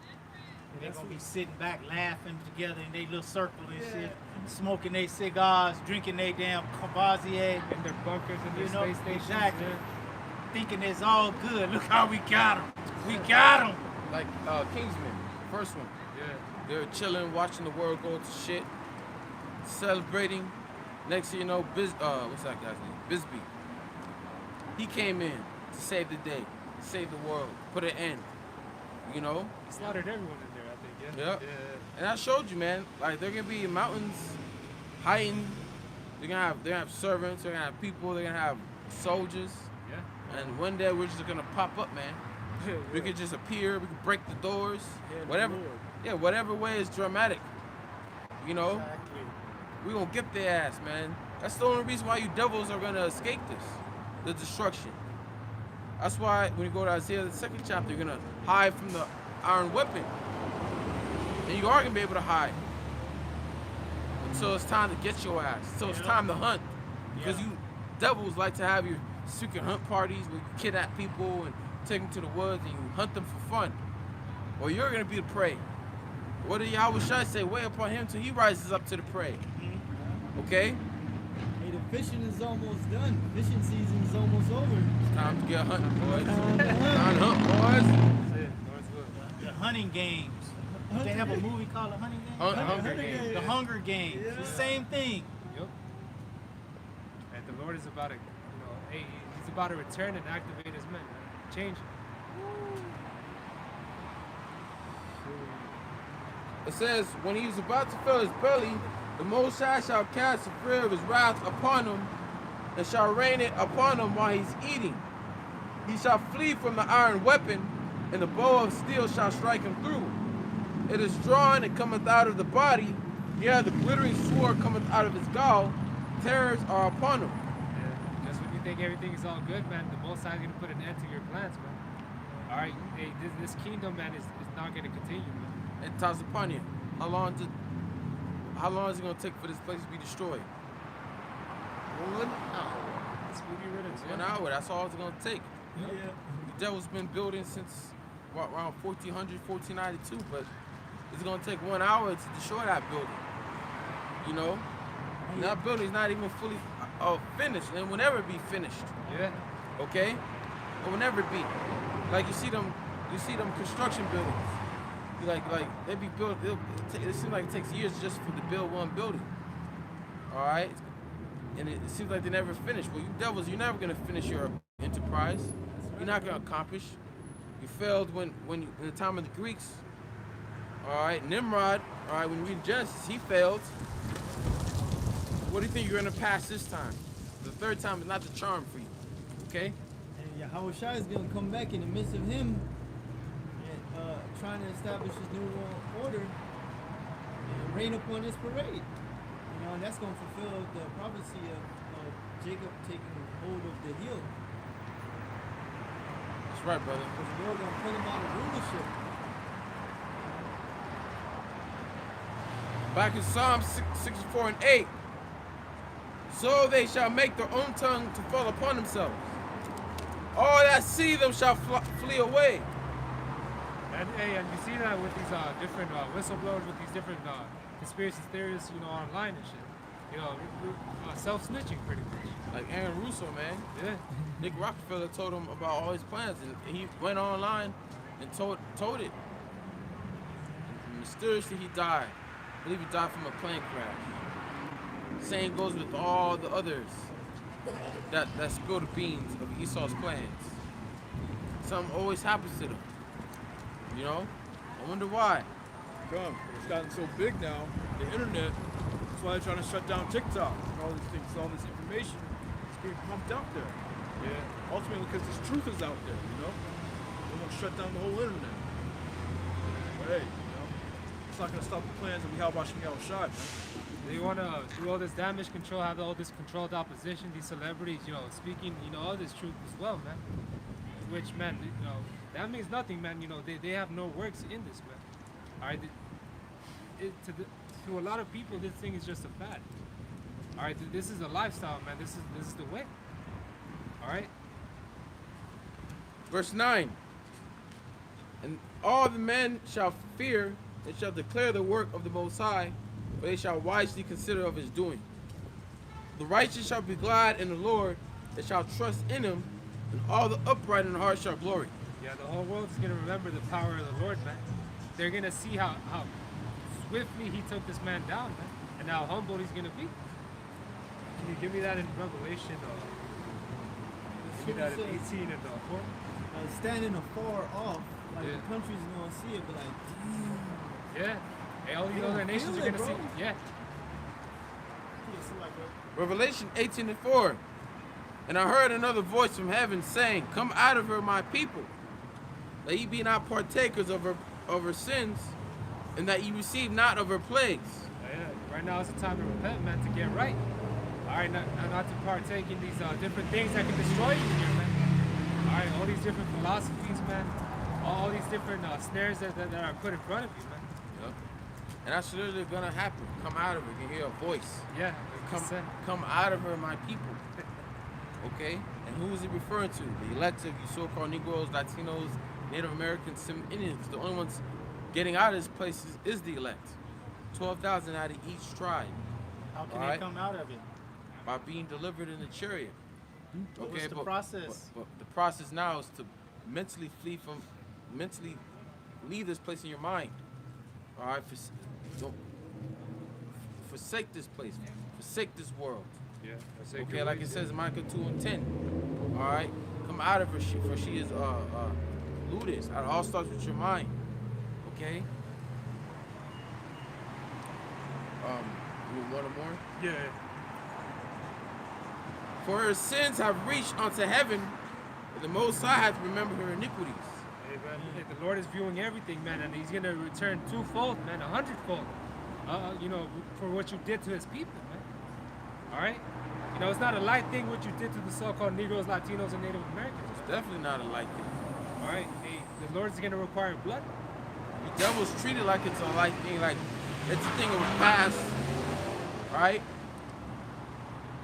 And they're going to be sitting back laughing together in their little circle and shit, smoking their cigars, drinking their damn Cavazier. In their bunkers and their You know, space stations. exactly. Yeah. Thinking it's all good. Look how we got them. We got them. Like Kingsman, first one. Yeah. They were chilling, watching the world go to shit, celebrating. Next thing you know, what's that guy's name? Bisbee. He came in to save the day, save the world, put an end. You know? He slaughtered everyone in there, I think, yeah? Yep. Yeah. And I showed you, man. Like they're gonna be mountains hiding. They're gonna have servants. They're gonna have people. They're gonna have soldiers. Yeah. And one day we're just gonna pop up, man. We could just appear. We could break the doors. Whatever. Yeah, whatever way is dramatic. You know. We gonna get their ass, man. That's the only reason why you devils are gonna escape this, the destruction. That's why when you go to Isaiah the 2nd chapter, you're gonna hide from the iron weapon, and you are gonna be able to hide until it's time to get your ass. Until it's time to hunt, because you devils like to have your secret hunt parties where you kidnap people and take them to the woods and you hunt them for fun. Or you're gonna be the prey. What did Yahweh Shai say? Wait upon him till he rises up to the prey. Okay? Hey, the fishing is almost done. Fishing season is almost over. It's time to get hunting, boys. Time to Time hunt. to hunt, boys. That's it. Lord's will. The hunting games. Don't they have a movie called The Hunting Games? Hunger Games. The Hunger Games. Yeah. The same thing. Yep. And the Lord is about to, hey, he's about to return and activate his men, man. Change. It says, when he was about to fill his belly, the Most High shall cast the fury of his wrath upon him, and shall rain it upon him while he's eating. He shall flee from the iron weapon, and the bow of steel shall strike him through. It is drawn and cometh out of the body, yea, the glittering sword cometh out of his gall. Terrors are upon him. Yeah. Just when you think everything is all good, man, the Most High is gonna put an end to your plans, man. All right, hey, this kingdom, man, is not gonna continue, man. And Tazapanya, how long is it gonna take for this place to be destroyed? 1 hour. This movie riddance, 1 hour. That's all it's gonna take. Yeah. The devil's been building since around 1400, 1492, but it's gonna take 1 hour to destroy that building. You know, and that building's not even fully finished, and will never be finished. Yeah. Okay, it will never be. Like you see them construction buildings. Like they be built. It seems like it takes years just to build one building. All right, and it seems like they never finish. Well, you devils, you're never gonna finish your enterprise. You're not gonna accomplish. You failed when in the time of the Greeks. All right, Nimrod. All right, when we read Genesis, he failed. What do you think you're gonna pass this time? The third time is not the charm for you. Okay? And Yahushua is going to come back in the midst of him and trying to establish his new world order and rain upon his parade. You know, and that's going to fulfill the prophecy of Jacob taking hold of the heel. That's right, brother. Because the Lord going to put him out of rulership. Back in Psalm 64 and 8. So they shall make their own tongue to fall upon themselves. All that see them shall flee away. And hey, and you see that with these different whistleblowers, with these different conspiracy theorists, you know, online and shit. You know, self-snitching pretty much. Like Aaron Russo, man. Yeah. Nick Rockefeller told him about all his plans, and he went online and told it. And mysteriously, he died. I believe he died from a plane crash. Same goes with all the others that spill the beans of Esau's plans. Something always happens to them. You know? I wonder why. It's gotten so big now, the internet. That's why they're trying to shut down TikTok and all these things, all this information is being pumped out there. Yeah. Ultimately, because this truth is out there, you know? They want to shut down the whole internet. But hey, you know, it's not going to stop the plans that we have watching out shot, man. They want to do all this damage control, have all this controlled opposition, these celebrities, you know, speaking, you know, all this truth as well, man. Which, man, you know, that means nothing, man. You know, they have no works in this, man. All right, to a lot of people, this thing is just a fad. All right, this is a lifestyle, man. This is the way. All right. Verse 9. And all the men shall fear and shall declare the work of the Most High, for they shall wisely consider of his doing. The righteous shall be glad in the Lord, they shall trust in him, and all the upright in heart shall glory. Yeah, the whole world is going to remember the power of the Lord, man. They're going to see how swiftly he took this man down, man, and how humble he's going to be. Can you give me that in Revelation? Give me that in 18 and 4? Standing afar off, like the country's going to see it, but like, damn. Yeah. Hey, all these other nations are going to see. Yeah. Revelation 18 and 4. And I heard another voice from heaven saying, Come out of her, my people, that ye be not partakers of her sins, and that ye receive not of her plagues. Yeah. Right now is the time to repent, man, to get right. All right, not to partake in these different things that can destroy you here, man. All right, all these different philosophies, man. All these different snares that are put in front of you, man. Yep. And that's literally gonna happen. Come out of her. You hear a voice. Yeah. Come out of her, my people. Okay? And who is he referring to? The elect of you so-called Negroes, Latinos, Native Americans, some Indians. The only ones getting out of this place is the elect. 12,000 out of each tribe. How can they come out of it? By being delivered in the chariot. Okay, what's the process? But the process now is to mentally leave this place in your mind. All right, don't forsake this place, forsake this world. Yeah. Okay, like it says in Micah 2 and 10. All right, come out of her, for she is ludus. It all starts with your mind. Okay. You want more? Yeah. For her sins have reached unto heaven, and the Most High hath remembered her iniquities. Hey, man, the Lord is viewing everything, man, and he's going to return twofold, man, 100-fold, you know, for what you did to his people, man. All right? You know, it's not a light thing what you did to the so-called Negroes, Latinos, and Native Americans. It's definitely not a light thing. All right, hey, the Lord's gonna require blood. The devil's treated like it's a light thing, like it's a thing of the past, right?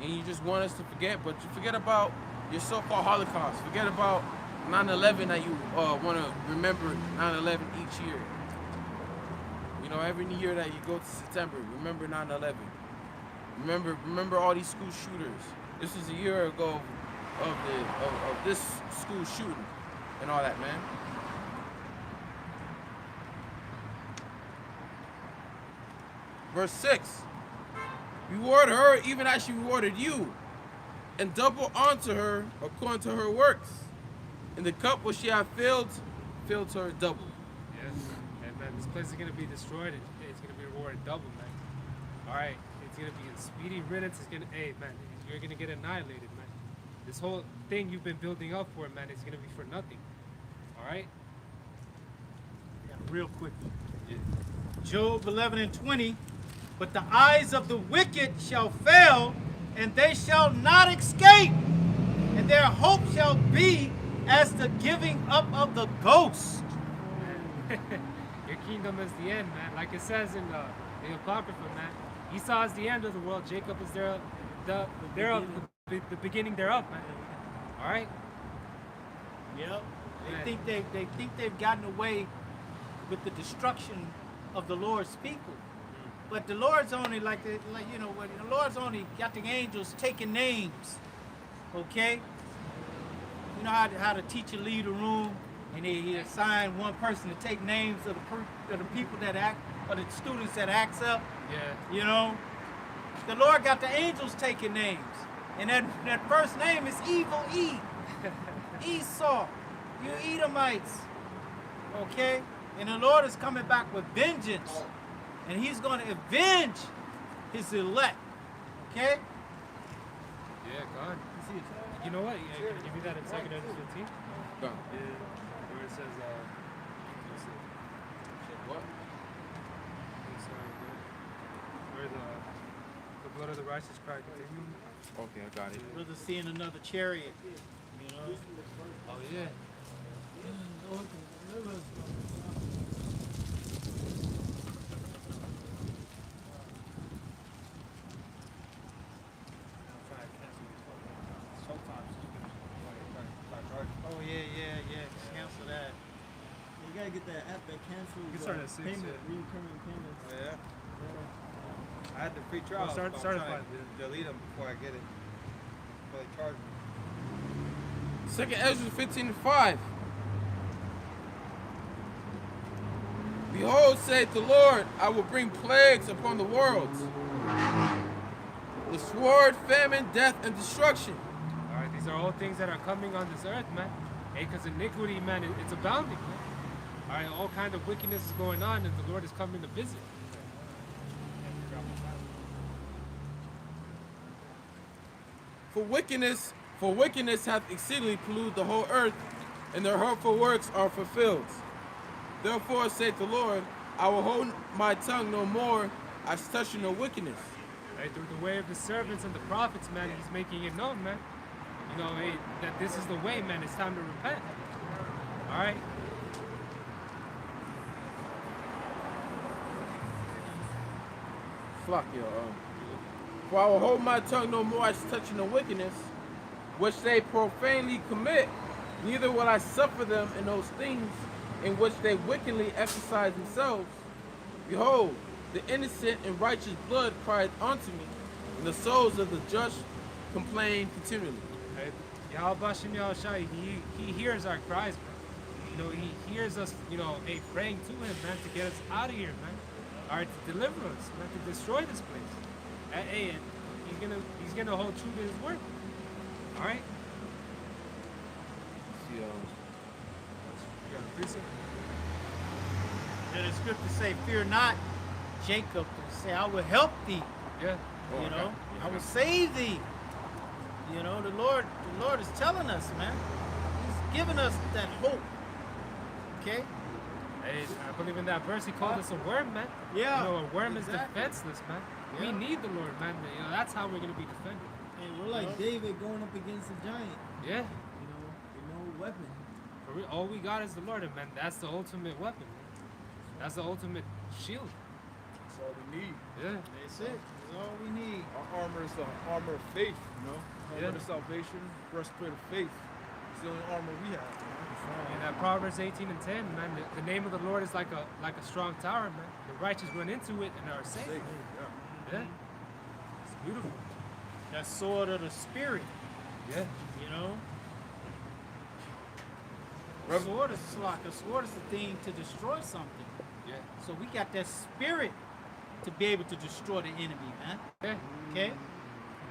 And you just want us to forget, but you forget about your so-called Holocaust. Forget about 9/11 that you want to remember 9/11 each year. You know, every year that you go to September, remember 9/11. Remember all these school shooters. This was a year ago of this school shooting and all that, man. Verse 6. Reward her even as she rewarded you, and double unto her according to her works. In the cup which she hath filled to her double. Yes. And man, this place is gonna be destroyed. It's gonna be rewarded double, man. All right. It's gonna be a speedy riddance. It's gonna, hey man, you're gonna get annihilated, man. This whole thing you've been building up for, man, is gonna be for nothing. All right. Yeah, real quickly. Yeah. Job 11:20. But the eyes of the wicked shall fail, and they shall not escape, and their hope shall be as the giving up of the ghost. Your kingdom is the end, man. Like it says in the Apocrypha, man. Esau is the end of the world. Jacob is the beginning thereof, man. All right. Yep. Man. They think they've gotten away with the destruction of the Lord's people. But the Lord's only when the Lord's only got the angels taking names. Okay? You know how the teacher lead a room and he assign one person to take names of the people that act, or the students that acts up. Yeah. You know? The Lord got the angels taking names. And that first name is Evil E. Esau. You Edomites. Okay? And the Lord is coming back with vengeance. And he's going to avenge his elect. Okay? Yeah, God. You know what? Yeah, can you give me that in 2 Ezra 15? Go. Yeah. Where it says, let's see. What? Where the blood of the righteous cry continues. Okay, I got it. Brother seeing another chariot. You know? Oh, yeah. Oh, yeah. Cancel that. You gotta get that app that cancels You can start at 6, payment, yeah. recurring payments. Yeah. I had the free trial. Well, so I'm start at trying 5, to delete them before I get it. Before they charge me. 2 Ezra 15:5. Behold, saith the Lord, I will bring plagues upon the worlds. The sword, famine, death, and destruction. All right, these are all things that are coming on this earth, man. Hey, because iniquity, man, it's abounding, man. All right, all kind of wickedness is going on, and the Lord is coming to visit. For wickedness hath exceedingly polluted the whole earth, and their hurtful works are fulfilled. Therefore saith the Lord, I will hold my tongue no more, as touching no wickedness. Hey, through the way of the servants and the prophets, man, he's making it known, man. You know, hey, that this is the way, man. It's time to repent. All right? Flock, yo. For I will hold my tongue no more as touching the wickedness, which they profanely commit, neither will I suffer them in those things in which they wickedly exercise themselves. Behold, the innocent and righteous blood crieth unto me, and the souls of the just complain continually. Hey, Yahweh Shem Yahushai, he hears our cries, man. You know, he hears us, you know, hey, praying to him, man, to get us out of here, man. All right, to deliver us, man, to destroy this place. Hey, and he's gonna hold true to his word. All right? See, You got a precept? And the scripture say, fear not, Jacob, to say, I will help thee. Yeah. You know, I will save thee. You know, the Lord is telling us, man. He's giving us that hope. Okay? Hey, I believe in that verse. He called us a worm, man. Yeah, You know, a worm exactly. is defenseless, man. Yeah. We need the Lord, man. You know, that's how we're gonna be defended. And We're like David going up against a giant. Yeah. You know, with no weapon. For real, all we got is the Lord, and man, that's the ultimate weapon. Man. That's the ultimate shield. That's all we need. Yeah. That's it. That's all we need. Our armor is the armor of faith, you know? Helmet Yeah. of salvation, breastplate of faith. It's the only armor we have. And that Proverbs 18 and 10, man, the name of the Lord is like a strong tower, man. The righteous run into it and are safe. Safe. Yeah. Yeah. It's beautiful. That sword of the spirit, Yeah. you know. Sword is like a sword is the thing to destroy something. Yeah. So we got that spirit to be able to destroy the enemy, man. Yeah. Okay?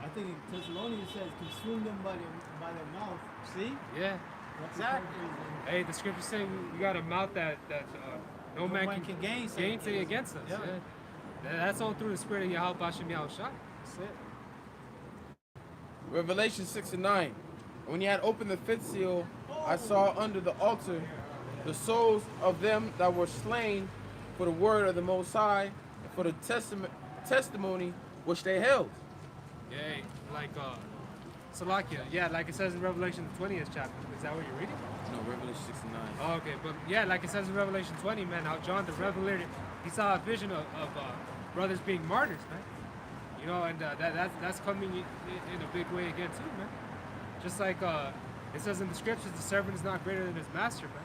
I think in Thessalonians says consume them by their mouth. See? Yeah. Exactly. Hey, the scripture say we got a mouth that no man can gainsay against us. Yeah. Yeah. That's all through the spirit of Yahweh Bashem Yahushua. That's it. Revelation 6 and 9. When he had opened the fifth seal, I saw under the altar the souls of them that were slain for the word of the Most High and for the testimony which they held. Yeah, like Salakia. Yeah, like it says in Revelation the 20th chapter. Is that what you're reading? No, Revelation 6 and 9. Oh, okay, but yeah, like it says in Revelation 20, man, how John the Revelator, he saw a vision of brothers being martyrs, man. You know, and that's coming in a big way again too, man. Just like it says in the scriptures, the servant is not greater than his master, man.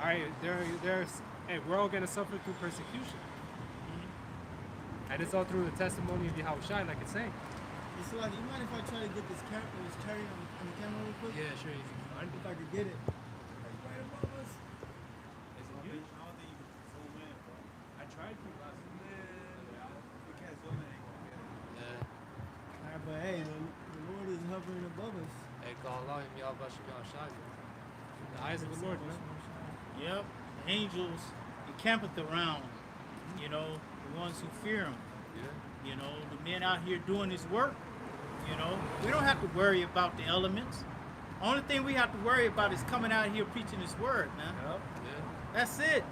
All right, hey, we're all gonna suffer through persecution, and it's all through the testimony of Yahushua, like it's saying. It's like, you mind if I try to get this cherry on the camera real quick? Yeah, sure. You can If I could get it. Right above us. Is it you? I don't think you can zoom in, bro. I tried to last You can't zoom in. Yeah. Alright, but hey, the Lord is hovering above us. Hey, call Allah him Yahweh Bashem Yahushua. The eyes of the Lord, man. Yep. The angels encampeth around, you know, the ones who fear him. Yeah. You know, the men out here doing his work. You know, we don't have to worry about the elements. Only thing we have to worry about is coming out here preaching his word, man. Yep. Yeah. That's it.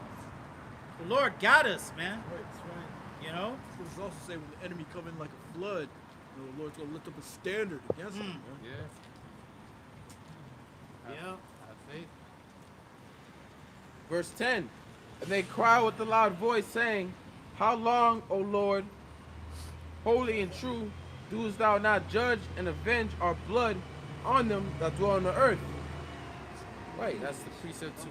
The Lord got us, man. That's right. You know? It's also say when the enemy come in like a flood, you know, the Lord's gonna lift up a standard against them. Man. Yeah. Yeah. Have faith. Verse 10. And they cry with a loud voice, saying, How long, O Lord, holy and true, doest thou not judge and avenge our blood on them that dwell on the earth? Right, that's the precept to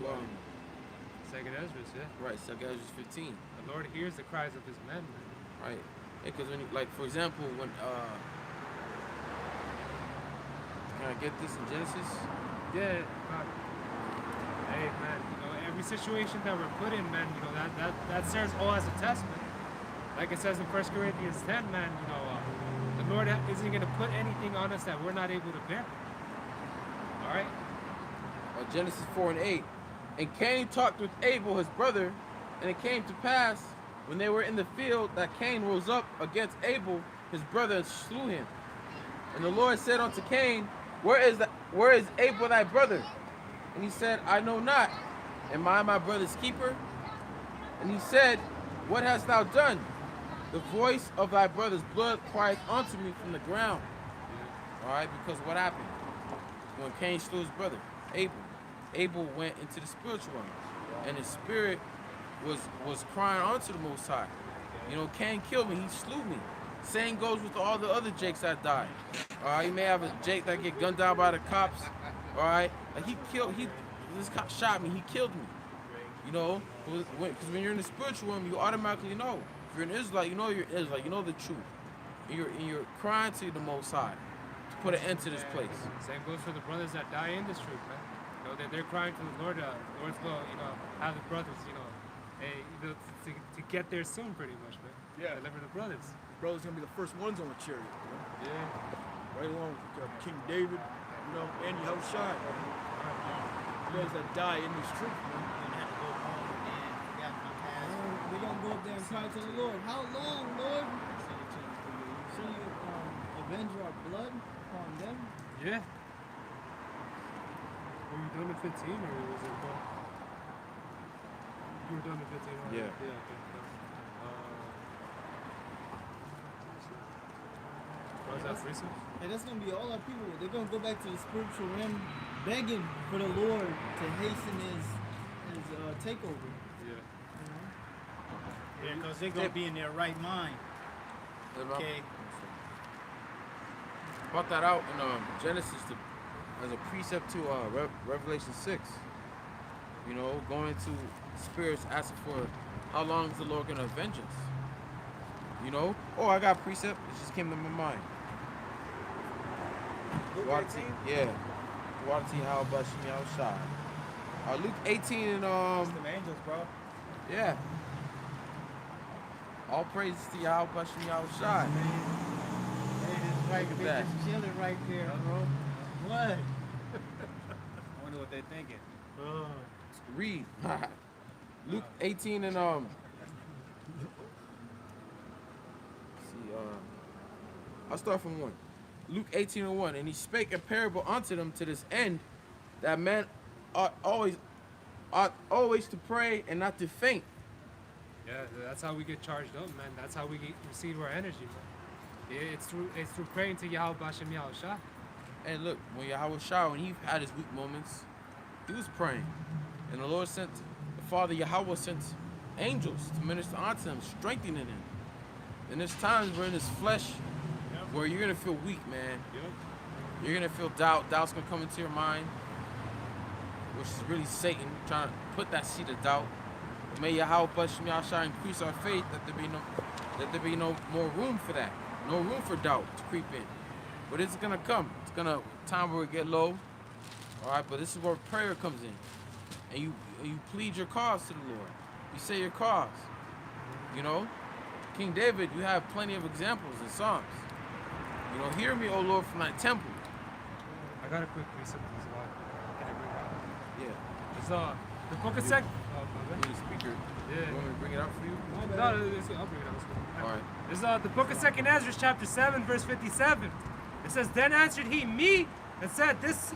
Second Ezra's, yeah. right, 2 Ezra 15. The Lord hears the cries of his men, man. Right. Because when you, like, for example, when can I get this in Genesis? Yeah. God. Hey, man, you know, every situation that we're put in, man, you know, that serves all as a test, man. Like it says in 1 Corinthians 10, man, you know, the Lord isn't going to put anything on us that we're not able to bear. All right? Genesis 4 and 8. And Cain talked with Abel, his brother, and it came to pass, when they were in the field, that Cain rose up against Abel, his brother, and slew him. And the Lord said unto Cain, Where is Abel thy brother? And he said, I know not. Am I my brother's keeper? And he said, What hast thou done? The voice of thy brother's blood crieth unto me from the ground. All right, because what happened? When Cain slew his brother, Abel went into the spiritual realm, and his spirit was crying unto the Most High. You know, Cain killed me, he slew me. Same goes with all the other Jakes that died. All right, you may have a Jake that get gunned down by the cops. All right, like this cop shot me, he killed me. You know, because when you're in the spiritual realm, you automatically know. If you're an Israelite, you know you're Israelite, you know the truth. And you're crying to the Most High to put an end to this place. Same goes for the brothers that die in this truth, man. You know, they're crying to the Lord. Lord's will, you know, have the brothers, you know, hey, you know, to get there soon, pretty much, man. Yeah. Deliver the brothers. Brother's gonna be the first ones on the chariot, you know? Yeah. Right along with King David, you know, and Yahushua. Brothers that die in this truth, man. We're going to go up there and cry to the Lord. How long, Lord? So you avenge our blood upon them? Yeah. Were you done at 15 or was it more? You were done at 15, right? Yeah. Yeah, okay. Brothers have precepts? And that's gonna be all our people. They're gonna go back to the spiritual realm, begging for the Lord to hasten his takeover. Yeah. You know? Yeah, because they're going to be in their right mind. Okay. Brought that out in Genesis as a precept to Revelation 6. You know, going to spirits asking for how long is the Lord going to avenge us? You know? Oh, I got a precept. It just came to my mind. Luke Water 18? Yeah. Water T. How about Shimi outside? Luke 18 and It's them angels, bro. yeah. All praises to Yahweh Bashim outside. Right Look at there, that. just chilling right there, bro. What? I wonder what they're thinking. Read. Luke 18 and see, I'll start from 1. Luke 18 and 1. And he spake a parable unto them to this end, that men ought always to pray and not to faint. Yeah, that's how we get charged up, man. That's how we receive our energy, man. It's through praying to Yahweh Bashem Yahushua. And look, when Yahweh Shah, when he had his weak moments, he was praying. And the Lord sent, the Father Yahweh sent angels to minister unto him, strengthening him. And there's times where in this flesh where you're going to feel weak, man. Yep. You're going to feel doubt. Doubt's going to come into your mind, which is really Satan trying to put that seed of doubt. May Yahweh Bashem Yahushua increase our faith that there be no more room for that. No room for doubt to creep in. But it's going to come. It's going to time where it get low. All right, but this is where prayer comes in. And you plead your cause to the Lord. You say your cause. You know? King David, you have plenty of examples in Psalms. You know, hear me, O Lord, from thy temple. I got a quick precept as well. Can I bring it out? Yeah. It's the book of Sec. Oh, my You bad. need a speaker. Yeah. You want me to bring it out for you? No, I'll bring it out. Let's go. All right. This is the book of 2nd Ezra, chapter 7, verse 57. It says, Then answered he me and said, This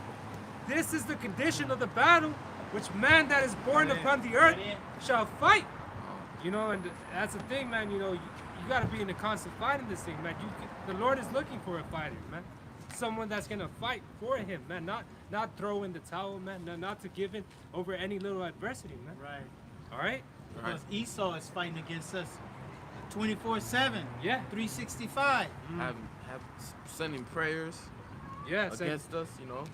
is the condition of the battle which man that is born upon the earth shall fight. You know, and that's the thing, man. You know, you got to be in the constant fight in this thing, man. The Lord is looking for a fighter, man. Someone that's going to fight for him, man. Not throw in the towel, man. Not to give in over any little adversity, man. Right. All right? Because Esau is fighting against us 24/7. Yeah. 365. Have sending prayers Yeah. Say, against us, you know.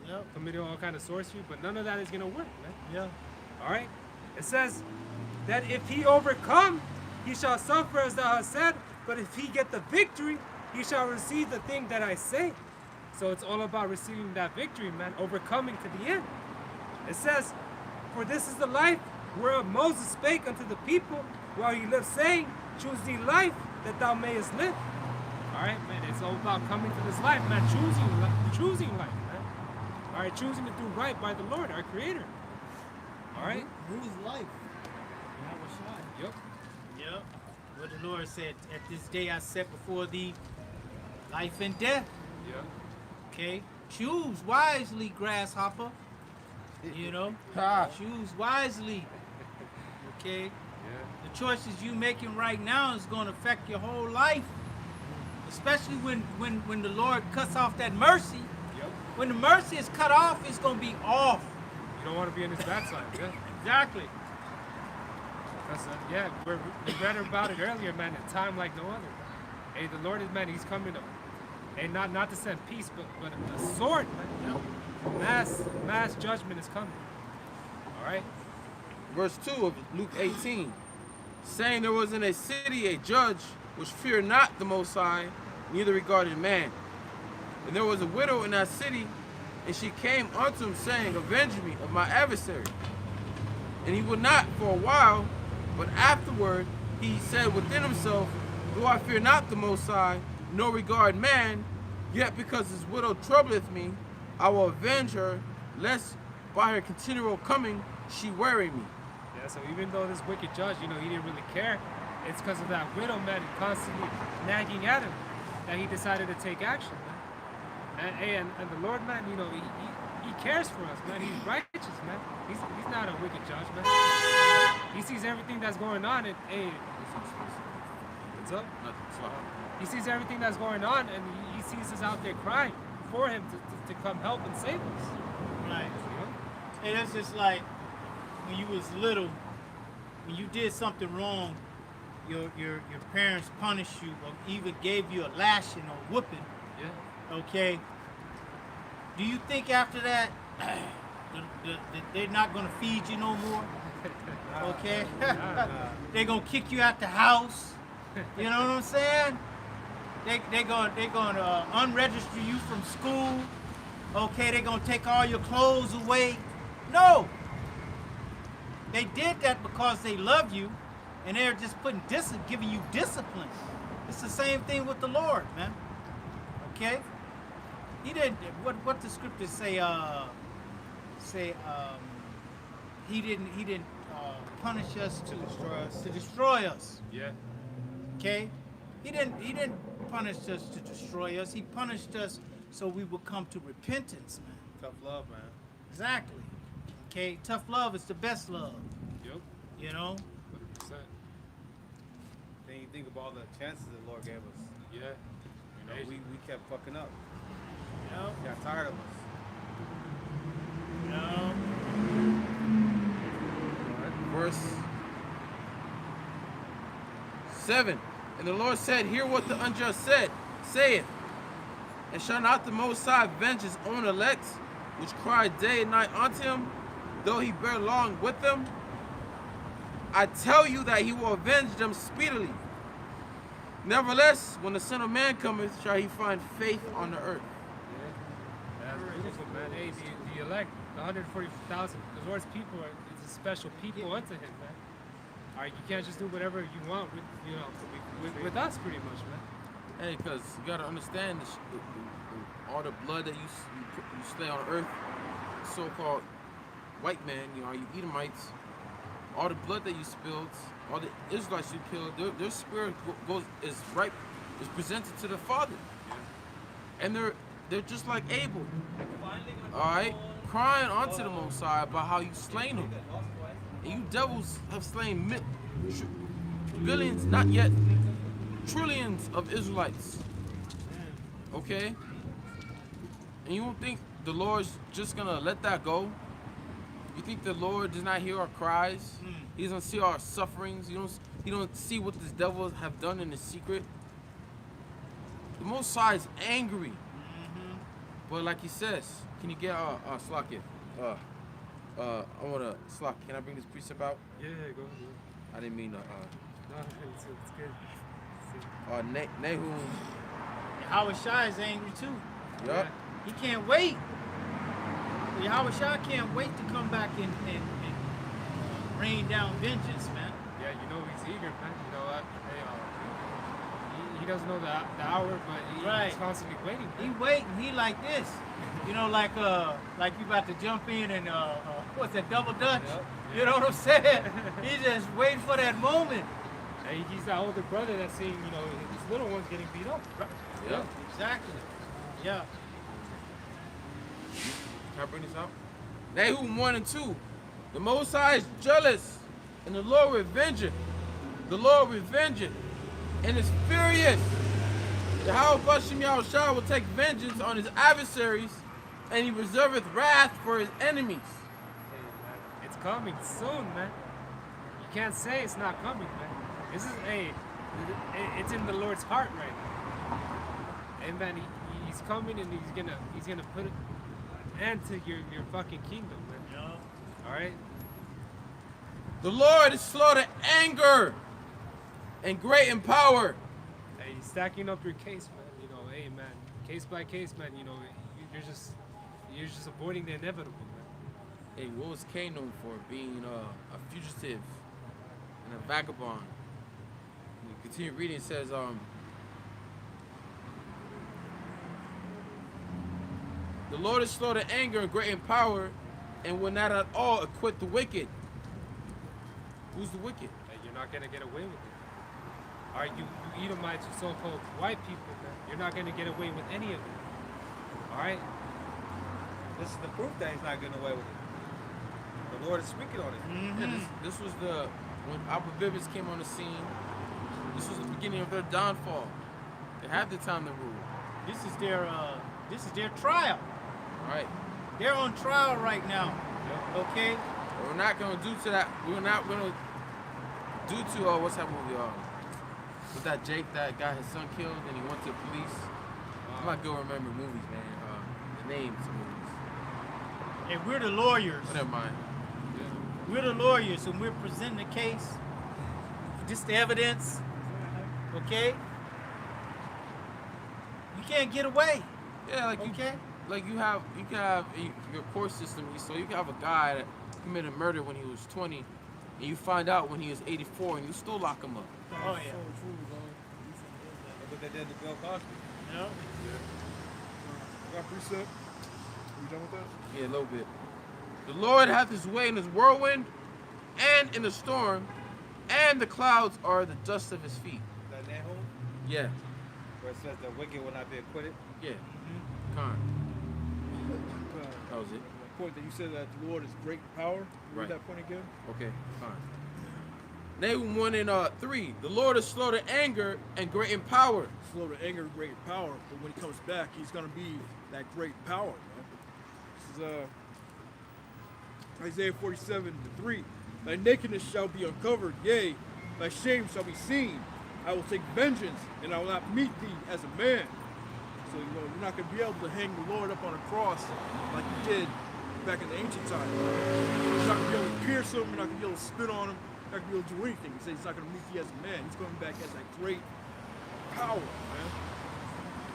Yep. committing all kind of sorcery, but none of that is going to work, man. Yeah. All right? It says that if he overcome, he shall suffer as thou hast said, but if he get the victory, he shall receive the thing that I say. So it's all about receiving that victory, man, overcoming to the end. It says, for this is the life whereof Moses spake unto the people while he lived, saying, choose thee life that thou mayest live. All right, man, it's all about coming to this life, man, choosing life, man. All right, choosing to do right by the Lord, our Creator. All right? Whose life? Yahweh Yep. Yep. What the Lord said, at this day I set before thee life and death. Yep. Okay? Choose wisely, grasshopper. You know? Ha. Choose wisely. Okay? Yeah. The choices you making right now is going to affect your whole life. Especially when the Lord cuts off that mercy. Yep. When the mercy is cut off, it's going to be off. You don't want to be in his backside, yeah. Exactly. That's yeah, we read about it earlier, man. A time like no other. Hey, the Lord is, man, he's coming up. Hey, not to send peace, but a sword, man. Mass judgment is coming. All right? Verse 2 of Luke 18, saying there was in a city a judge which feared not the Most High, neither regarded man. And there was a widow in that city, and she came unto him, saying, avenge me of my adversary. And he would not for a while, but afterward he said within himself, though I fear not the Most High, nor regard man, yet because this widow troubleth me, I will avenge her, lest by her continual coming she weary me. Yeah, so even though this wicked judge, you know, he didn't really care, it's because of that widow, man, constantly nagging at him that he decided to take action, man. And the Lord, man, you know, he cares for us, man. He's righteous, man. He's not a wicked judge, man. He sees everything that's going on, and hey, What's up? Nothing. Slack. He sees everything that's going on, and he sees us out there crying for him to come help and save us. Right. You know? And it's just like when you was little, when you did something wrong, your parents punished you or even gave you a lashing or whooping. Yeah. Okay. Do you think after that they're not gonna feed you no more? Okay. They're gonna kick you out the house. You know what I'm saying? They're gonna unregister you from school. Okay, they're gonna take all your clothes away. No. They did that because they love you, and they're just giving you discipline. It's the same thing with the Lord, man. Okay? He didn't. What the scriptures say? He didn't punish us to destroy us. To destroy us. Yeah. Okay? He didn't punish us to destroy us. He punished us so we would come to repentance, man. Tough love, man. Exactly. Okay? Tough love is the best love. Yep. You know? 100%. Then you think of all the chances the Lord gave us. Yeah. You know, we kept fucking up. Yep. Got tired of us. You know? Verse 7. And the Lord said, hear what the unjust saith. And shall not the Most High avenge his own elect, which cry day and night unto him, though he bear long with them? I tell you that he will avenge them speedily. Nevertheless, when the Son of Man cometh, shall he find faith on the earth. Yeah. That's beautiful, man. Hey, the elect, the 144,000, the Lord's people it's a special people unto him, man. All right, you can't just do whatever you want with us, pretty much, man. Hey, because you got to understand all the blood that you slay on earth, so-called white man, you Edomites, all the blood that you spilled, all the Israelites you killed, their spirit is presented to the Father. And they're just like Abel, all right, crying unto the Most High about how you slain them. And you devils have slain billions, not yet trillions of Israelites. Okay? And you don't think the Lord's just gonna let that go? You think the Lord does not hear our cries? He doesn't see our sufferings? He don't see what these devils have done in the secret? The Most High is angry. But like he says, can you get Slack it? I wanna Slack. Can I bring this precept out? Yeah, go ahead. I didn't mean No, it's good. Nahum. Yahweh Shai is angry too. Yup. He can't wait. Yahweh Shai can't wait to come back and rain down vengeance, man. Yeah, you know he's eager, man. You know what? He doesn't know the hour, but he's constantly waiting. He waiting. He like this. You know, like you about to jump in and what's that, double dutch? Yep. You know what I'm saying? He's just waiting for that moment. Hey, he's that older brother that's seeing, his little ones getting beat up. Yeah. Exactly. Yeah. Can I bring this out? Nahum 1 and 2. The Most High is jealous, and the Lord revengeth. The Lord revengeth, and is furious. Yahweh Bashem Yahushua will take vengeance on his adversaries, and he reserveth wrath for his enemies. Hey, man, it's coming soon, man. You can't say it's not coming, man. This is it's in the Lord's heart right now. And man, he's coming, and he's gonna put an end to your fucking kingdom, man. Yeah. All right. The Lord is slow to anger, and great in power. Hey, stacking up your case, man. Hey, man, case by case, man. You're just avoiding the inevitable, man. Hey, what was Cain known for? Being a fugitive and a vagabond. We continue reading. It says, the Lord is slow to anger and great in power, and will not at all acquit the wicked. Who's the wicked? Hey, you're not gonna get away with it. All right, you Edomites, you so-called white people, man. You're not gonna get away with any of it. All right. This is the proof that he's not getting away with it. The Lord is speaking on it. Yeah, this was when Alpha Vivis came on the scene. This was the beginning of their downfall. They had the time to rule. This is their trial. All right. They're on trial right now. Okay? We're not gonna do to that. We're not gonna do to what's that movie? With that Jake that got his son killed and he went to the police. I'm not gonna remember movies, man. The names of movies. And we're the lawyers. But never mind. We're the lawyers, and we're presenting the case. Just the evidence. Okay? You can't get away. Yeah, like you. Okay? Like you can have your court system. So you can have a guy that committed murder when he was 20, and you find out when he was 84, and you still lock him up. Oh, yeah. Look what they did to Bill Cosby. Yeah. Got precept? Are you done with that? Yeah, a little bit. The Lord hath his way in his whirlwind and in the storm, and the clouds are the dust of his feet. That Nahum, Yeah, where it says the wicked will not be acquitted. yeah. Con. Uh, That was it. the point that you said that the Lord is great in power. Read Right. that point again. Okay, fine. Nahum 1 and 3. The Lord is slow to anger and great in power. Slow to anger, great power, but when he comes back, he's gonna be that great power. This is Isaiah 47:3. Thy nakedness shall be uncovered, yea, thy shame shall be seen. I will take vengeance, and I will not meet thee as a man. So you're not gonna be able to hang the Lord up on a cross like you did back in the ancient times. You're not gonna be able to pierce him. You're not gonna be able to spit on him. You're not gonna be able to do anything. He says he's not gonna meet thee as a man. He's coming back as that great power, man.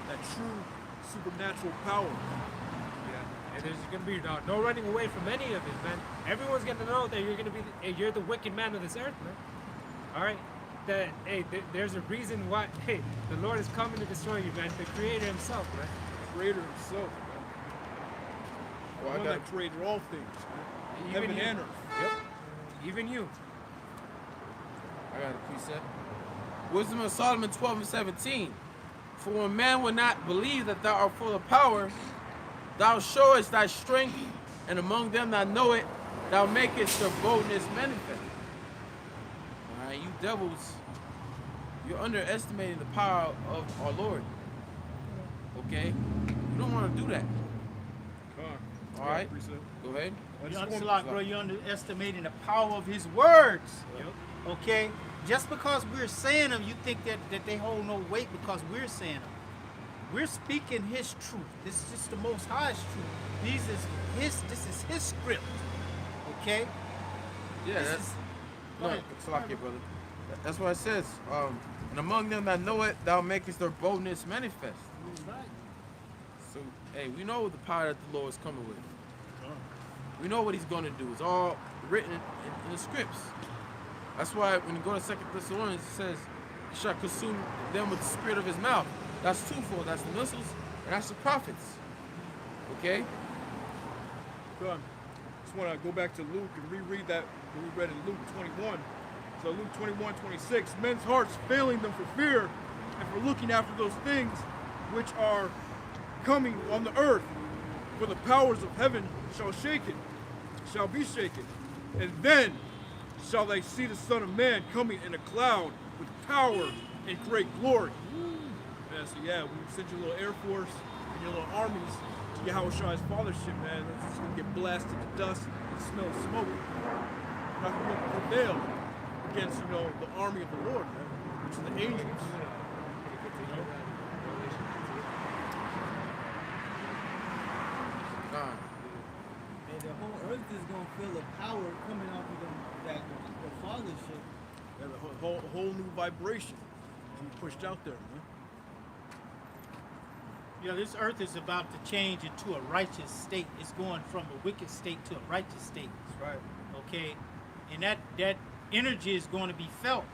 That true supernatural power. Yeah. And there's gonna be no running away from any of it, man. Everyone's gonna know that you're the wicked man of this earth, man. All right. That there's a reason why. Hey, the Lord is coming to destroy you, man. The Creator Himself, man. Creator himself, man. Well, The I one got that created all things, man. Even Heaven you. and earth. Yep. Even you. a precept. Wisdom of Solomon 12 and 17. For when man will not believe that thou art full of power, thou showest thy strength, and among them that know it, thou makest their boldness manifest. Alright, you devils, you're underestimating the power of our Lord. Okay? You don't want to do that. All right. Go ahead. Bro, you're underestimating the power of his words. Yep. Okay? Just because we're saying them, you think that they hold no weight because we're saying them. We're speaking his truth. This is just the Most High's truth. This is his script. Okay? Yeah, This that's is- no, it's like it, brother. That's what it says. And among them that know it, thou makest their boldness manifest. So, hey, we know the power that the Lord is coming with. We know what he's going to do. It's all written in the scripts. That's why when you go to 2 Thessalonians, it says, he shall consume them with the spirit of his mouth. That's twofold. That's the missiles and that's the prophets. Okay? Good. Just want to go back to Luke and reread that what we read in Luke 21. So Luke 21:26, men's hearts failing them for fear and for looking after those things which are coming on the earth. For the powers of heaven shall be shaken. And then shall they see the Son of Man coming in a cloud with power and great glory. Man, so yeah, when you send your little Air Force and your little armies to Yahweh Shai's fathership, man, it's just gonna get blasted to dust and smell smoke. You're not gonna be able to prevail against, the army of the Lord, man, which is the angels. God. And the whole earth is gonna feel the power coming off of the fathership. Yeah, the whole new vibration being pushed out there, man. This earth is about to change into a righteous state. It's going from a wicked state to a righteous state. That's right. Okay? And that energy is going to be felt.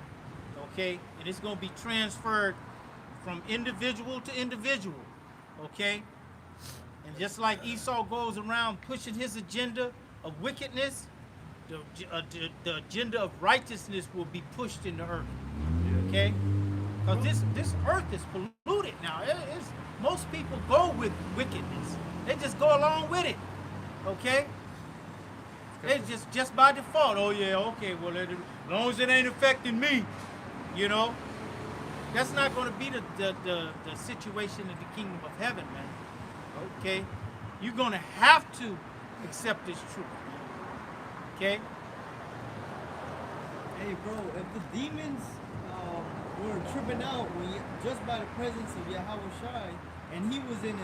Okay? And it's going to be transferred from individual to individual. Okay? And just like Esau goes around pushing his agenda of wickedness, the agenda of righteousness will be pushed in the earth. Okay? Because this earth is polluted now. Most people go with wickedness. They just go along with it. Okay? It's just by default. Oh yeah, okay, well, as long as it ain't affecting me, That's not going to be the situation in the kingdom of heaven, man. Okay? You're going to have to accept this truth. Okay? Hey, bro, if the demons were tripping out just by the presence of Yahweh Shai, and he was in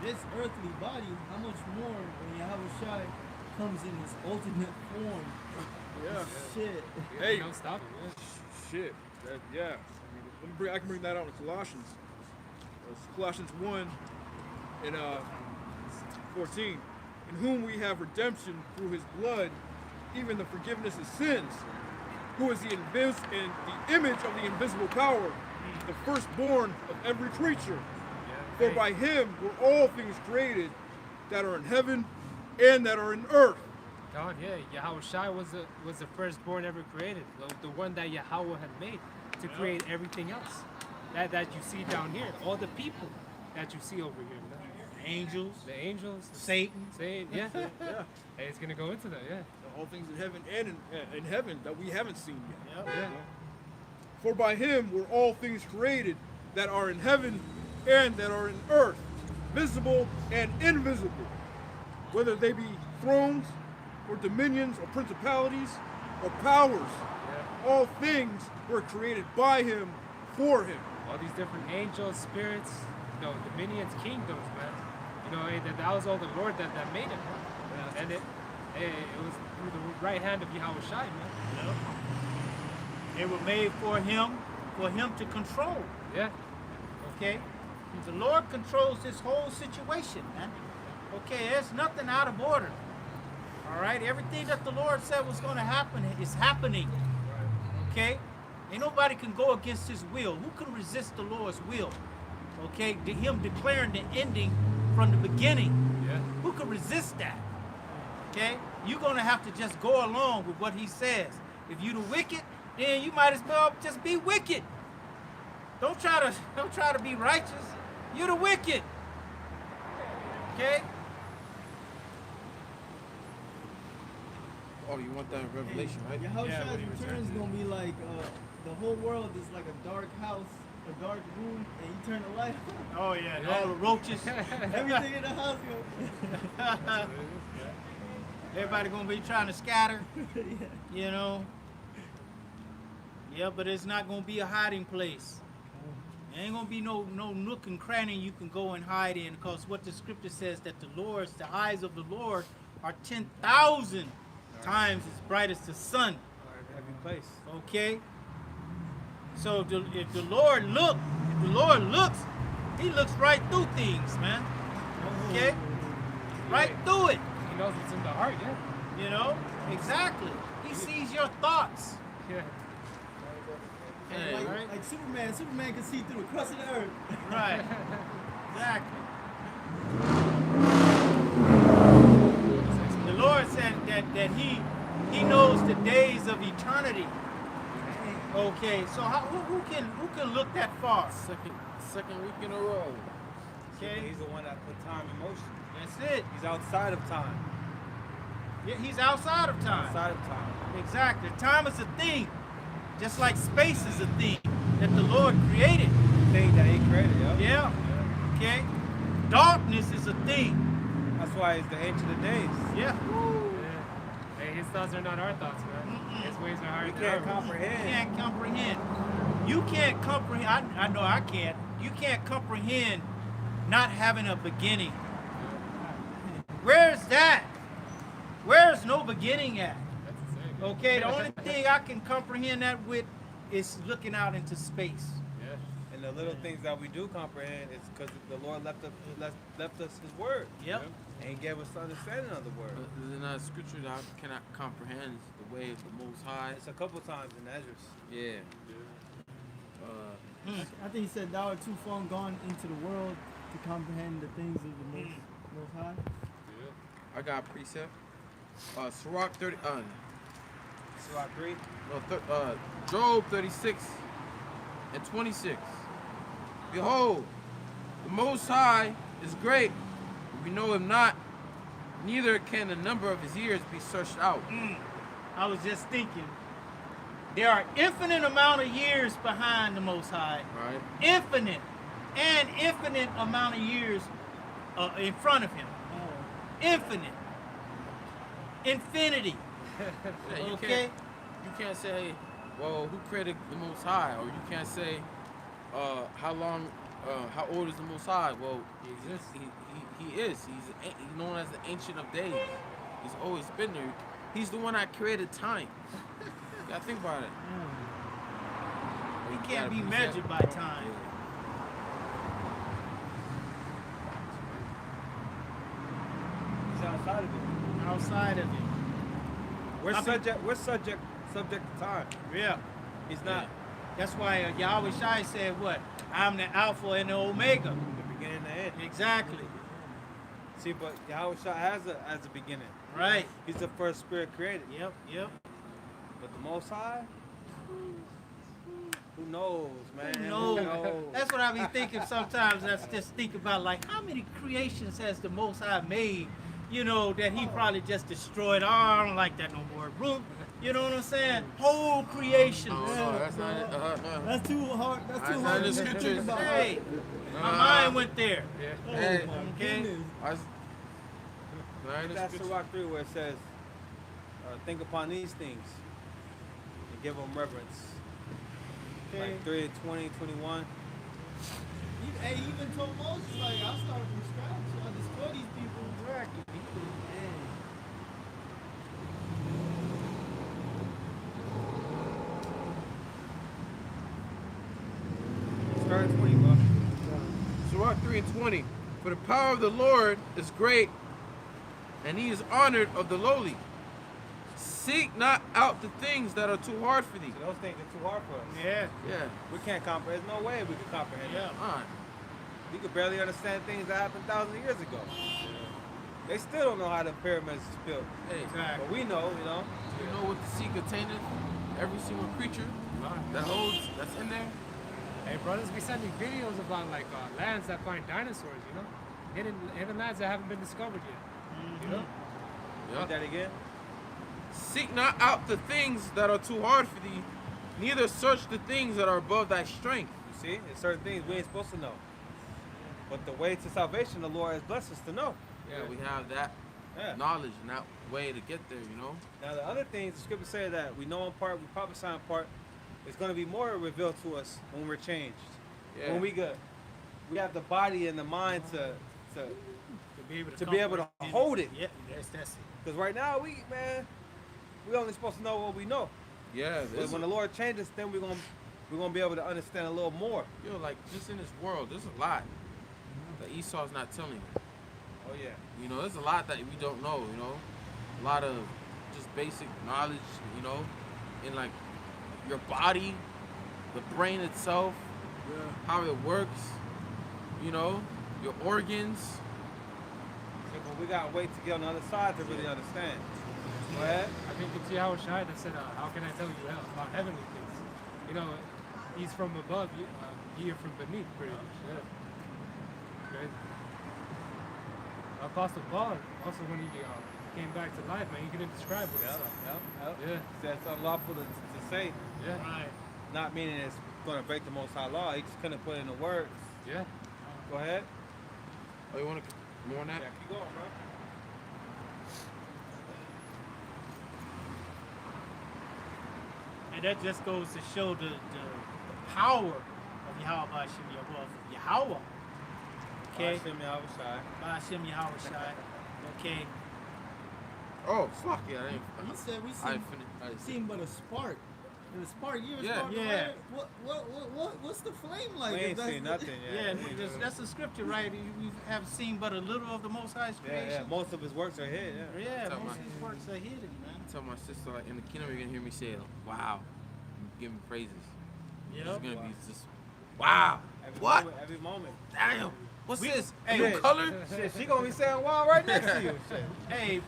this earthly body, how much more when Yahweh Shai comes in his ultimate form? Yeah. Shit. Hey, Don't stop it, man. shit. Yeah. I can bring that out in Colossians. It's Colossians 1 and 14. In whom we have redemption through his blood, even the forgiveness of sins, who is in the image of the invisible power, the firstborn of every creature. For by him were all things created that are in heaven and that are in earth. God, yeah, Yahweh Shai was the firstborn ever created, the one that Yahweh had made to create everything else that you see down here, all the people that you see over here, man. Angels, The angels, Satan. yeah. Yeah. Hey, it's gonna go into that, yeah. All things in heaven and in heaven that we haven't seen yet. Yep. Yeah. For by him were all things created that are in heaven and that are in earth, visible and invisible, whether they be thrones or dominions or principalities or powers. All things were created by him, for him. All these different angels, spirits, dominions, kingdoms, man. That was all the Lord that made it, man. And it was through the right hand of Yahweh Shai, man. Yep. They were made for him to control. Yeah. Okay? The Lord controls this whole situation, man. Okay, there's nothing out of order. All right? Everything that the Lord said was going to happen is happening. Okay? Ain't nobody can go against his will. Who can resist the Lord's will? Okay? Him declaring the ending from the beginning. Yeah. Who can resist that? Okay? You're going to have to just go along with what he says. If you the wicked, then you might as well just be wicked. Don't try to be righteous. You're the wicked. Okay? Oh, you want that in Revelation, right? Yahweh Yeah, Shai's what he was return is saying. gonna be like the whole world is like a dark house, a dark room, and you turn the light on. Oh yeah, and all the roaches. Everything in the house goes. Everybody gonna be trying to scatter, Yeah. you know. Yeah, but it's not gonna be a hiding place. There ain't gonna be no nook and cranny you can go and hide in, because what the scripture says that the eyes of the Lord are 10,000 times as bright as the sun. Every place. Okay. So if the Lord looks, he looks right through things, man. Okay? Right through it. He knows what's in the heart, yeah. You know? Exactly. He sees your thoughts. Yeah. And like, right. like Superman can see through the crust of the earth. Right. Exactly. The Lord said that he knows the days of eternity. Okay, so who can look that far? Second week in a row. Okay, He's the one that put time in motion. that's it. He's outside of time. Yeah, he's outside of time. Outside of time. Exactly. Time is a thing, just like space is a thing that the Lord created. Thing that he created, yo. Yeah. Okay. Darkness is a thing. That's why it's the ancient of days. Yeah. Yeah. Hey, his thoughts are not our thoughts, man. His ways are higher We than can't ours. comprehend. You can't comprehend. You can't comprehend. I know I can't. You can't comprehend not having a beginning. Where's that? Where's no beginning at? That's insane. Okay, the only thing I can comprehend that with is looking out into space. Yeah. And the little things that we do comprehend is because the Lord left us his word. Yep. And he gave us understanding of the word. There's another scripture that I cannot comprehend the way of the Most High. It's a couple times in Ezra's. Yeah. I think he said thou art too far gone into the world to comprehend the things of the most high. I got a precept. Sirach 30. Surah 3. Job 36 and 26. Behold, the Most High is great. We know him not. Neither can the number of his years be searched out. I was just thinking, There are infinite amount of years behind the Most High. Right. Infinite. And infinite amount of years in front of him. Infinite. Infinity. Yeah, you Okay? You can't say, well, who created the Most High? Or you can't say, how old is the Most High? Well, He exists. He is. He's known as the Ancient of Days. He's always been there. He's the one that created time. You gotta think about it. He You can't gotta be present- measured by time. He's outside of it. Outside of it. We're subject to time. Yeah. He's not. That's why Yahweh Shai said what? I'm the Alpha and the Omega. The beginning and the end. Exactly. See, but Yahweh Shah has a beginning. Right. He's the first spirit created. Yep. But the Most High, who knows, man? Who knows? That's what I be thinking sometimes. I just think about like how many creations has the Most High made, you know, that he probably just destroyed. Oh, I don't like that no more. You know what I'm saying? Whole creation. No, that's not it. No. That's too hard. That's That's too not hard in to the think scriptures. about. Hey, my mind went there. Yeah. Oh Hey. my Okay. goodness. That's Sirach 3 where it says, think upon these things and give them reverence. Like 3, 20, 21. Hey, he even told Moses, like, I'll start from scratch. I'll destroy these people. Start at 20, bro. Sirach 3 and 20. For the power of the Lord is great, and he is honored of the lowly. Seek not out the things that are too hard for thee. So those things are too hard for us. Yeah. Yeah. We can't comprehend. There's no way we can comprehend Yeah. that. Alright. We could barely understand things that happened thousands of years ago. They still don't know how the pyramids was built. Hey, But we know, you know. you know what the sea containeth? Every single creature that's in there. Hey, brothers, we sending videos about like lands that find dinosaurs, you know? Hidden lands that haven't been discovered yet. You know? Read that again. Seek not out the things that are too hard for thee, neither search the things that are above thy strength. You see, there's certain things we ain't supposed to know. But the way to salvation, the Lord has blessed us to know. Yeah, we have that Yeah. knowledge and that way to get there, you know? Now the other things, the scripture say that we know in part, we prophesy in part. It's going to be more revealed to us when we're changed. Yeah. When we have the body and the mind to be able be able to hold it. Yeah, that's it. Because right now we only supposed to know what we know. Yeah, But when the Lord changes, then we're gonna be able to understand a little more. yo, like just in this world, there's a lot that Esau's not telling you. Oh yeah. You know, there's a lot that we don't know, you know? A lot of just basic knowledge, you know, in like your body, the brain itself, how it works, you know, your organs. So, but we gotta wait to get on the other side to really understand. Go ahead. I think it's Yahweh Shai that said, how can I tell you about heavenly things? You know, he's from above, you're from beneath, pretty much. Yeah. Right? Apostle Paul, also when he came back to life, man, he couldn't describe what he saw. Yeah. That's unlawful to say. Yeah. Right. Not meaning it's gonna break the Most High law. He just couldn't put it in the words. Yeah. Go ahead. Oh, you want to more on that? Yeah, keep going, bro. And that just goes to show the power of Yahweh Yahweh. Okay. Hashem Yahweh Shai. Hashem Yahweh Shai. Okay. Oh, fuck yeah. I He didn't, said we I seen, finished. seen but a spark. And the spark, you ever Yeah. spark a Yeah. lighter? What's the flame like? We If ain't that's seen the- nothing yet. Yeah, that's the scripture, right? We have seen but a little of the Most High's Yeah, creation. yeah. Most of his works are hid. Yeah. Yeah, Tell most my- of his works are hidden, man. Tell my sister, like, in the kingdom, you're going to hear me say, wow. Give me praises. It's Yep. going to be just, wow. Every What? Moment, every moment. Damn. What's this? hey, New shit. color? Shit, she gonna be saying wow right next to you. Shit. Hey,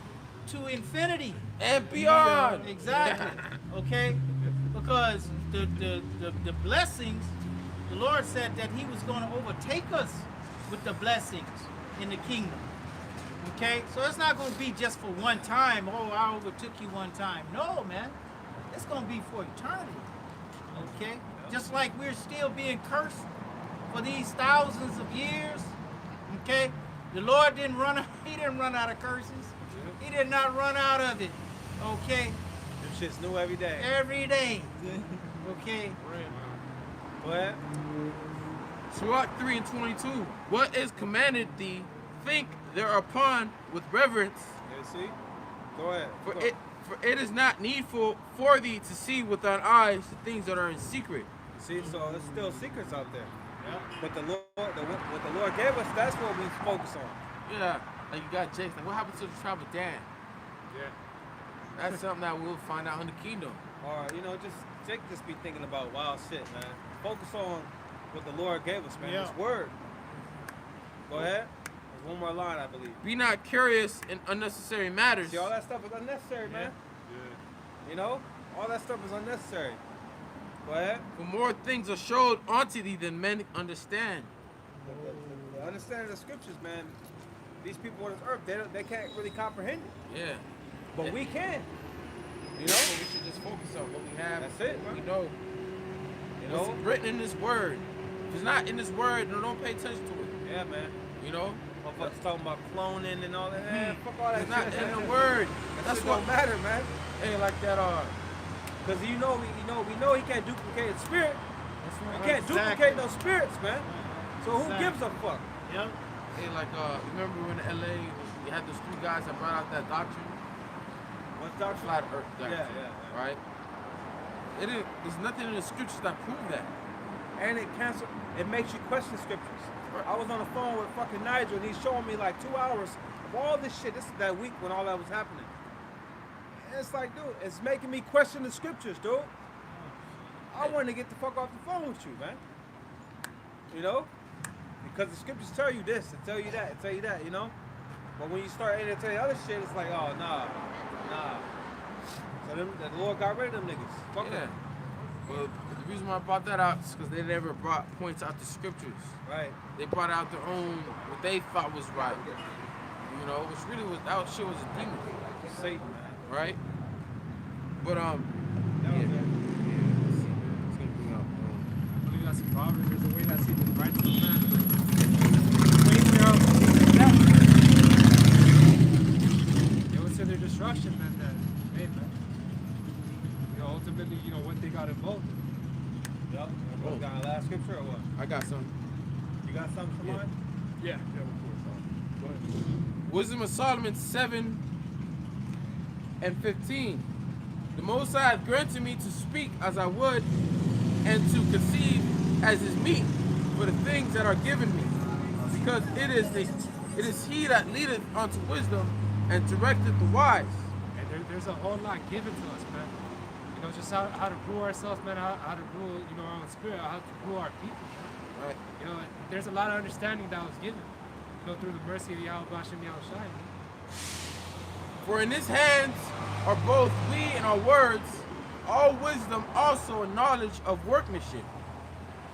to infinity. And beyond. Exactly. Okay? Because the blessings, the Lord said that he was going to overtake us with the blessings in the kingdom. Okay? So it's not going to be just for one time. Oh, I overtook you one time. No, man. it's going to be for eternity. Okay? Just like we're still being cursed for these thousands of years. Okay? The Lord didn't run out of curses. He did not run out of it. Okay? Them shit's new every day. Every day. Okay? Go ahead. Sirach 3 and 22. What is commanded thee, think thereupon with reverence, Yeah, see? Go ahead. for Go. it is not needful for thee to see with thine eyes the things that are in secret. See, so there's still secrets out there. Yeah. But what the Lord gave us, that's what we focus on. Yeah, like you got Jake's. Like, what happened to the tribe of Dan? Yeah. That's something that we'll find out in the kingdom. Or, Jake just be thinking about wild shit, man. Focus on what the Lord gave us, man. Yeah. His word. Go ahead. There's one more line, I believe. Be not curious in unnecessary matters. See, all that stuff is unnecessary, man. All that stuff is unnecessary. Go ahead. For more things are showed unto thee than men understand. The understanding of the scriptures, man. These people on this earth, they can't really comprehend it. Yeah. But we can. You know, we should just focus on what we have. That's it, man. We know. You What's know? written in this word. If it's not in this word, then don't pay attention to it. Yeah, man. You know? Motherfuckers talking about cloning and all that. Fuck all that It's not shit, in man. the word. That That's shit what don't matter, man. Hey, like that Cause we know he can't duplicate a spirit. He can't Exactly. duplicate no spirits, man. So who Exactly. gives a fuck? Yep. hey, like remember when in LA we had those three guys that brought out that doctrine? What doctrine? Flat earth doctrine. Yeah. Right? There's nothing in the scriptures that prove that. And it makes you question scriptures. I was on the phone with fucking Nigel and he's showing me like 2 hours of all this shit. This is that week when all that was happening. And it's like, dude, it's making me question the scriptures, dude. I want to get the fuck off the phone with you, man. You know? Because the scriptures tell you this, and tell you that, and tell you that, you know? But when you start to tell you other shit, it's like, oh, nah. So the Lord got rid of them niggas. Fuck Yeah. them. Well, the reason why I brought that out is because they never brought points out the scriptures. Right. They brought out their own, what they thought was right. You know, which really was, that shit was a demon. Satan, man. Right? But, That was yeah. it. Let's see, man. It's gonna bring up, I believe that's in Proverbs. There's a way that's even right to the man. It was to their destruction, man. That, hey, man. Ultimately, what they got involved in. Yup. What, got a last scripture or what? I got some. You got something for mine? Yeah, of course. Go ahead. Wisdom of Solomon 7 and 15. The Most High hath granted me to speak as I would, and to conceive as is meet for the things that are given me, because it is He that leadeth unto wisdom and directeth the wise. And there's a whole lot given to us, man. Just how to rule ourselves, man. How to rule, our own spirit. How to rule our people, man. Right. There's a lot of understanding that was given, through the mercy of Yahweh Bashem Yahushai, man. For in His hands are both we and our words, all wisdom also and knowledge of workmanship.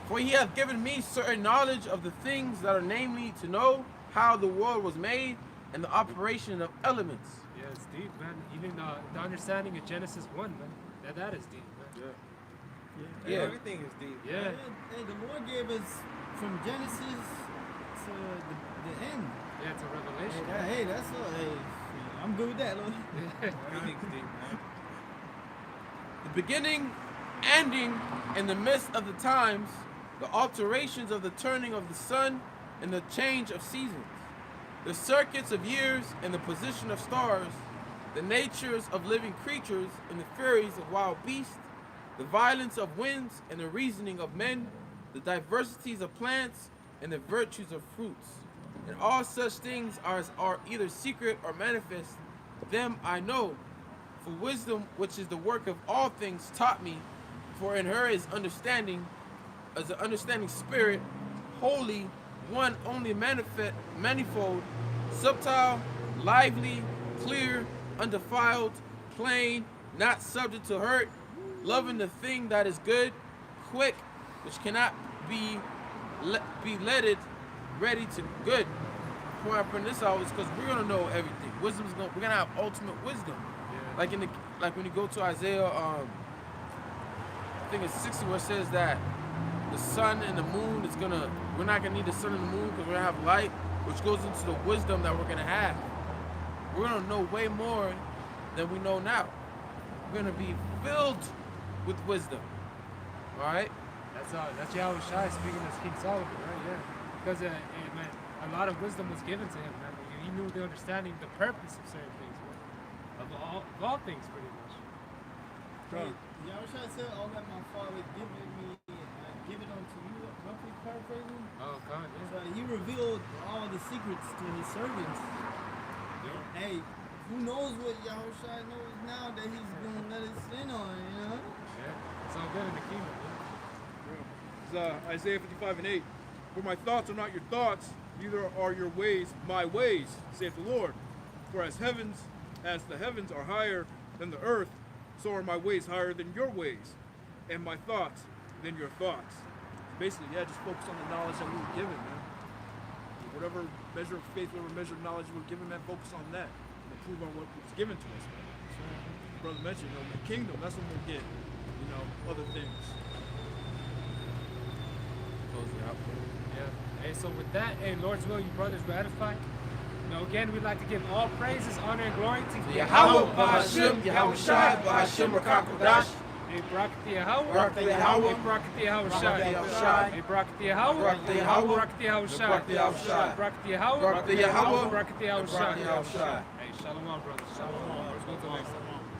For He hath given me certain knowledge of the things that are namely to know how the world was made and the operation of elements. Yeah, it's deep, man. Even the understanding of Genesis 1, man. That is deep, man. Yeah. Everything is deep. Yeah. Hey, the Lord gave us from Genesis to the end. Yeah, it's a revelation. Hey, that's all. Hey, I'm good with that, Lord. Everything's deep, man. The beginning, ending, in the midst of the times, the alterations of the turning of the sun and the change of seasons, the circuits of years and the position of stars, the natures of living creatures and the furies of wild beasts, the violence of winds and the reasoning of men, the diversities of plants and the virtues of fruits. And all such things as are either secret or manifest, them I know. For wisdom, which is the work of all things, taught me, for in her is understanding, as an understanding spirit, holy, one only manifold, subtle, lively, clear, undefiled, plain, not subject to hurt, loving the thing that is good, quick, which cannot be leaded, ready to good. The point I bring this out is because we're gonna know everything. We're gonna have ultimate wisdom. Yeah. Like when you go to Isaiah think it's 60 where it says that the sun and the moon is gonna, we're not gonna need the sun and the moon because we're gonna have light, which goes into the wisdom that we're gonna have. We're gonna know way more than we know now. We're gonna be filled with wisdom. All right? That's Yahweh Shai speaking as King Solomon, right? Yeah. Because man, a lot of wisdom was given to him, man. He knew the understanding, the purpose of certain things, man. Of all things, pretty much. Hey, Yahushua said, all that my father given me, I give it unto you, roughly paraphrasing. Oh, God, yeah. So he revealed all the secrets to his servants. Yeah. Hey, who knows what Yahushua knows now that he's going to let us in on, you know? Yeah. It's all good in the kingdom, man. It's Isaiah 55:8. For my thoughts are not your thoughts, neither are your ways my ways, saith the Lord. For as the heavens are higher than the earth, so are my ways higher than your ways, and my thoughts than your thoughts. Basically, yeah, just focus on the knowledge that we were given, man. Whatever measure of faith, whatever measure of knowledge we were given, man, focus on that. And improve on what was given to us, man. Brother mentioned, the kingdom, that's when we'll get, other things. Yeah. Hey, so with that, hey, Lord's will, you brothers ratified. Again, we'd like to give all praises, honor, and glory to Yahweh, Bahashim, Yahweh Shai, Bahashim, Rakakodash. Hey, Barakati Yahweh. Barakati Yahweh. Hey, Barakati Yahweh Shai. Barakati Shai. Hey, Barakati Yahweh. Barakati Yahweh. Barakati Yahweh Shai. Barakati Yahweh Shai. Barakati Yahweh. Barakati Yahweh. Barakati Yahweh Shai. Barakati Yahweh Shai. Hey, Shalom, brothers. Shalom. Let's go to the next time.